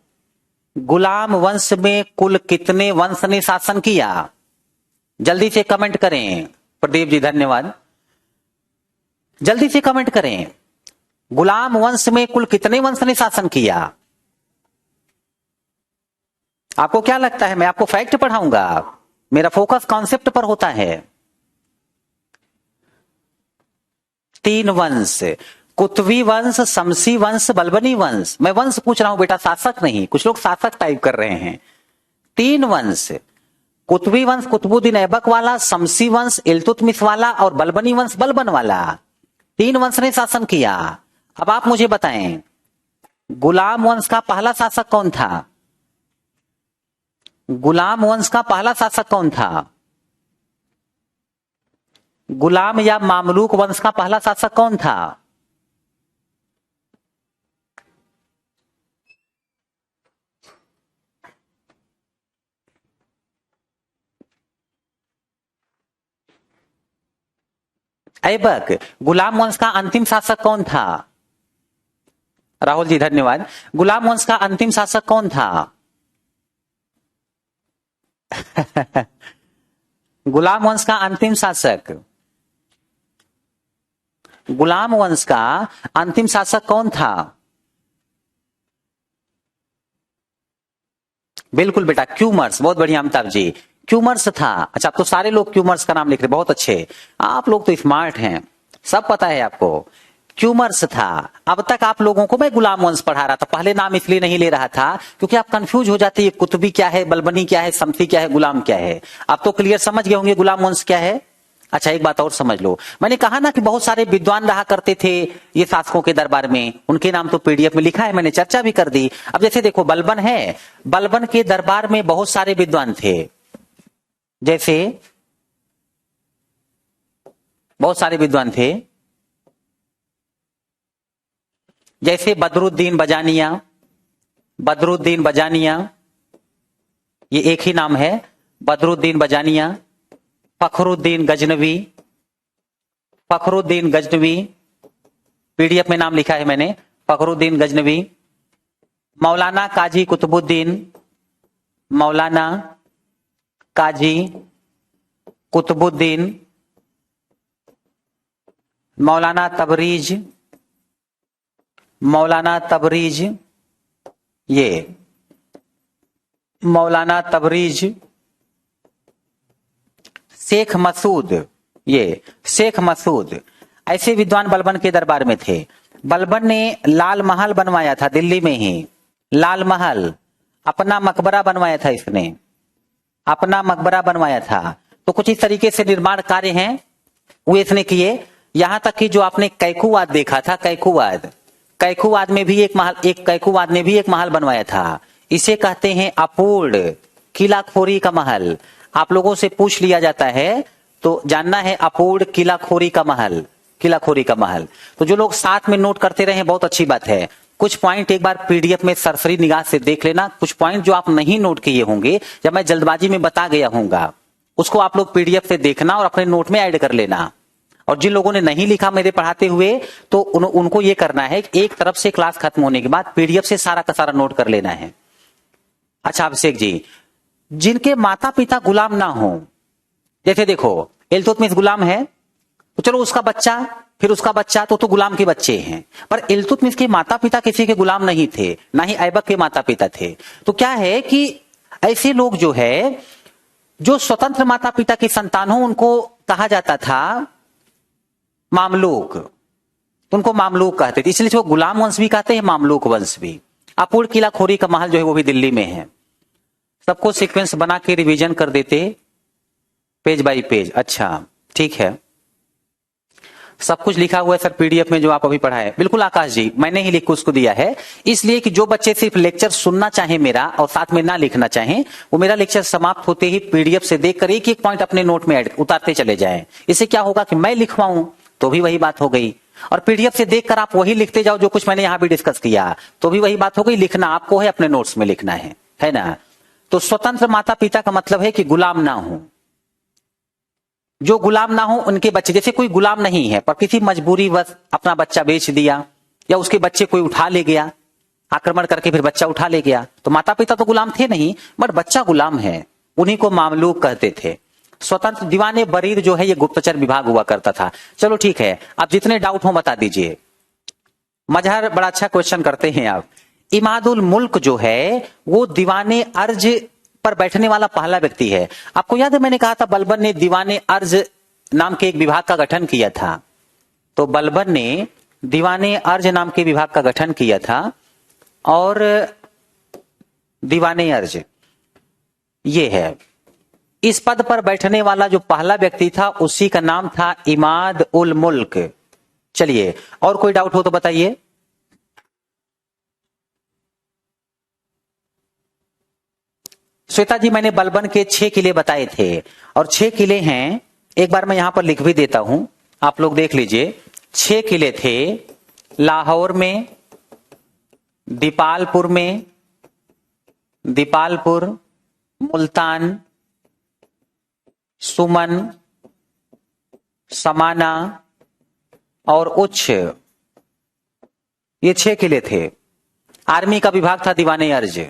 [SPEAKER 1] गुलाम वंश में कुल कितने वंश ने शासन किया? जल्दी से कमेंट करें। प्रदीप जी धन्यवाद, जल्दी से कमेंट करें। गुलाम वंश में कुल कितने वंश ने शासन किया? आपको क्या लगता है? मैं आपको फैक्ट पढ़ाऊंगा, मेरा फोकस कॉन्सेप्ट पर होता है। 3 वंश, कुतवी वंश, शमसी वंश, बलबनी वंश। मैं वंश पूछ रहा हूं बेटा, शासक नहीं। कुछ लोग शासक टाइप कर रहे हैं। 3 वंश, कुतवी वंश कुतुबुद्दीन ऐबक वाला, शमसी वंश इल्तुतमिश वाला, और बलबनी वंश बलबन वाला। 3 वंश ने शासन किया। अब आप मुझे बताएं, गुलाम वंश का पहला शासक कौन था? गुलाम वंश का पहला शासक कौन था? गुलाम या मामलूक वंश का पहला शासक कौन था? ऐबक। गुलाम वंश का अंतिम शासक कौन था? राहुल जी धन्यवाद। गुलाम वंश का अंतिम शासक कौन था? गुलाम वंश का अंतिम शासक, गुलाम वंश का अंतिम शासक कौन था? बिल्कुल बेटा, क्यूमर्स। बहुत बढ़िया अमिताभ जी, क्यूमर्स था। अच्छा, अब तो सारे लोग क्यूमर्स का नाम लिख रहे, बहुत अच्छे। आप लोग तो स्मार्ट हैं, सब पता है आपको। क्यूमर्स था। अब तक आप लोगों को मैं गुलाम वंश पढ़ा रहा था, पहले नाम इसलिए नहीं ले रहा था क्योंकि आप कंफ्यूज हो जाते, ये कुतुबी क्या है, बलबनी क्या है, शमसी क्या है, गुलाम क्या है। आप तो क्लियर समझ गए होंगे गुलाम वंश क्या है। अच्छा, एक बात और समझ लो, मैंने कहा ना कि बहुत सारे विद्वान रहा करते थे ये शासकों के दरबार में, उनके नाम तो पीडीएफ में लिखा है, मैंने चर्चा भी कर दी। अब जैसे देखो, बलबन है, बलबन के दरबार में बहुत सारे विद्वान थे, जैसे बहुत सारे विद्वान थे, जैसे बदरुद्दीन बजानिया। बदरुद्दीन बजानिया, ये एक ही नाम है, बदरुद्दीन बजानिया। फखरुद्दीन गजनवी, फखरुद्दीन गजनवी, पीडीएफ में नाम लिखा है मैंने, फखरुद्दीन गजनवी। मौलाना काजी कुतुबुद्दीन, मौलाना काजी कुतुबुद्दीन, मौलाना तबरीज, मौलाना तबरीज, ये मौलाना तबरीज। शेख मसूद, ये शेख मसूद। ऐसे विद्वान बलबन के दरबार में थे। बलबन ने लाल महल बनवाया था दिल्ली में ही, लाल महल, अपना मकबरा बनवाया था इसने, अपना मकबरा बनवाया था। तो कुछ इस तरीके से निर्माण कार्य हैं वो इसने किए। यहां तक कि जो आपने कैकुवाद देखा था, कैकुवाद, कैकुवाद में भी एक महल, एक कैकुवाद ने भी एक महल बनवाया था। इसे कहते हैं अपूर्ण, किलाखोरी का महल। आप लोगों से पूछ लिया जाता है तो जानना है अपूर्ण किलाखोरी का महल, किलाखोरी का महल। तो जो लोग साथ में नोट करते रहे बहुत अच्छी बात है। कुछ पॉइंट एक बार पीडीएफ में सरसरी निगाह से देख लेना। कुछ पॉइंट जो आप नहीं नोट किए होंगे जब मैं जल्दबाजी में बता गया हूंगा उसको आप लोग पीडीएफ से देखना और अपने नोट में ऐड कर लेना। और जिन लोगों ने नहीं लिखा मेरे पढ़ाते हुए तो उनको ये करना है कि एक तरफ से क्लास खत्म होने के बाद पीडीएफ से सारा का सारा नोट कर लेना है। अच्छा अभिषेक जी, जिनके माता पिता गुलाम ना हो, जैसे देखो इल्तुतमिश गुलाम है तो चलो उसका बच्चा फिर उसका बच्चा तो गुलाम के बच्चे हैं, पर इल्तुतमिश के माता पिता किसी के गुलाम नहीं थे, ना ही ऐबक के माता पिता थे। तो क्या है कि ऐसे लोग जो है जो स्वतंत्र माता पिता की संतान हो उनको कहा जाता था मामलूक, उनको मामलूक कहते थे, इसलिए वो गुलाम वंश भी कहते हैं मामलूक वंश भी। अपूर्ण किलाखोरी का महल जो है वो भी दिल्ली में है। सबको सीक्वेंस बना के रिवीजन कर देते पेज बाय पेज। अच्छा ठीक है, सब कुछ लिखा हुआ है सर पीडीएफ में जो आप अभी पढ़ाए। बिल्कुल आकाश जी, मैंने ही लिख के उसको दिया है, इसलिए कि जो बच्चे सिर्फ लेक्चर सुनना चाहे मेरा और साथ में ना लिखना चाहे वो मेरा लेक्चर समाप्त होते ही पीडीएफ से देखकर एक एक पॉइंट अपने नोट में ऐड उतारते चले जाएं। इससे क्या होगा कि मैं लिखवाऊं तो भी वही बात हो गई, और पीडीएफ से देखकर आप वही लिखते जाओ जो कुछ मैंने यहां भी डिस्कस किया तो भी वही बात हो गई। लिखना आपको है, अपने नोट्स में लिखना है ना। तो स्वतंत्र माता पिता का मतलब है कि गुलाम ना हो। जो गुलाम ना हो उनके बच्चे, जैसे कोई गुलाम नहीं है पर किसी मजबूरी वश अपना बच्चा बेच दिया या उसके बच्चे कोई उठा ले गया, आक्रमण करके फिर बच्चा उठा ले गया, तो माता पिता तो गुलाम थे नहीं बट बच्चा गुलाम है, उन्हीं को मामलूक कहते थे। स्वतंत्र दीवाने बरीर जो है ये गुप्तचर विभाग हुआ करता था। चलो ठीक है, आप जितने डाउट हो बता दीजिए। मजहर बड़ा अच्छा क्वेश्चन करते हैं आप। इमादुल मुल्क जो है वो दीवाने अर्ज पर बैठने वाला पहला व्यक्ति है। आपको याद है मैंने कहा था बलबन ने दीवाने अर्ज नाम के एक विभाग का गठन किया था। तो बलबन ने दीवाने अर्ज नाम के विभाग का गठन किया था और दीवाने अर्ज ये है। इस पद पर बैठने वाला जो पहला व्यक्ति था उसी का नाम था इमाद उल मुल्क। चलिए और कोई डाउट हो तो बताइए। श्वेता जी, मैंने बलबन के 6 किले बताए थे और 6 किले हैं, एक बार मैं यहां पर लिख भी देता हूं, आप लोग देख लीजिए। 6 किले थे लाहौर में, दीपालपुर में, दीपालपुर, मुल्तान, सुमन, समाना और उच्च, ये 6 किले थे। आर्मी का विभाग था दीवाने अर्ज।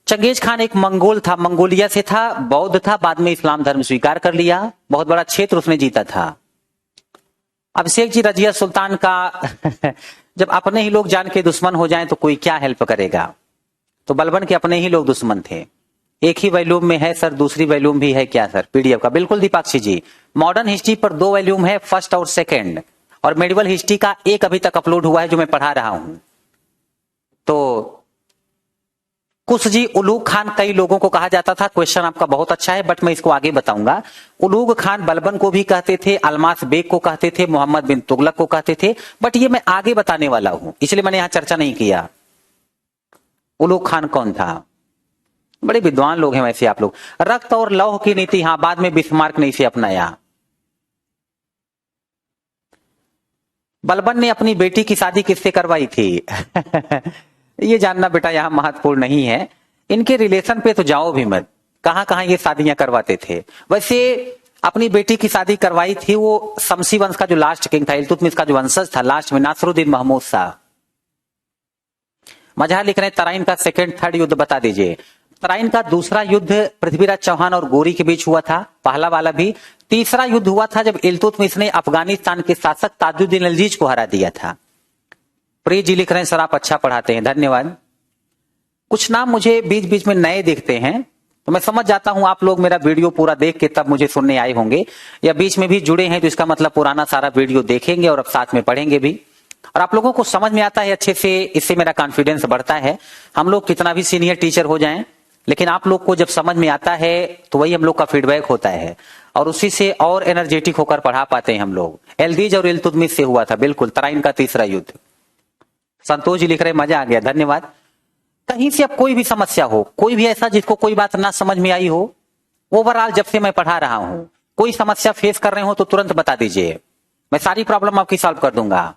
[SPEAKER 1] चंगेज खान एक मंगोल था, मंगोलिया से था, बौद्ध था, बाद में इस्लाम धर्म स्वीकार कर लिया, बहुत बड़ा क्षेत्र उसने जीता था। अभिषेक जी, रजिया सुल्तान का जब अपने ही लोग जान के दुश्मन हो जाएं तो कोई क्या हेल्प करेगा। तो बलबन के अपने ही लोग दुश्मन थे। एक ही वॉल्यूम में है सर, दूसरी वॉल्यूम भी है क्या सर पीडीएफ का? बिल्कुल दीपाक्षी जी, मॉडर्न हिस्ट्री पर 2 वॉल्यूम है, फर्स्ट और सेकंड, और मेडिवल हिस्ट्री का एक अभी तक अपलोड हुआ है जो मैं पढ़ा रहा हूं। तो कुछ जी उलूग खान कई लोगों को कहा जाता था, क्वेश्चन आपका बहुत अच्छा है बट मैं इसको आगे बताऊंगा। उलूग खान बलबन को भी कहते थे, अलमास बेग को कहते थे, मोहम्मद बिन तुगलक को कहते थे, बट ये मैं आगे बताने वाला हूं इसलिए मैंने यहां चर्चा नहीं किया। उलूग खान कौन था? बड़े विद्वान लोग हैं वैसे आप लोग। रक्त और लौह की नीति, हाँ, बाद में बिस्मार्क ने इसे अपनाया। बलबन ने अपनी बेटी की शादी किससे करवाई थी? ये जानना बेटा यहां महत्वपूर्ण नहीं है, इनके रिलेशन पे तो जाओ भी मत, कहां कहां ये शादियां करवाते थे। वैसे अपनी बेटी की शादी करवाई थी वो शमसी वंश का जो लास्ट किंग था, इल्तुतमिश का जो वंशज था लास्ट में, नासरुद्दीन महमूद शाह। मजहा लिख रहे हैं तराइन का 2nd 3rd युद्ध बता दीजिए। तराइन का दूसरा युद्ध पृथ्वीराज चौहान और गोरी के बीच हुआ था, पहला वाला भी। तीसरा युद्ध हुआ था जब इल्तुतमिश ने अफगानिस्तान के शासक ताजुद्दीन अल्जीज को हरा दिया था। प्रिय जी लिख रहे हैं सर आप अच्छा पढ़ाते हैं, धन्यवाद। कुछ नाम मुझे बीच बीच में नए दिखते हैं तो मैं समझ जाता हूं आप लोग मेरा वीडियो पूरा देख के तब मुझे सुनने आए होंगे, या बीच में भी जुड़े हैं तो इसका मतलब पुराना सारा वीडियो देखेंगे और अब साथ में पढ़ेंगे भी, और आप लोगों को समझ में आता है अच्छे से, इससे मेरा कॉन्फिडेंस बढ़ता है। हम लोग कितना भी सीनियर टीचर हो जाएं लेकिन आप लोग को जब समझ में आता है तो वही हम लोग का फीडबैक होता है और उसी से और एनर्जेटिक होकर पढ़ा पाते हैं हम लोग। एल्दीज और इल्तुतमिश से हुआ था बिल्कुल तराइन का तीसरा युद्ध। संतोष जी लिख रहे मजा आ गया, धन्यवाद। कहीं से अब कोई भी समस्या हो, कोई भी ऐसा जिसको कोई बात ना समझ में आई हो, ओवरऑल जब से मैं पढ़ा रहा हूं, कोई समस्या फेस कर रहे हो तो तुरंत बता दीजिए, मैं सारी प्रॉब्लम आपकी सॉल्व कर दूंगा।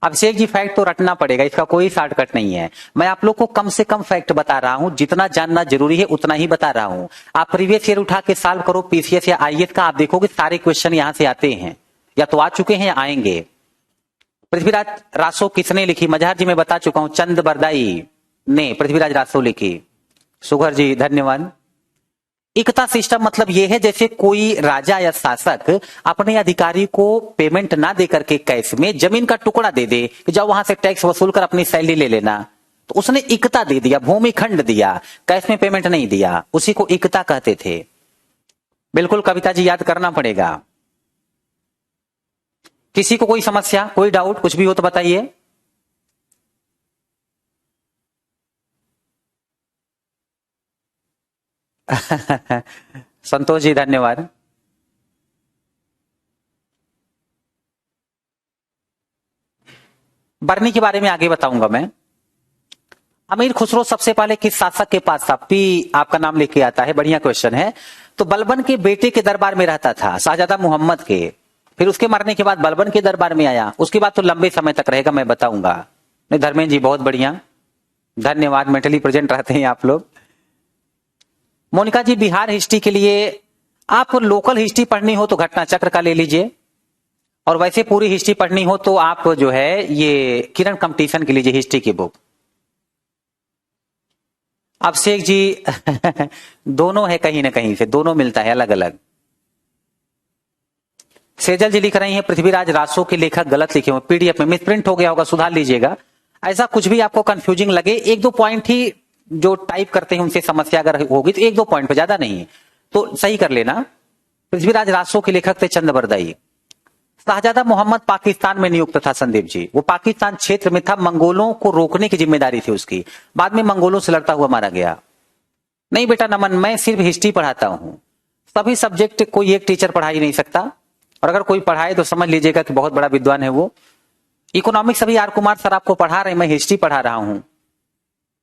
[SPEAKER 1] अभिषेक जी फैक्ट तो रटना पड़ेगा, इसका कोई शॉर्टकट नहीं है। मैं आप लोग को कम से कम फैक्ट बता रहा हूं, जितना जानना जरूरी है उतना ही बता रहा हूं। आप प्रीवियस ईयर उठा के सॉल्व करो पीसीएस या आईएएस का, आप देखोगे सारे क्वेश्चन यहां से आते हैं, या तो आ चुके हैं या आएंगे। पृथ्वीराज रासो किसने लिखी? मजहर जी मैं बता चुका हूं, चंद बरदाई ने पृथ्वीराज रासो लिखी। सुगर जी धन्यवाद। एकता सिस्टम मतलब यह है जैसे कोई राजा या शासक अपने अधिकारी को पेमेंट ना दे करके कैश में जमीन का टुकड़ा दे दे कि जाओ वहां से टैक्स वसूल कर अपनी सैलरी ले लेना, तो उसने एकता दे दिया, भूमि खंड दिया, कैश में पेमेंट नहीं दिया, उसी को एकता कहते थे। बिल्कुल कविता जी याद करना पड़ेगा। किसी को कोई समस्या, कोई डाउट, कुछ भी हो तो बताइए। संतोष जी धन्यवाद। बरनी के बारे में आगे बताऊंगा मैं। अमीर खुसरो सबसे पहले किस शासक के पास था? पी आपका नाम लेके आता है, बढ़िया क्वेश्चन है। तो बलबन के बेटे के दरबार में रहता था, शाहजादा मोहम्मद के। फिर उसके मरने के बाद बलबन के दरबार में आया, उसके बाद तो लंबे समय तक रहेगा, मैं बताऊंगा। नहीं धर्मेंद्र जी बहुत बढ़िया, धन्यवाद, मेंटली प्रेजेंट रहते हैं आप लोग। मोनिका जी बिहार हिस्ट्री के लिए आप लोकल हिस्ट्री पढ़नी हो तो घटना चक्र का ले लीजिए, और वैसे पूरी हिस्ट्री पढ़नी हो तो आप जो है ये किरण कंपटीशन के लीजिए हिस्ट्री की बुक। अभिषेक जी दोनों है, कहीं ना कहीं से दोनों मिलता है अलग अलग। सेजल जी लिख रही हैं पृथ्वीराज रासो के लेखक गलत लिखे हुए, पीडीएफ में मिसप्रिंट हो गया होगा, सुधार लीजिएगा। ऐसा कुछ भी आपको कंफ्यूजिंग लगे, एक दो पॉइंट ही जो टाइप करते हैं उनसे समस्या अगर होगी तो एक दो पॉइंट पे, ज्यादा नहीं, तो सही कर लेना। पृथ्वीराज रासो के लेखक थे चंद बरदाई। शाहजादा मोहम्मद पाकिस्तान में नियुक्त था संदीप जी, वो पाकिस्तान क्षेत्र में था, मंगोलों को रोकने की जिम्मेदारी थी उसकी, बाद में मंगोलों से लड़ता हुआ मारा गया। नहीं बेटा नमन, मैं सिर्फ हिस्ट्री पढ़ाता हूं, सभी सब्जेक्ट कोई एक टीचर पढ़ा ही नहीं सकता, और अगर कोई पढ़ाए तो समझ लीजिएगा कि बहुत बड़ा विद्वान है वो। इकोनॉमिक्स अभी आर कुमार सर आपको पढ़ा रहे हैं, मैं हिस्ट्री पढ़ा रहा हूं,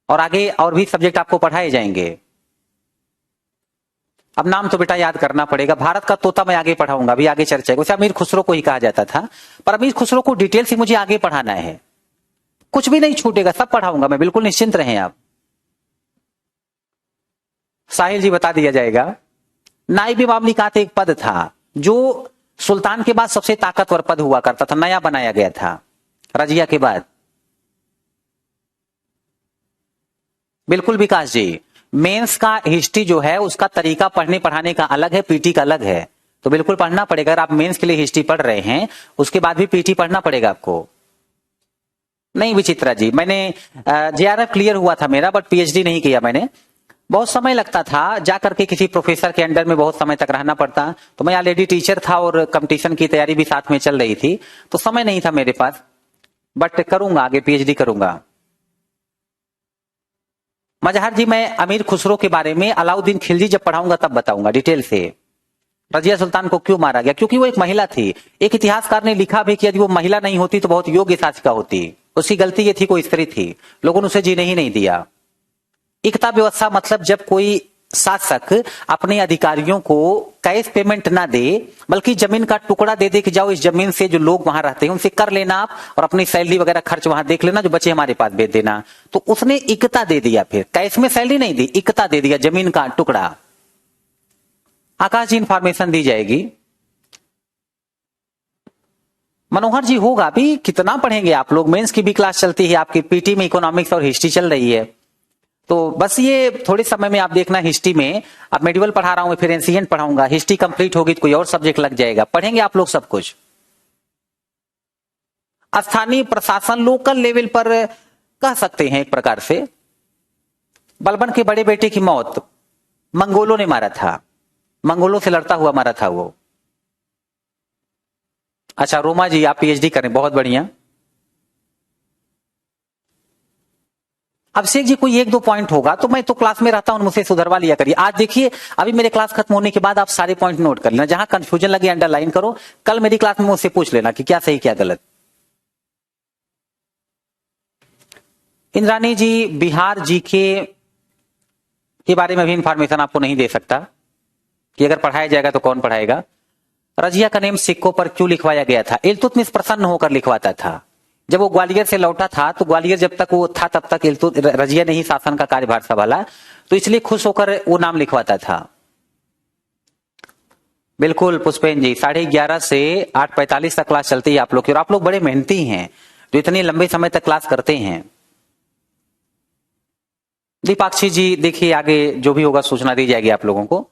[SPEAKER 1] और आगे और भी सब्जेक्ट आपको पढ़ाए जाएंगे। अब नाम तो बेटा याद करना पड़ेगा, भारत का तोता मैं आगे पढ़ाऊंगा, अभी आगे चर्चा है। वैसे अमीर खुसरो को ही कहा जाता था, पर अमीर खुसरो को डिटेल से मुझे आगे पढ़ाना है, कुछ भी नहीं छूटेगा, सब पढ़ाऊंगा मैं, बिल्कुल निश्चिंत रहें आप। साहिल जी बता दिया जाएगा। नाइबी मामली का एक पद था जो सुल्तान के बाद सबसे ताकतवर पद हुआ करता था, नया बनाया गया था रजिया के बाद। बिल्कुल विकास जी, मेंस का हिस्ट्री जो है उसका तरीका पढ़ने पढ़ाने का अलग है, पीटी का अलग है, तो बिल्कुल पढ़ना पड़ेगा। अगर आप मेंस के लिए हिस्ट्री पढ़ रहे हैं उसके बाद भी पीटी पढ़ना पड़ेगा आपको। नहीं विचित्रा जी, मैंने जेआरएफ क्लियर हुआ था मेरा, बट पीएचडी नहीं किया मैंने, बहुत समय लगता था, जाकर के किसी प्रोफेसर के अंडर में बहुत समय तक रहना पड़ता, तो मैं ऑलरेडी टीचर था और कंपटीशन की तैयारी भी साथ में चल रही थी, तो समय नहीं था मेरे पास, बट करूंगा आगे, पीएचडी करूंगा। मजहर जी मैं अमीर खुसरो के बारे में अलाउद्दीन खिलजी जब पढ़ाऊंगा तब बताऊंगा डिटेल से। रजिया सुल्तान को क्यों मारा गया? क्योंकि वो एक महिला थी। एक इतिहासकार ने लिखा भी कि यदि वो महिला नहीं होती तो बहुत योग्य शासिका होती, उसकी गलती ये थी कोई स्त्री थी, लोगों ने उसे जीने ही नहीं दिया। एकता व्यवस्था मतलब जब कोई शासक अपने अधिकारियों को कैश पेमेंट ना दे बल्कि जमीन का टुकड़ा दे दे कि जाओ इस जमीन से जो लोग वहां रहते हैं उनसे कर लेना आप, और अपनी सैलरी वगैरह खर्च वहां देख लेना, जो बचे हमारे पास भेज देना, तो उसने एकता दे दिया, फिर कैश में सैलरी नहीं दी, एकता दे दिया, जमीन का टुकड़ा। आकाश जी इंफॉर्मेशन दी जाएगी। मनोहर जी होगा, अभी कितना पढ़ेंगे आप लोग, मेंस की भी क्लास चलती है आपकी, पीटी में इकोनॉमिक्स और हिस्ट्री चल रही है, तो बस ये थोड़े समय में आप देखना। हिस्ट्री में अब मेडिवल पढ़ा रहा हूं, फिर एंशिएंट पढ़ाऊंगा, हिस्ट्री कंप्लीट होगी तो कोई और सब्जेक्ट लग जाएगा, पढ़ेंगे आप लोग सब कुछ। स्थानीय प्रशासन लोकल लेवल पर कह सकते हैं एक प्रकार से। बलबन के बड़े बेटे की मौत मंगोलों ने मारा था, मंगोलों से लड़ता हुआ मारा था वो। अच्छा रोमा जी आप पीएचडी करें, बहुत बढ़िया। अभिषेक जी कोई एक दो पॉइंट होगा तो मैं तो क्लास में रहता हूं, मुझसे सुधरवा लिया करिए। आज देखिए अभी मेरे क्लास खत्म होने के बाद आप सारे पॉइंट नोट कर लेना, जहां कंफ्यूजन लगे अंडरलाइन करो, कल मेरी क्लास में मुझसे पूछ लेना कि क्या सही क्या गलत। इंद्रानी जी बिहार जीके के बारे में भी इंफॉर्मेशन आपको नहीं दे सकता कि अगर पढ़ाया जाएगा तो कौन पढ़ाएगा। रजिया का नेम सिक्कों पर क्यों लिखवाया गया था? इल्तुतमिश प्रसन्न होकर लिखवाता था। जब वो ग्वालियर से लौटा था तो ग्वालियर जब तक वो था तब तक रजिया ने ही शासन का कार्यभार संभाला, तो इसलिए खुश होकर वो नाम लिखवाता था। बिल्कुल पुष्पेन जी, 11:30 से 8:45 तक क्लास चलती है आप लोग की, और आप लोग बड़े मेहनती हैं जो इतने लंबे समय तक क्लास करते हैं। दीपाक्षी जी देखिए आगे जो भी होगा सूचना दी जाएगी आप लोगों को।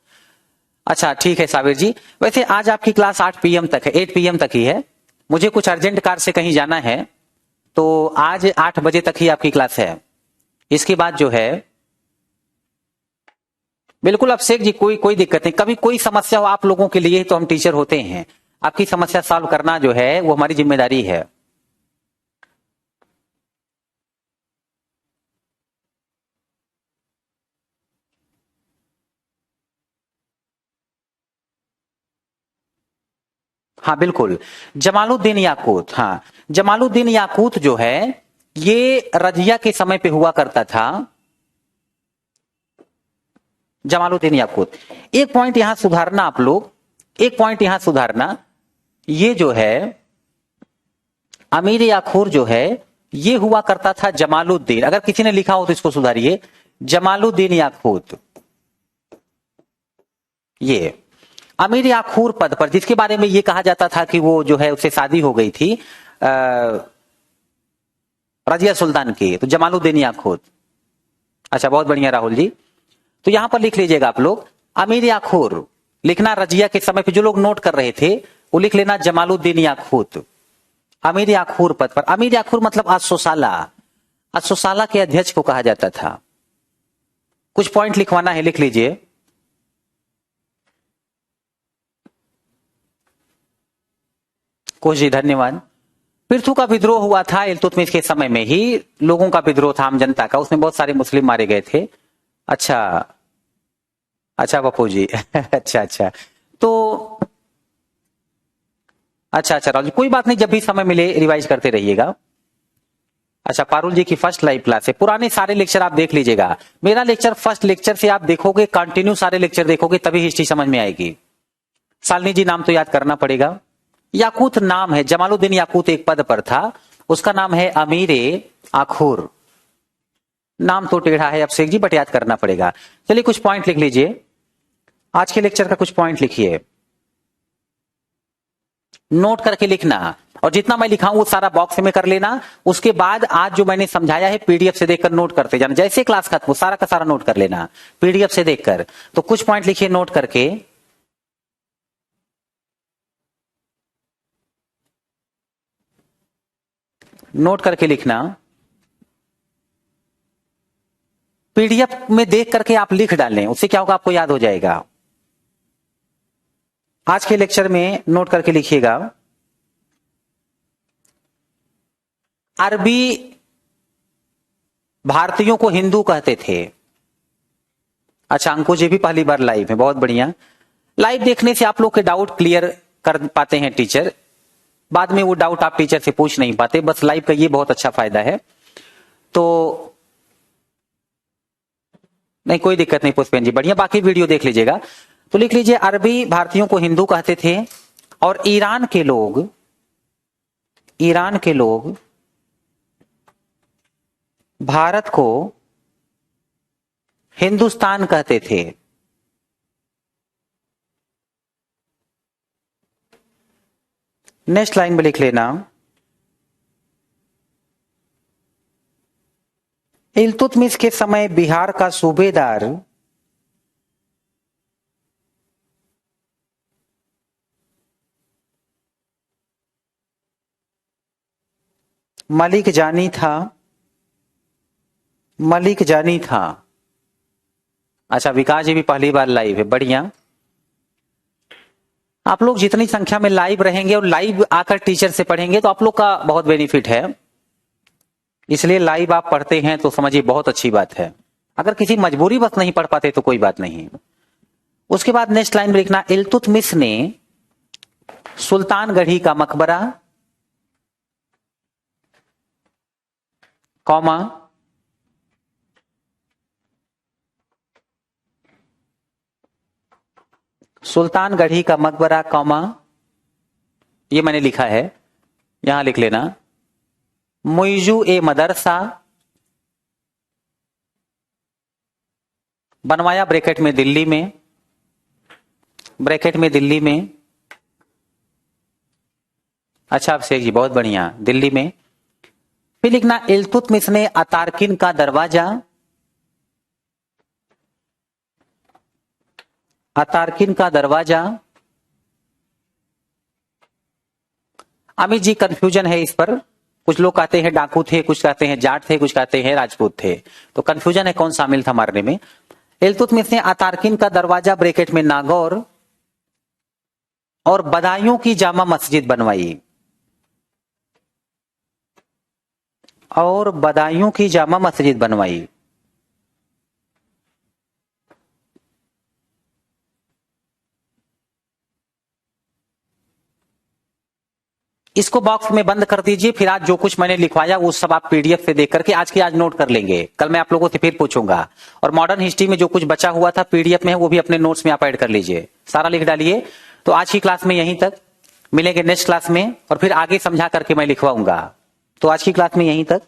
[SPEAKER 1] अच्छा ठीक है साबिर जी, वैसे आज आपकी क्लास 8 PM तक है, 8 PM तक ही है। मुझे कुछ अर्जेंट कार से कहीं जाना है तो आज 8 बजे तक ही आपकी क्लास है। इसके बाद जो है बिल्कुल अभिषेक जी कोई दिक्कत नहीं, कभी कोई समस्या हो आप लोगों के लिए तो हम टीचर होते हैं, आपकी समस्या सॉल्व करना जो है वो हमारी जिम्मेदारी है। हाँ बिल्कुल, जमालुद्दीन याकूत, हाँ जमालुद्दीन याकूत जो है ये रजिया के समय पे हुआ करता था। जमालुद्दीन याकूत, एक पॉइंट यहां सुधारना आप लोग, एक पॉइंट यहां सुधारना, ये जो है अमीर याखूर जो है ये हुआ करता था जमालुद्दीन, अगर किसी ने लिखा हो तो इसको सुधारिए, जमालुद्दीन याकूत। ये अमीर याखूर पद पर, जिसके बारे में ये कहा जाता था कि वो जो है उससे शादी हो गई थी रजिया सुल्तान की, तो जमालुद्दीन याकूत। अच्छा बहुत बढ़िया राहुल जी, तो यहां पर लिख लीजिएगा आप लोग अमीर याखूर, लिखना रजिया के समय पे जो लोग नोट कर रहे थे वो लिख लेना जमालुद्दीन याकूत। अमीर याखूर पद पर, अमीर याखूर मतलब असोसाला, असोसाला के अध्यक्ष को कहा जाता था। कुछ पॉइंट लिखवाना है, लिख लीजिए। कोश जी धन्यवाद। पिर्थू का विद्रोह हुआ था इल्तुतमिश के समय में ही, लोगों का विद्रोह था आम जनता का, उसमें बहुत सारे मुस्लिम मारे गए थे। अच्छा अच्छा बापू जी अच्छा तो अच्छा राहुल जी कोई बात नहीं, जब भी समय मिले रिवाइज करते रहिएगा। अच्छा पारुल जी की फर्स्ट लाइव क्लास है, पुराने सारे लेक्चर आप देख लीजिएगा। मेरा लेक्चर फर्स्ट लेक्चर से आप देखोगे, कंटिन्यू सारे लेक्चर देखोगे तभी हिस्ट्री समझ में आएगी। सालनी जी नाम तो याद करना पड़ेगा। याकूत नाम है, जमालुद्दीन याकूत एक पद पर था, उसका नाम है अमीर आखूर। नाम तो टेढ़ा है अभिषेक जी बट याद करना पड़ेगा। चलिए कुछ पॉइंट लिख लीजिए, आज के लेक्चर का कुछ पॉइंट लिखिए, नोट करके लिखना, और जितना मैं लिखाऊं वो सारा बॉक्स में कर लेना। उसके बाद आज जो मैंने समझाया है पीडीएफ से देखकर नोट करते जाना, जैसे क्लास खत्म हो सारा का सारा नोट कर लेना पीडीएफ से देखकर। तो कुछ पॉइंट लिखिए नोट करके, नोट करके लिखना, पीडीएफ में देख करके आप लिख डालें, उससे क्या होगा आपको याद हो जाएगा। आज के लेक्चर में नोट करके लिखिएगा, अरबी भारतीयों को हिंदू कहते थे। अच्छा अंकुश जी भी पहली बार लाइव है, बहुत बढ़िया। लाइव देखने से आप लोग के डाउट क्लियर कर पाते हैं टीचर, बाद में वो डाउट आप टीचर से पूछ नहीं पाते, बस लाइव का ये बहुत अच्छा फायदा है। तो नहीं कोई दिक्कत नहीं पुष्पेन जी, बढ़िया, बाकी वीडियो देख लीजिएगा। तो लिख लीजिए अरबी भारतीयों को हिंदू कहते थे, और ईरान के लोग भारत को हिंदुस्तान कहते थे। नेक्स्ट लाइन में लिख लेना, इल्तुतमिश के समय बिहार का सूबेदार मलिक जानी था। अच्छा विकास जी भी पहली बार लाइव है, बढ़िया। आप लोग जितनी संख्या में लाइव रहेंगे और लाइव आकर टीचर से पढ़ेंगे तो आप लोग का बहुत बेनिफिट है, इसलिए लाइव आप पढ़ते हैं तो समझिए बहुत अच्छी बात है। अगर किसी मजबूरी बस नहीं पढ़ पाते तो कोई बात नहीं। उसके बाद नेक्स्ट लाइन में लिखना, इल्तुतमिश ने सुल्तानगढ़ी का मकबरा, कॉमा सुल्तानगढ़ी का मकबरा कौमा, ये मैंने लिखा है, यहां लिख लेना। मुइजू ए मदरसा बनवाया ब्रैकेट में दिल्ली में, ब्रैकेट में दिल्ली में। अच्छा अभिषेक जी बहुत बढ़िया, दिल्ली में। फिर लिखना इल्तुतमिश ने अतार्किन का दरवाजा, अतार्किन का दरवाजा। अमित जी कंफ्यूजन है इस पर, कुछ लोग कहते हैं डाकू थे, कुछ कहते हैं जाट थे, कुछ कहते हैं राजपूत थे, तो कंफ्यूजन है कौन शामिल था मारने में। इल्तुतमिश ने अतार्किन का दरवाजा ब्रैकेट में नागौर और बदायूं की जामा मस्जिद बनवाई, और बदायूं की जामा मस्जिद बनवाई। इसको बॉक्स में बंद कर दीजिए। फिर आज जो कुछ मैंने लिखवाया वो सब आप पीडीएफ से देख करके आज की आज नोट कर लेंगे, कल मैं आप लोगों से फिर पूछूंगा। और मॉडर्न हिस्ट्री में जो कुछ बचा हुआ था पीडीएफ में है, वो भी अपने नोट्स में आप ऐड कर लीजिए, सारा लिख डालिए। तो आज की क्लास में यहीं तक, मिलेंगे नेक्स्ट क्लास में और फिर आगे समझा करके मैं लिखवाऊंगा। तो आज की क्लास में यहीं तक।